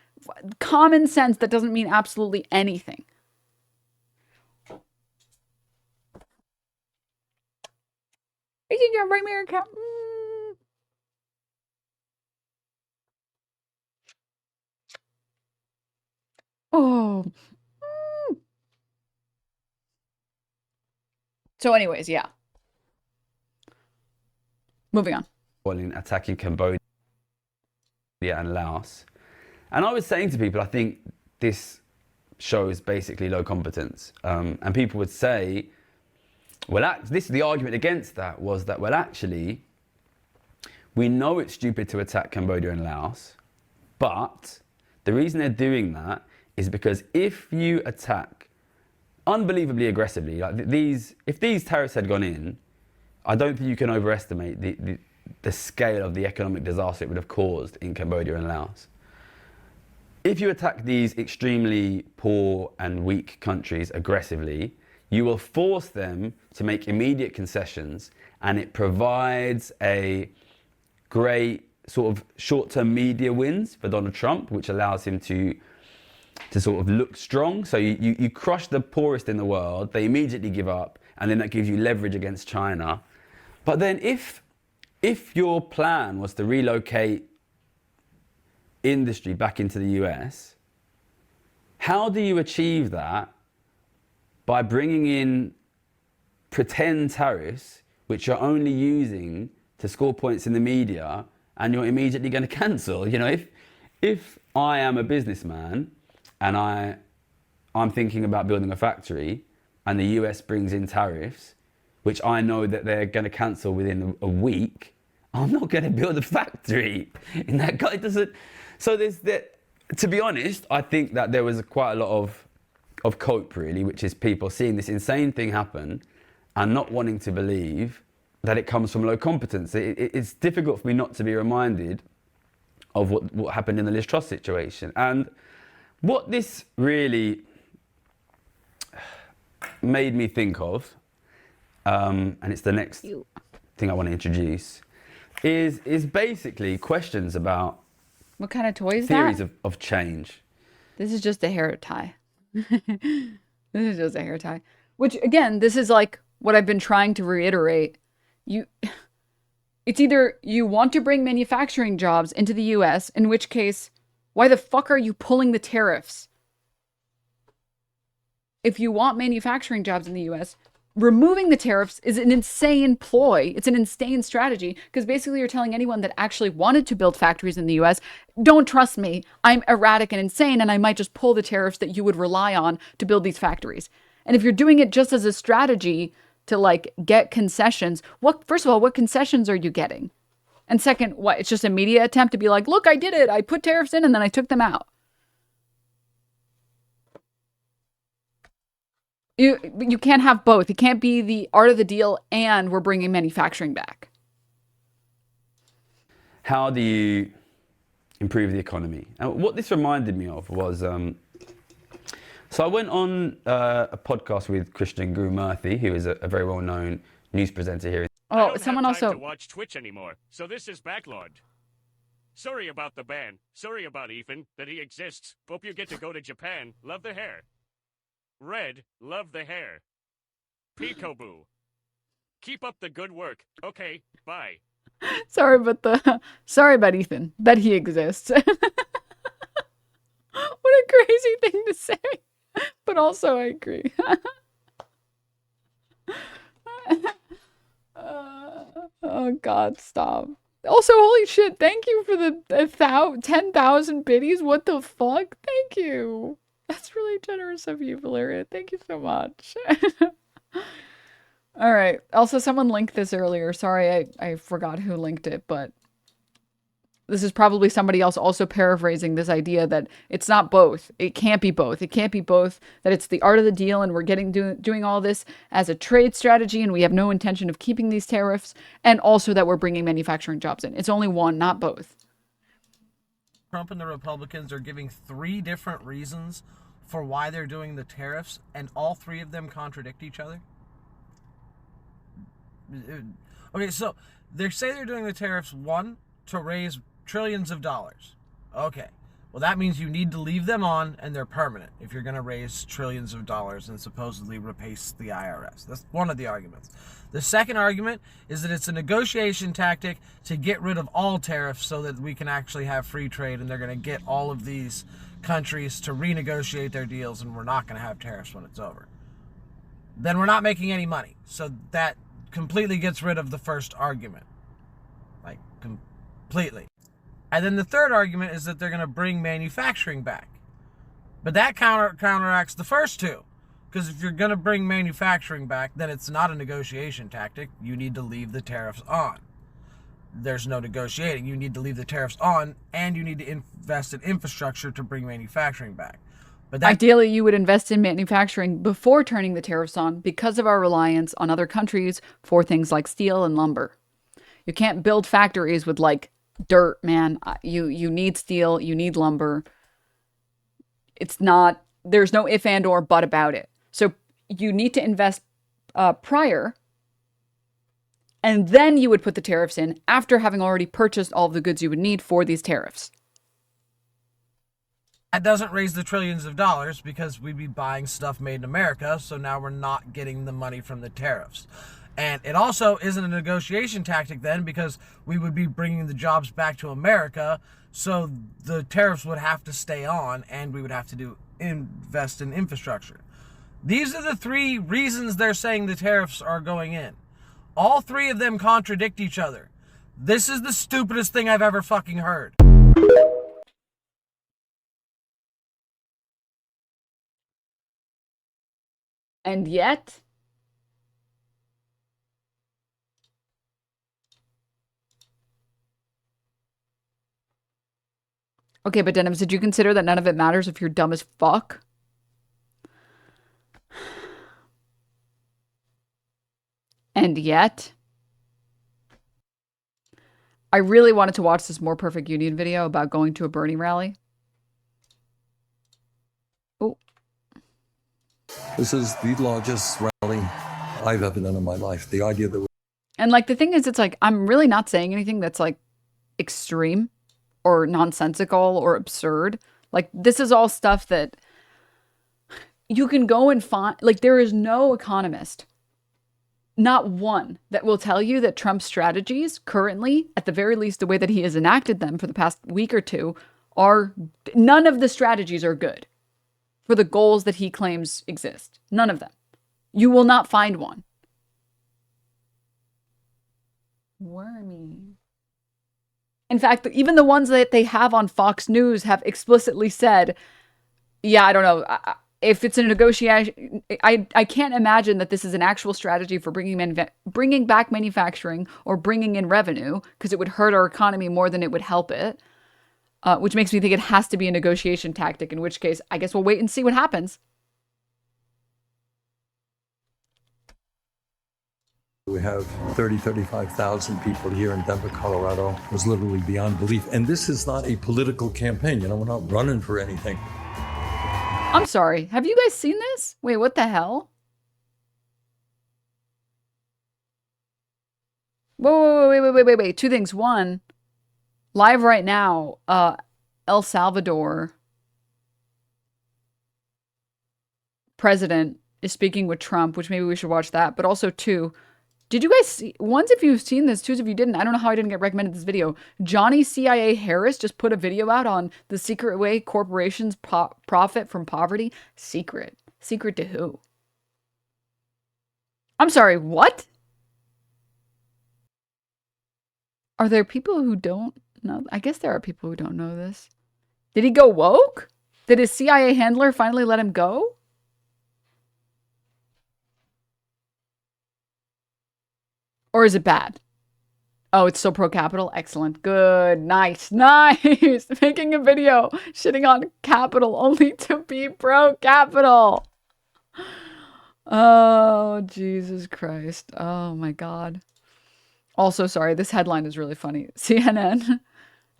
Common sense that doesn't mean absolutely anything. Is it your America? Oh. So anyways, yeah. Moving on. Attacking Cambodia and Laos. And I was saying to people, I think this shows basically low competence. And people would say, well, this is the argument against that, was that, well, actually, we know it's stupid to attack Cambodia and Laos, but the reason they're doing that is because if you attack unbelievably aggressively, like if these tariffs had gone in, I don't think you can overestimate the scale of the economic disaster it would have caused in Cambodia and Laos. If you attack these extremely poor and weak countries aggressively, you will force them to make immediate concessions, and it provides a great sort of short-term media wins for Donald Trump, which allows him to sort of look strong. So you crush the poorest in the world, they immediately give up, and then that gives you leverage against China. But then if your plan was to relocate industry back into the US, how do you achieve that? By bringing in pretend tariffs, which you're only using to score points in the media, and you're immediately going to cancel. You know, if I am a businessman and I'm thinking about building a factory, and the US brings in tariffs, which I know that they're going to cancel within a week, I'm not going to build a factory in that guy. So there's that. To be honest, I think that there was quite a lot of cope, really, which is people seeing this insane thing happen and not wanting to believe that it comes from low competence. It's difficult for me not to be reminded of what happened in the Liz Truss situation. And what this really made me think of, and it's the next thing I want to introduce, is basically questions about what kind of toy is theories that? of change. This is just a hair tie. This is just a hair tie. Which, again, this is like what I've been trying to reiterate. It's either you want to bring manufacturing jobs into the US, in which case, why the fuck are you pulling the tariffs? If you want manufacturing jobs in the US, removing the tariffs is an insane ploy. It's an insane strategy, because basically you're telling anyone that actually wanted to build factories in the US, don't trust me, I'm erratic and insane, and I might just pull the tariffs that you would rely on to build these factories. And if you're doing it just as a strategy to like get concessions, first of all, what concessions are you getting? And second, what? It's just a media attempt to be like, look, I did it. I put tariffs in and then I took them out. You can't have both. It can't be the art of the deal and we're bringing manufacturing back. How do you improve the economy? And what this reminded me of was, so I went on a podcast with Christian Guru Murthy, who is a very well-known news presenter here. Oh, someone also to watch Twitch anymore, so this is backlogged. Sorry about the ban. Sorry about Ethan, that he exists. Hope you get to go to Japan. Love the hair. Red, love the hair. Peekaboo. Keep up the good work. Okay, bye. Sorry about Ethan, that he exists. What a crazy thing to say. But also I agree. Oh God, stop. Also, holy shit, thank you for the 10,000 biddies. What the fuck? Thank you. That's really generous of you, Valeria. Thank you so much. All right. Also, someone linked this earlier. Sorry, I forgot who linked it, but this is probably somebody else also paraphrasing this idea that it's not both. It can't be both. It can't be both. That it's the art of the deal and we're doing all this as a trade strategy and we have no intention of keeping these tariffs, and also that we're bringing manufacturing jobs in. It's only one, not both. Trump and the Republicans are giving 3 different reasons for why they're doing the tariffs, and all 3 of them contradict each other. Okay, so they say they're doing the tariffs, 1, to raise trillions of dollars. Okay, well that means you need to leave them on and they're permanent if you're going to raise trillions of dollars and supposedly replace the IRS. That's one of the arguments. The second argument is that it's a negotiation tactic to get rid of all tariffs so that we can actually have free trade, and they're going to get all of these countries to renegotiate their deals and we're not going to have tariffs when it's over. Then we're not making any money. So that completely gets rid of the first argument. Like, completely. And then the third argument is that they're going to bring manufacturing back. But that counteracts the first two. Because if you're going to bring manufacturing back, then it's not a negotiation tactic. You need to leave the tariffs on. There's no negotiating. You need to leave the tariffs on, and you need to invest in infrastructure to bring manufacturing back. But ideally, you would invest in manufacturing before turning the tariffs on because of our reliance on other countries for things like steel and lumber. You can't build factories with like dirt, man. You need steel, you need lumber. It's not, there's no if and or but about it. So you need to invest prior, and then you would put the tariffs in after having already purchased all of the goods you would need for these tariffs. That doesn't raise the trillions of dollars because we'd be buying stuff made in America, so now we're not getting the money from the tariffs. And it also isn't a negotiation tactic then because we would be bringing the jobs back to America, so the tariffs would have to stay on and we would have to invest in infrastructure. These are the 3 reasons they're saying the tariffs are going in. All 3 of them contradict each other. This is the stupidest thing I've ever fucking heard. And yet, okay, but Denims, did you consider that none of it matters if you're dumb as fuck? And yet, I really wanted to watch this More Perfect Union video about going to a Bernie rally. Oh. This is the largest rally I've ever done in my life. The idea that... And like, the thing is, it's like, I'm really not saying anything that's like extreme or nonsensical or absurd. Like, this is all stuff that you can go and find. Like, there is no economist, not one, that will tell you that Trump's strategies currently, at the very least, the way that he has enacted them for the past week or two, none of the strategies are good for the goals that he claims exist. None of them. You will not find one. Wormy. In fact, even the ones that they have on Fox News have explicitly said, yeah, I don't know, if it's a negotiation, I can't imagine that this is an actual strategy for bringing back manufacturing or bringing in revenue, because it would hurt our economy more than it would help it, which makes me think it has to be a negotiation tactic, in which case I guess we'll wait and see what happens. We have 35,000 people here in Denver, Colorado. It was literally beyond belief. And this is not a political campaign. You know, we're not running for anything. I'm sorry. Have you guys seen this? Wait, what the hell? Whoa, wait. 2 things. 1, live right now, El Salvador president is speaking with Trump, which maybe we should watch that. But also 2, did you guys see, ones if you've seen this, 2s if you didn't, I don't know how I didn't get recommended this video. Johnny CIA Harris just put a video out on the secret way corporations profit from poverty. Secret to who? I'm sorry, what? Are there people who don't know? I guess there are people who don't know this. Did he go woke? Did his CIA handler finally let him go? Or is it bad? Oh, it's so pro-capital? Excellent. Good. Nice. Nice. Making a video shitting on capital only to be pro-capital. Oh, Jesus Christ. Oh, my God. Also, sorry, this headline is really funny. CNN,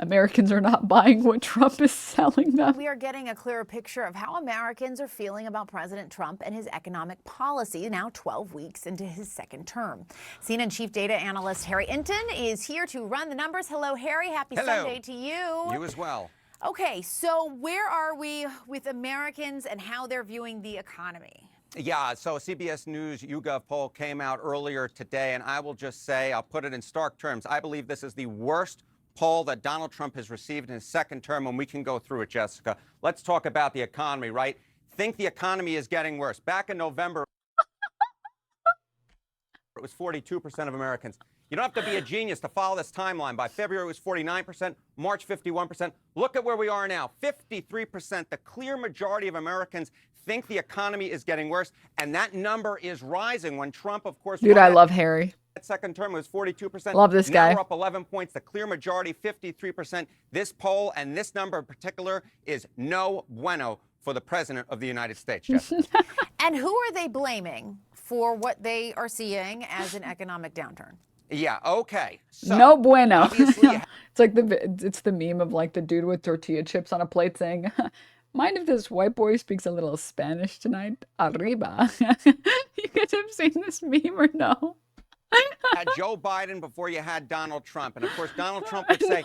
Americans are not buying what Trump is selling them. We are getting a clearer picture of how Americans are feeling about President Trump and his economic policy now 12 weeks into his second term. CNN chief data analyst Harry Inton is here to run the numbers. Hello, Harry. Happy Sunday to you. You as well. Okay, so where are we with Americans and how they're viewing the economy? Yeah, so CBS News YouGov poll came out earlier today, and I will just say, I'll put it in stark terms, I believe this is the worst poll that Donald Trump has received in his second term, and we can go through it, Jessica. Let's talk about the economy, right? Think the economy is getting worse. Back in November, it was 42% of Americans. You don't have to be a genius to follow this timeline. By February, it was 49%, March, 51%. Look at where we are now, 53%. The clear majority of Americans think the economy is getting worse, and that number is rising. When Trump, of course, Dude, I love Harry. that second term was 42%. Love this guy. Now we're up 11 points. The clear majority, 53%. This poll and this number in particular is no bueno for the President of the United States, Jessica. And who are they blaming for what they are seeing as an economic downturn? Yeah, okay. So, no bueno. obviously, It's like it's the meme of like the dude with tortilla chips on a plate saying, mind if this white boy speaks a little Spanish tonight? Arriba. You guys have seen this meme or no? had Joe Biden before you had Donald Trump. And of course, Donald Trump would say,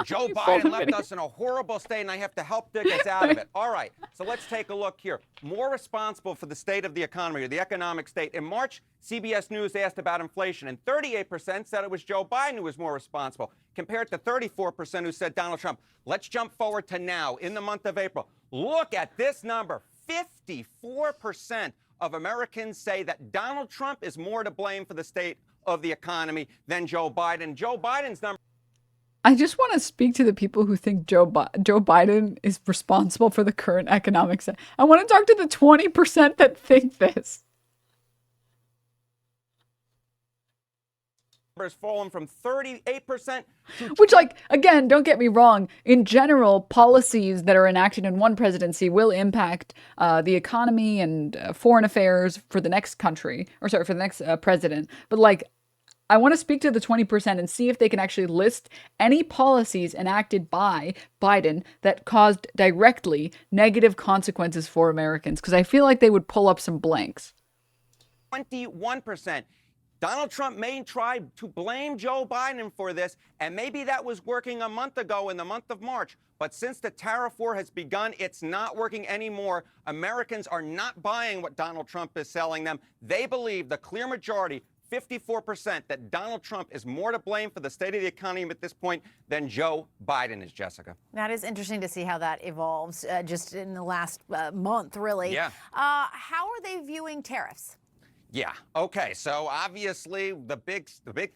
Joe Biden left us in a horrible state and I have to help dig us out of it. All right, so let's take a look here. More responsible for the state of the economy or the economic state. In March, CBS News asked about inflation, and 38% said it was Joe Biden who was more responsible, compared to 34% who said Donald Trump. Let's jump forward to now, in the month of April. Look at this number. 54% of Americans say that Donald Trump is more to blame for the state of the economy than Joe Biden. Joe Biden's number. I just want to speak to the people who think Joe Biden is responsible for the current economic state. I want to talk to the 20% that think this. Has fallen from 38% to... Which, like, again, don't get me wrong. In general, policies that are enacted in one presidency will impact the economy and foreign affairs for the next country, or sorry, for the next president. But, like, I want to speak to the 20% and see if they can actually list any policies enacted by Biden that caused directly negative consequences for Americans, because I feel like they would pull up some blanks. 21%. Donald Trump may try to blame Joe Biden for this, and maybe that was working a month ago in the month of March. But since the tariff war has begun, it's not working anymore. Americans are not buying what Donald Trump is selling them. They believe, the clear majority, 54%, that Donald Trump is more to blame for the state of the economy at this point than Joe Biden is, Jessica. That is interesting to see how that evolves just in the last month, really. Yeah. How are they viewing tariffs? Yeah. Okay. So obviously the big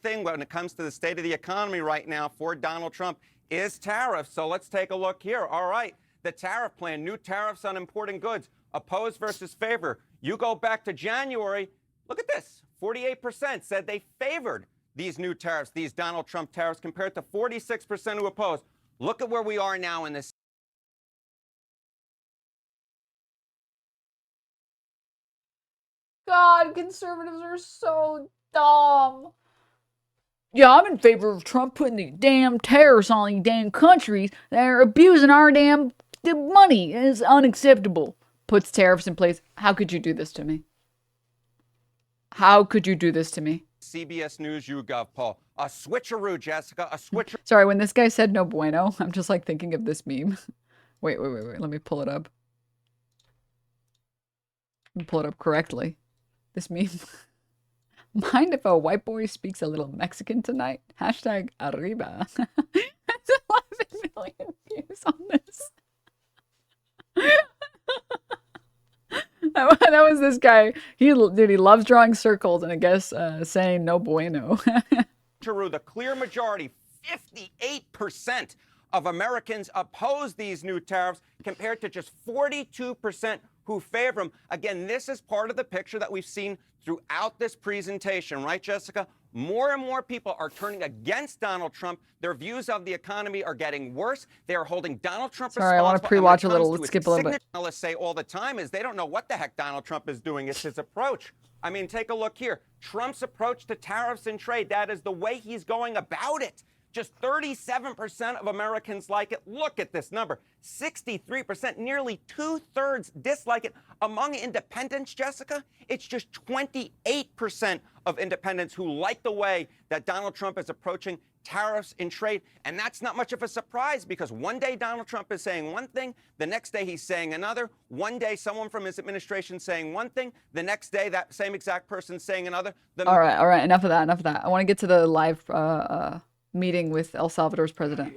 thing when it comes to the state of the economy right now for Donald Trump is tariffs. So let's take a look here. All right. The tariff plan, new tariffs on importing goods, oppose versus favor. You go back to January. Look at this. 48% said they favored these new tariffs, these Donald Trump tariffs, compared to 46% who opposed. Look at where we are now in this. God, conservatives are so dumb. Yeah, I'm in favor of Trump putting these damn tariffs on these damn countries that are abusing our damn money. It's unacceptable. Puts tariffs in place. How could you do this to me? How could you do this to me? CBS News YouGov poll. A switcheroo, Jessica, a switcheroo. Sorry, when this guy said no bueno, I'm just like thinking of this meme. Wait. Let me pull it up. Let me pull it up correctly. This meme. Mind if a white boy speaks a little Mexican tonight? Hashtag arriba. That's 11 million views on this. That was this guy. He loves drawing circles and I guess saying no bueno. The clear majority, 58% of Americans oppose these new tariffs compared to just 42% who favor them. Again, this is part of the picture that we've seen throughout this presentation, right, Jessica? More and more people are turning against Donald Trump. Their views of the economy are getting worse. They are holding Donald Trump responsible. Sorry, I want to pre-watch a little. Let's skip a little bit. Analysts say all the time is they don't know what the heck Donald Trump is doing. It's his approach. I mean, take a look here. Trump's approach to tariffs and trade, that is the way he's going about it. Just 37% of Americans like it. Look at this number. 63%, nearly 2/3 dislike it. Among independents, Jessica, it's just 28% of independents who like the way that Donald Trump is approaching tariffs and trade. And that's not much of a surprise because one day Donald Trump is saying one thing, the next day he's saying another. One day someone from his administration saying one thing, the next day that same exact person saying another. All right, enough of that. I want to get to the live meeting with El Salvador's president.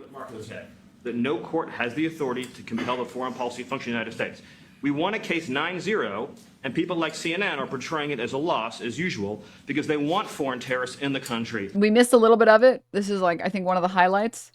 That no court has the authority to compel the foreign policy function of the United States. We won a case 9-0, and people like CNN are portraying it as a loss, as usual, because they want foreign terrorists in the country. We missed a little bit of it. This is like, I think, one of the highlights.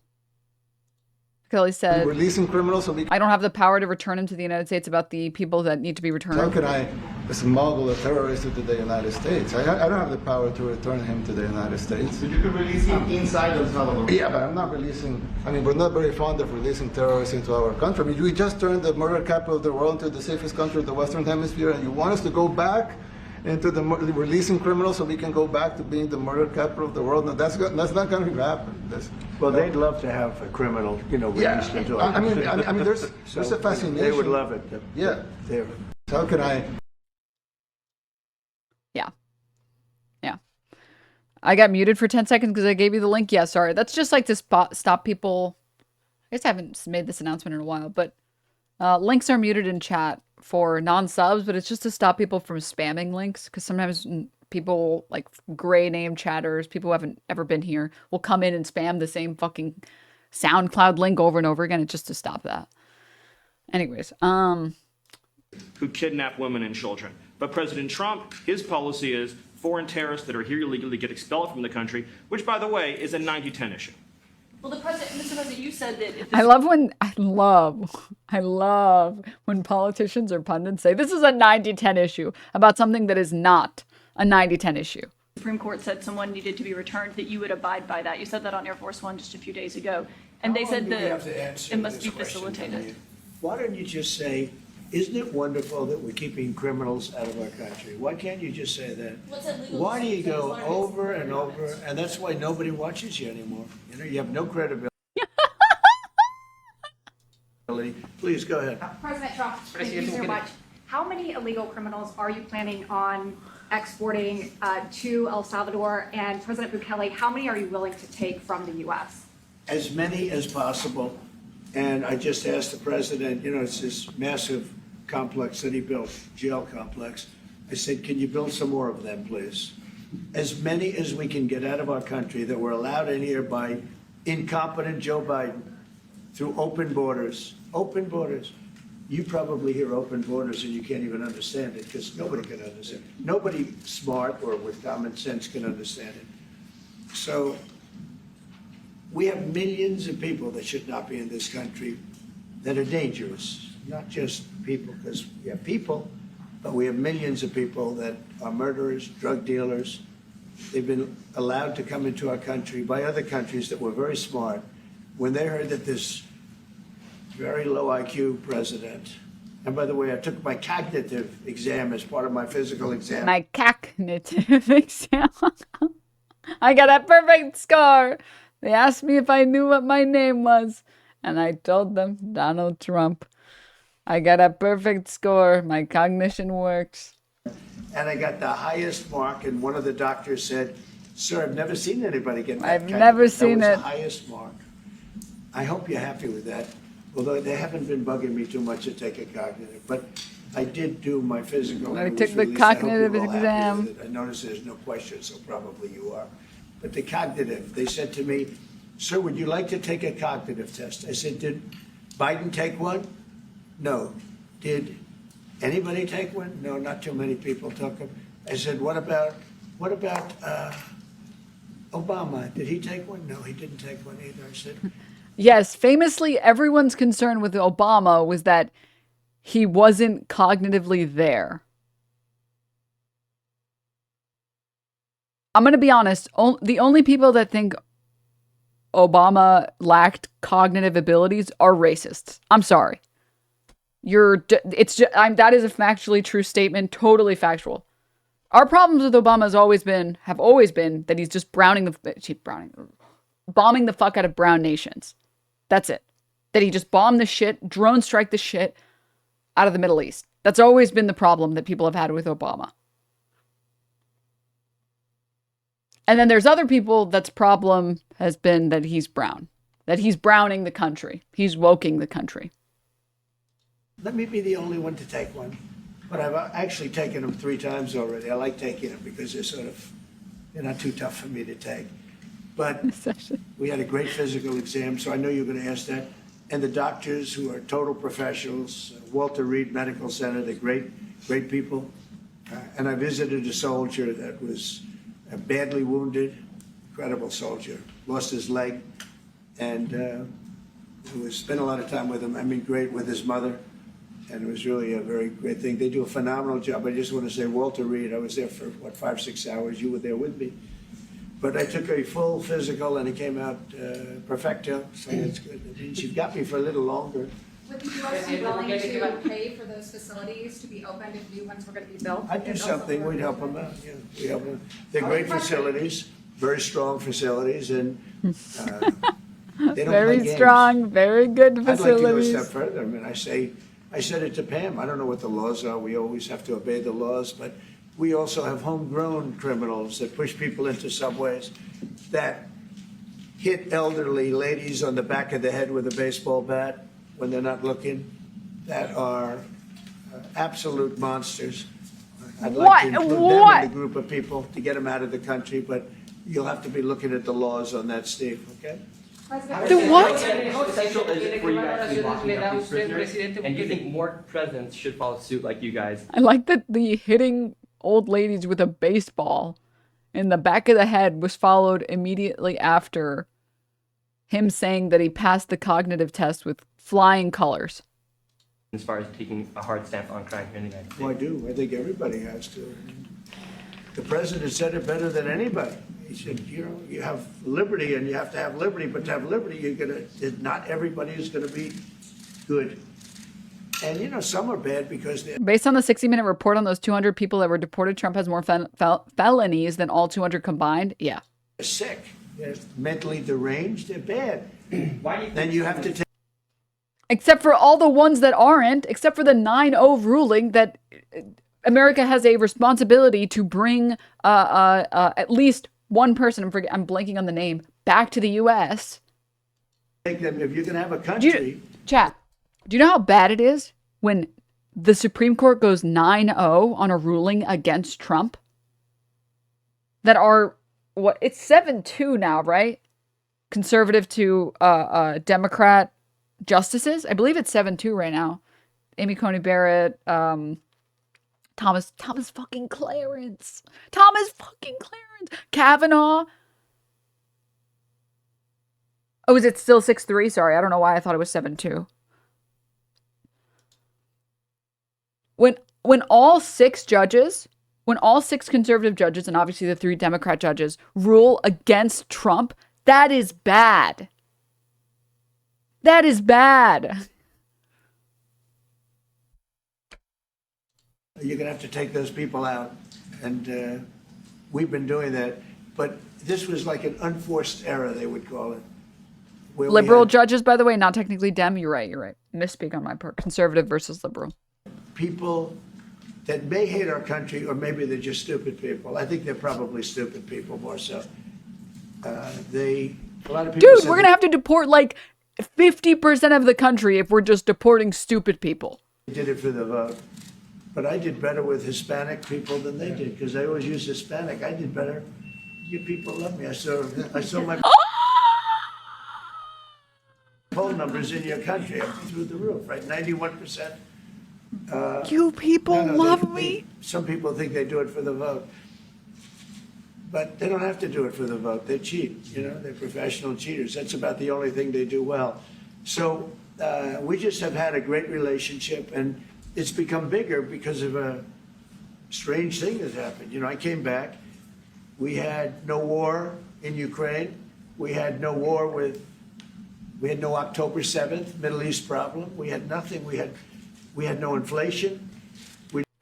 Kelly said, releasing criminals so I don't have the power to return him to the United States about the people that need to be returned. How can I smuggle a terrorist into the United States? I don't have the power to return him to the United States. But you could release him inside El Salvador. Yeah, but I'm not releasing, I mean, we're not very fond of releasing terrorists into our country. I mean, we just turned the murder capital of the world into the safest country of the Western Hemisphere, and you want us to go back into the releasing criminals so we can go back to being the murder capital of the world? No, that's not going to happen. Well, they'd love to have a criminal, released into I mean, there's a fascination. They would love it. Yeah. How can I? Yeah. I got muted for 10 seconds because I gave you the link. Yeah, sorry. That's just like to stop people. I guess I haven't made this announcement in a while, but links are muted in chat for non-subs, but it's just to stop people from spamming links because sometimes people, like gray name chatters, people who haven't ever been here, will come in and spam the same fucking SoundCloud link over and over again. It's just to stop that. Anyways, Who kidnap women and children. But President Trump, his policy is foreign terrorists that are here illegally get expelled from the country, which, by the way, is a 90-10 issue. Well, Mr. President, you said that if I love when politicians or pundits say this is a 90-10 issue about something that is not a 90-10 issue. the Supreme Court said someone needed to be returned, that you would abide by that. You said that on Air Force One just a few days ago. And they said that it must be facilitated. Why don't you just say, isn't it wonderful that we're keeping criminals out of our country? Why can't you just say that? Why do you go over and over? And that's why nobody watches you anymore. You have no credibility. Please go ahead. President Trump, thank you so much. How many illegal criminals are you planning on exporting to El Salvador? And President Bukele, how many are you willing to take from the U.S.? As many as possible. And I just asked the president, it's this massive complex that he built, jail complex. I said, can you build some more of them, please? As many as we can get out of our country that were allowed in here by incompetent Joe Biden through open borders. Open borders. You probably hear open borders and you can't even understand it because nobody can understand it. Nobody smart or with common sense can understand it. So we have millions of people that should not be in this country that are dangerous. Not just people, because we have people, but we have millions of people that are murderers, drug dealers. They've been allowed to come into our country by other countries that were very smart. When they heard that this very low IQ president, and by the way, I took my cognitive exam as part of my physical exam. My cognitive exam. I got a perfect score. They asked me if I knew what my name was, and I told them Donald Trump. I got a perfect score. My cognition works. And I got the highest mark, and one of the doctors said, sir, I've never seen anybody get that. I've never seen that it. was the highest mark. I hope you're happy with that, although they haven't been bugging me too much to take a cognitive, but I did do my physical. I took the cognitive exam. I noticed there's no question, so probably you are. But the cognitive, they said to me, sir, would you like to take a cognitive test? I said, did Biden take one? No. Did anybody take one? No, not too many people took them. I said, what about Obama? Did he take one? No, he didn't take one either. I said, yes, famously, everyone's concern with Obama was that he wasn't cognitively there. I'm going to be honest. The only people that think Obama lacked cognitive abilities are racists. I'm sorry. That is a factually true statement. Totally factual. Our problems with Obama have always been that he's just bombing the fuck out of brown nations. That's it. That he just bombed the shit, drone strike the shit out of the Middle East. That's always been the problem that people have had with Obama. And then there's other people that's problem has been that he's brown. That he's browning the country. He's woking the country. Let me be the only one to take one. But I've actually taken them 3 times already. I like taking them because they're not too tough for me to take. But we had a great physical exam, so I know you're going to ask that. And the doctors who are total professionals, Walter Reed Medical Center, they're great people. And I visited a soldier that was badly wounded, incredible soldier, lost his leg, and spent a lot of time with him. I mean, great with his mother. And it was really a very great thing. They do a phenomenal job. I just want to say, Walter Reed, I was there for, 5-6 hours. You were there with me. But I took a full physical, and it came out perfecto, so that's good. And she got me for a little longer. Would the U.S. be willing to pay for those facilities to be opened if new ones were going to be built? I'd do something. We'd help them out. Yeah, we help them. They're great facilities, very strong facilities, and they don't very play games. Strong, very good facilities. I'd like to go a step further. I mean, I said it to Pam. I don't know what the laws are. We always have to obey the laws, but we also have homegrown criminals that push people into subways, that hit elderly ladies on the back of the head with a baseball bat when they're not looking, that are absolute monsters. I'd like to include them in the group of people to get them out of the country, but you'll have to be looking at the laws on that, Steve, okay? The what? How essential is it for you guys to be locking up these prisoners? And do you think more presidents should follow suit like you guys? I like that the hitting old ladies with a baseball in the back of the head was followed immediately after him saying that he passed the cognitive test with flying colors. As far as taking a hard stance on crime here in the United States. Well, I do. I think everybody has to. The president said it better than anybody. He said, you have liberty and you have to have liberty, but to have liberty, not everybody is going to be good. And, some are bad because they're... Based on the 60-minute report on those 200 people that were deported, Trump has more felonies than all 200 combined. Yeah. They're sick. They're mentally deranged. They're bad. Then you have to take... Except for all the ones that aren't, except for the 9-0 ruling that America has a responsibility to bring at least one person, I'm blanking on the name, back to the U.S. Take them if you're going to have a country... Do you know how bad it is when the Supreme Court goes 9-0 on a ruling against Trump? That are, it's 7-2 now, right? Conservative to Democrat justices. I believe it's 7-2 right now. Amy Coney Barrett, Thomas fucking Clarence. Kavanaugh. Oh, is it still 6-3? Sorry, I don't know why I thought it was 7-2. When all 6 conservative judges, and obviously the 3 Democrat judges, rule against Trump, that is bad. That is bad. You're going to have to take those people out. And we've been doing that. But this was like an unforced error, they would call it. Liberal judges, by the way, not technically Dem. You're right. Misspeak on my part. Conservative versus liberal. People that may hate our country, or maybe they're just stupid people. I think they're probably stupid people more so. A lot of people. Dude, we're going to have to deport like 50% of the country if we're just deporting stupid people. They did it for the vote. But I did better with Hispanic people than they did, because they always use Hispanic. I did better. You people love me. I saw my poll numbers in your country up through the roof, right? 91%. You people love me. Some people think they do it for the vote. But they don't have to do it for the vote. They cheat, they're professional cheaters. That's about the only thing they do well. So we just have had a great relationship, and it's become bigger because of a strange thing that happened. I came back. We had no war in Ukraine. We had no war we had no October 7th Middle East problem. We had nothing. We had no inflation.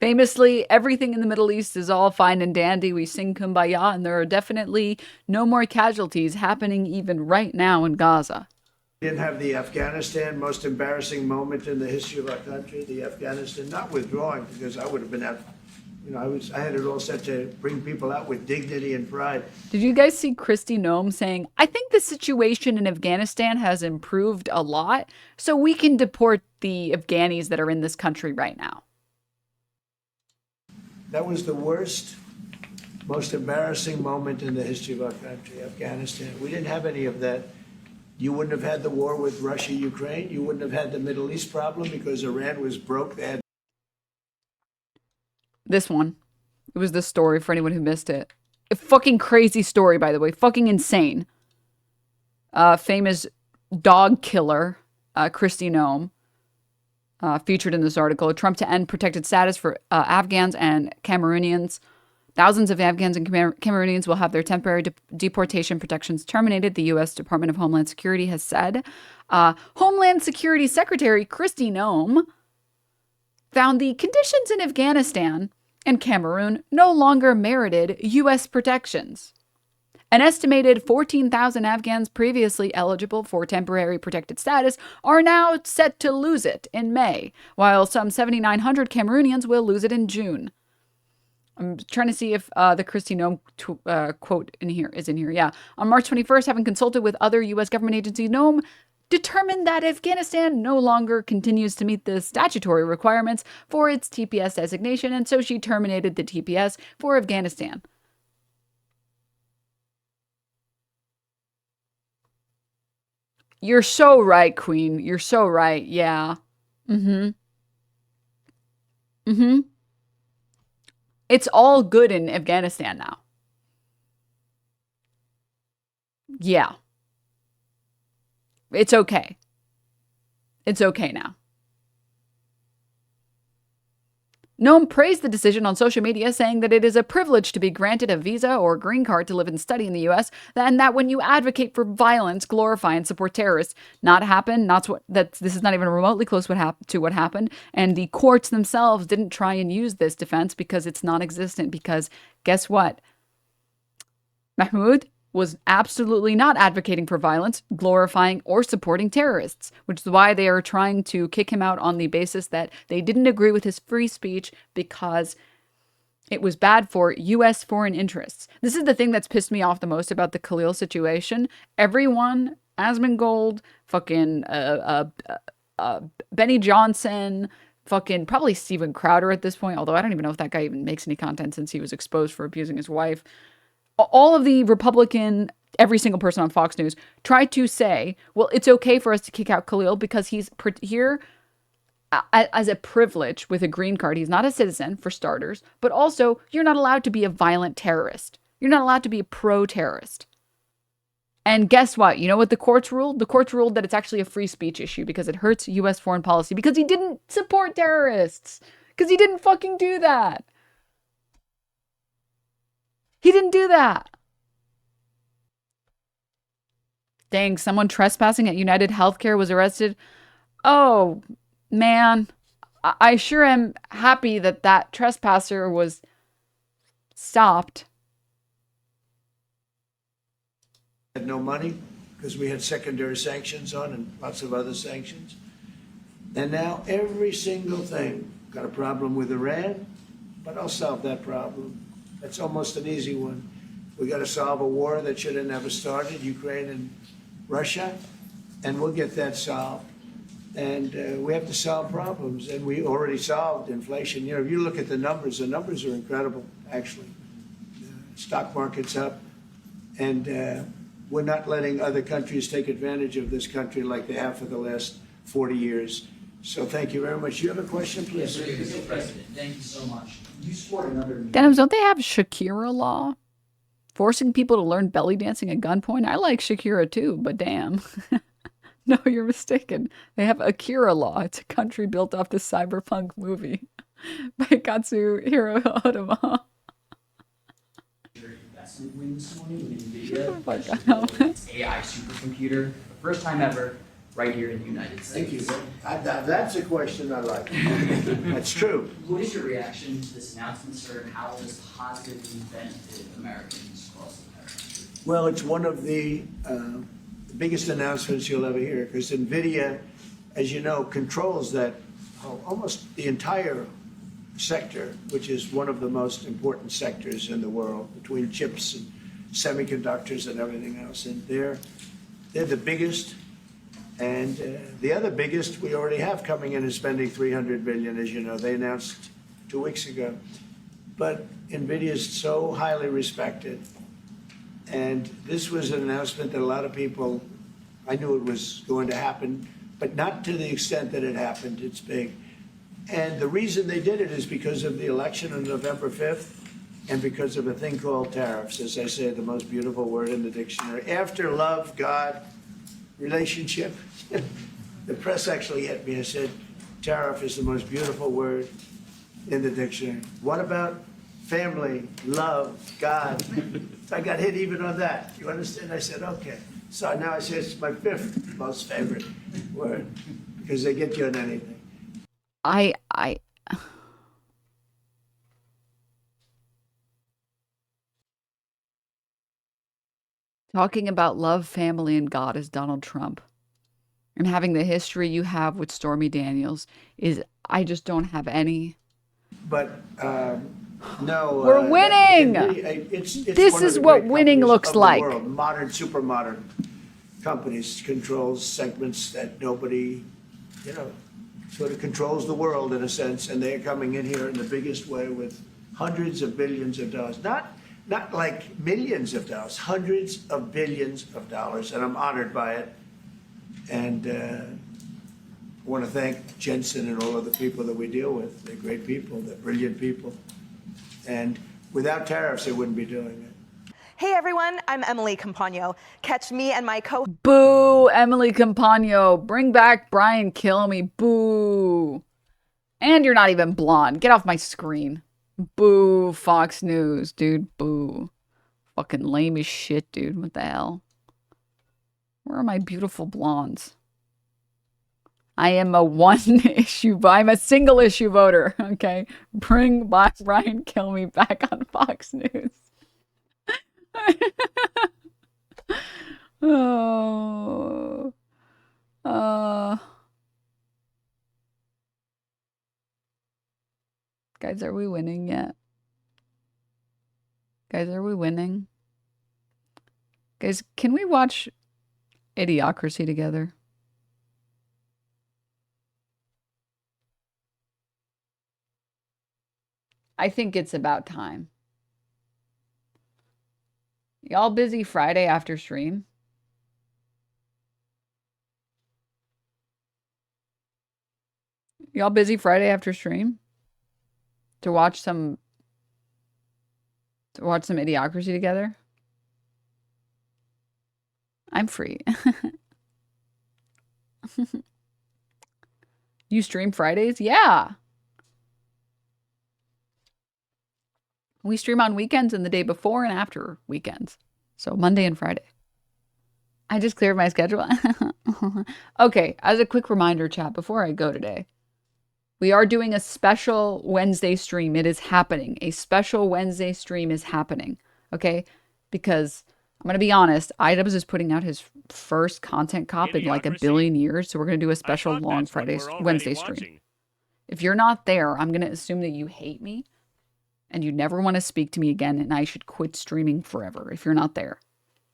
Famously, everything in the Middle East is all fine and dandy. We sing Kumbaya, and there are definitely no more casualties happening even right now in Gaza. We didn't have the Afghanistan, most embarrassing moment in the history of our country, the Afghanistan, not withdrawing, because I would have been out, I had it all set to bring people out with dignity and pride. Did you guys see Kristi Noem saying, I think the situation in Afghanistan has improved a lot, so we can deport the Afghanis that are in this country right now? That was the worst, most embarrassing moment in the history of our country, Afghanistan. We didn't have any of that. You wouldn't have had the war with Russia, Ukraine. You wouldn't have had the Middle East problem because Iran was broke. They had this one. It was this story for anyone who missed it. A fucking crazy story, by the way. Fucking insane. Famous dog killer, Kristi Noem, featured in this article. Trump to end protected status for Afghans and Cameroonians. Thousands of Afghans and Cameroonians will have their temporary deportation protections terminated, the U.S. Department of Homeland Security has said. Homeland Security Secretary Kristi Noem found the conditions in Afghanistan and Cameroon no longer merited U.S. protections. An estimated 14,000 Afghans previously eligible for temporary protected status are now set to lose it in May, while some 7,900 Cameroonians will lose it in June. I'm trying to see if the Kristi Noem quote is in here. Yeah. On March 21st, having consulted with other U.S. government agencies, Noem determined that Afghanistan no longer continues to meet the statutory requirements for its TPS designation, and so she terminated the TPS for Afghanistan. You're so right, Queen. You're so right. Yeah. Mm-hmm. Mm-hmm. It's all good in Afghanistan now. Yeah. It's okay. It's okay now. Noem praised the decision on social media, saying that it is a privilege to be granted a visa or green card to live and study in the U.S., and that when you advocate for violence, glorify and support terrorists, this is not even remotely close to what happened, and the courts themselves didn't try and use this defense because it's non-existent, because guess what? Mahmoud was absolutely not advocating for violence, glorifying, or supporting terrorists, which is why they are trying to kick him out on the basis that they didn't agree with his free speech because it was bad for U.S. foreign interests. This is the thing that's pissed me off the most about the Khalil situation. Everyone, Asmongold, fucking Benny Johnson, fucking probably Steven Crowder at this point, although I don't even know if that guy even makes any content since he was exposed for abusing his wife. All of the Republican, every single person on Fox News tried to say, well, it's okay for us to kick out Khalil because he's here as a privilege with a green card. He's not a citizen, for starters, but also you're not allowed to be a violent terrorist. You're not allowed to be a pro-terrorist. And guess what? You know what the courts ruled? The courts ruled that it's actually a free speech issue because it hurts U.S. foreign policy because he didn't support terrorists. Because he didn't fucking do that. He didn't do that. Dang, someone trespassing at United Healthcare was arrested. Oh, man. I sure am happy that that trespasser was stopped. Had no money because we had secondary sanctions on and lots of other sanctions. And now every single thing. Got a problem with Iran, but I'll solve that problem. That's almost an easy one. We got to solve a war that should have never started, Ukraine and Russia, and we'll get that solved. And we have to solve problems, and we already solved inflation. You know, if you look at the numbers are incredible, actually. The stock market's up, and we're not letting other countries take advantage of this country like they have for the last 40 years. So thank you very much. You have a question, please? Yes, Mr. President, thank you so much. You support another... Denims, don't they have Shakira law? Forcing people to learn belly dancing at gunpoint? I like Shakira too, but damn. No, you're mistaken. They have Akira law. It's a country built off the cyberpunk movie by Katsuhiro Otomo. investment win this morning with NVIDIA, its AI supercomputer. The first time ever, right here in the United States. Thank you. That's a question I like. That's true. What is your reaction to this announcement, sir, and how will this positively benefit Americans across the country? Well, it's one of the biggest announcements you'll ever hear, because NVIDIA, as you know, controls that almost the entire sector, which is one of the most important sectors in the world, between chips and semiconductors and everything else. And they're the biggest. And the other biggest we already have coming in is spending $300 billion, as you know. They announced 2 weeks ago. But NVIDIA is so highly respected. And this was an announcement that a lot of people, I knew it was going to happen, but not to the extent that it happened. It's big. And the reason they did it is because of the election on November 5th and because of a thing called tariffs. As I say, the most beautiful word in the dictionary. After love, God, relationship. The press actually hit me and said, tariff is the most beautiful word in the dictionary. What about family, love, God? I got hit even on that. You understand? I said, okay. So now I say it's my 5th most favorite word because they get you on anything. Talking about love, family, and God as Donald Trump. And having the history you have with Stormy Daniels is, I just don't have any. But no, we're winning. This is what winning looks like. World. Modern, super modern companies controls segments that nobody, sort of controls the world in a sense, and they're coming in here in the biggest way with hundreds of billions of dollars. Not like millions of dollars, hundreds of billions of dollars, and I'm honored by it. And I want to thank Jensen and all of the people that we deal with. They're great people. They're brilliant people. And without tariffs, they wouldn't be doing it. Hey, everyone. I'm Emily Campagno. Catch me and my Boo, Emily Campagno. Bring back Brian Kilme. Boo. And you're not even blonde. Get off my screen. Boo, Fox News, dude. Boo. Fucking lame as shit, dude. What the hell? Where are my beautiful blondes? I am I'm a single issue voter, okay? Bring back Brian Kilme back on Fox News. Oh. Guys, are we winning yet? Guys, are we winning? Guys, can we watch Idiocracy together? I think it's about time. Y'all busy Friday after stream? Y'all busy Friday after stream? To watch some Idiocracy together? I'm free. You stream Fridays? Yeah. We stream on weekends and the day before and after weekends. So Monday and Friday. I just cleared my schedule. Okay, as a quick reminder, chat, before I go today, we are doing a special Wednesday stream. It is happening. A special Wednesday stream is happening. Okay? Because I'm going to be honest, Idubbbz is putting out his first content cop in like a billion years. So we're going to do a special long Wednesday stream. If you're not there, I'm going to assume that you hate me and you never want to speak to me again, and I should quit streaming forever if you're not there.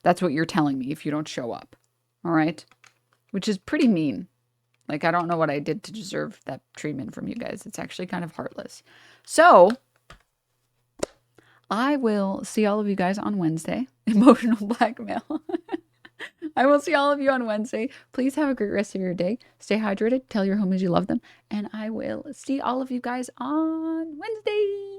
That's what you're telling me if you don't show up. All right? Which is pretty mean. Like, I don't know what I did to deserve that treatment from you guys. It's actually kind of heartless. So, I will see all of you guys on Wednesday. Emotional blackmail. I will see all of you on Wednesday. Please have a great rest of your day. Stay hydrated. Tell your homies you love them. And I will see all of you guys on Wednesday.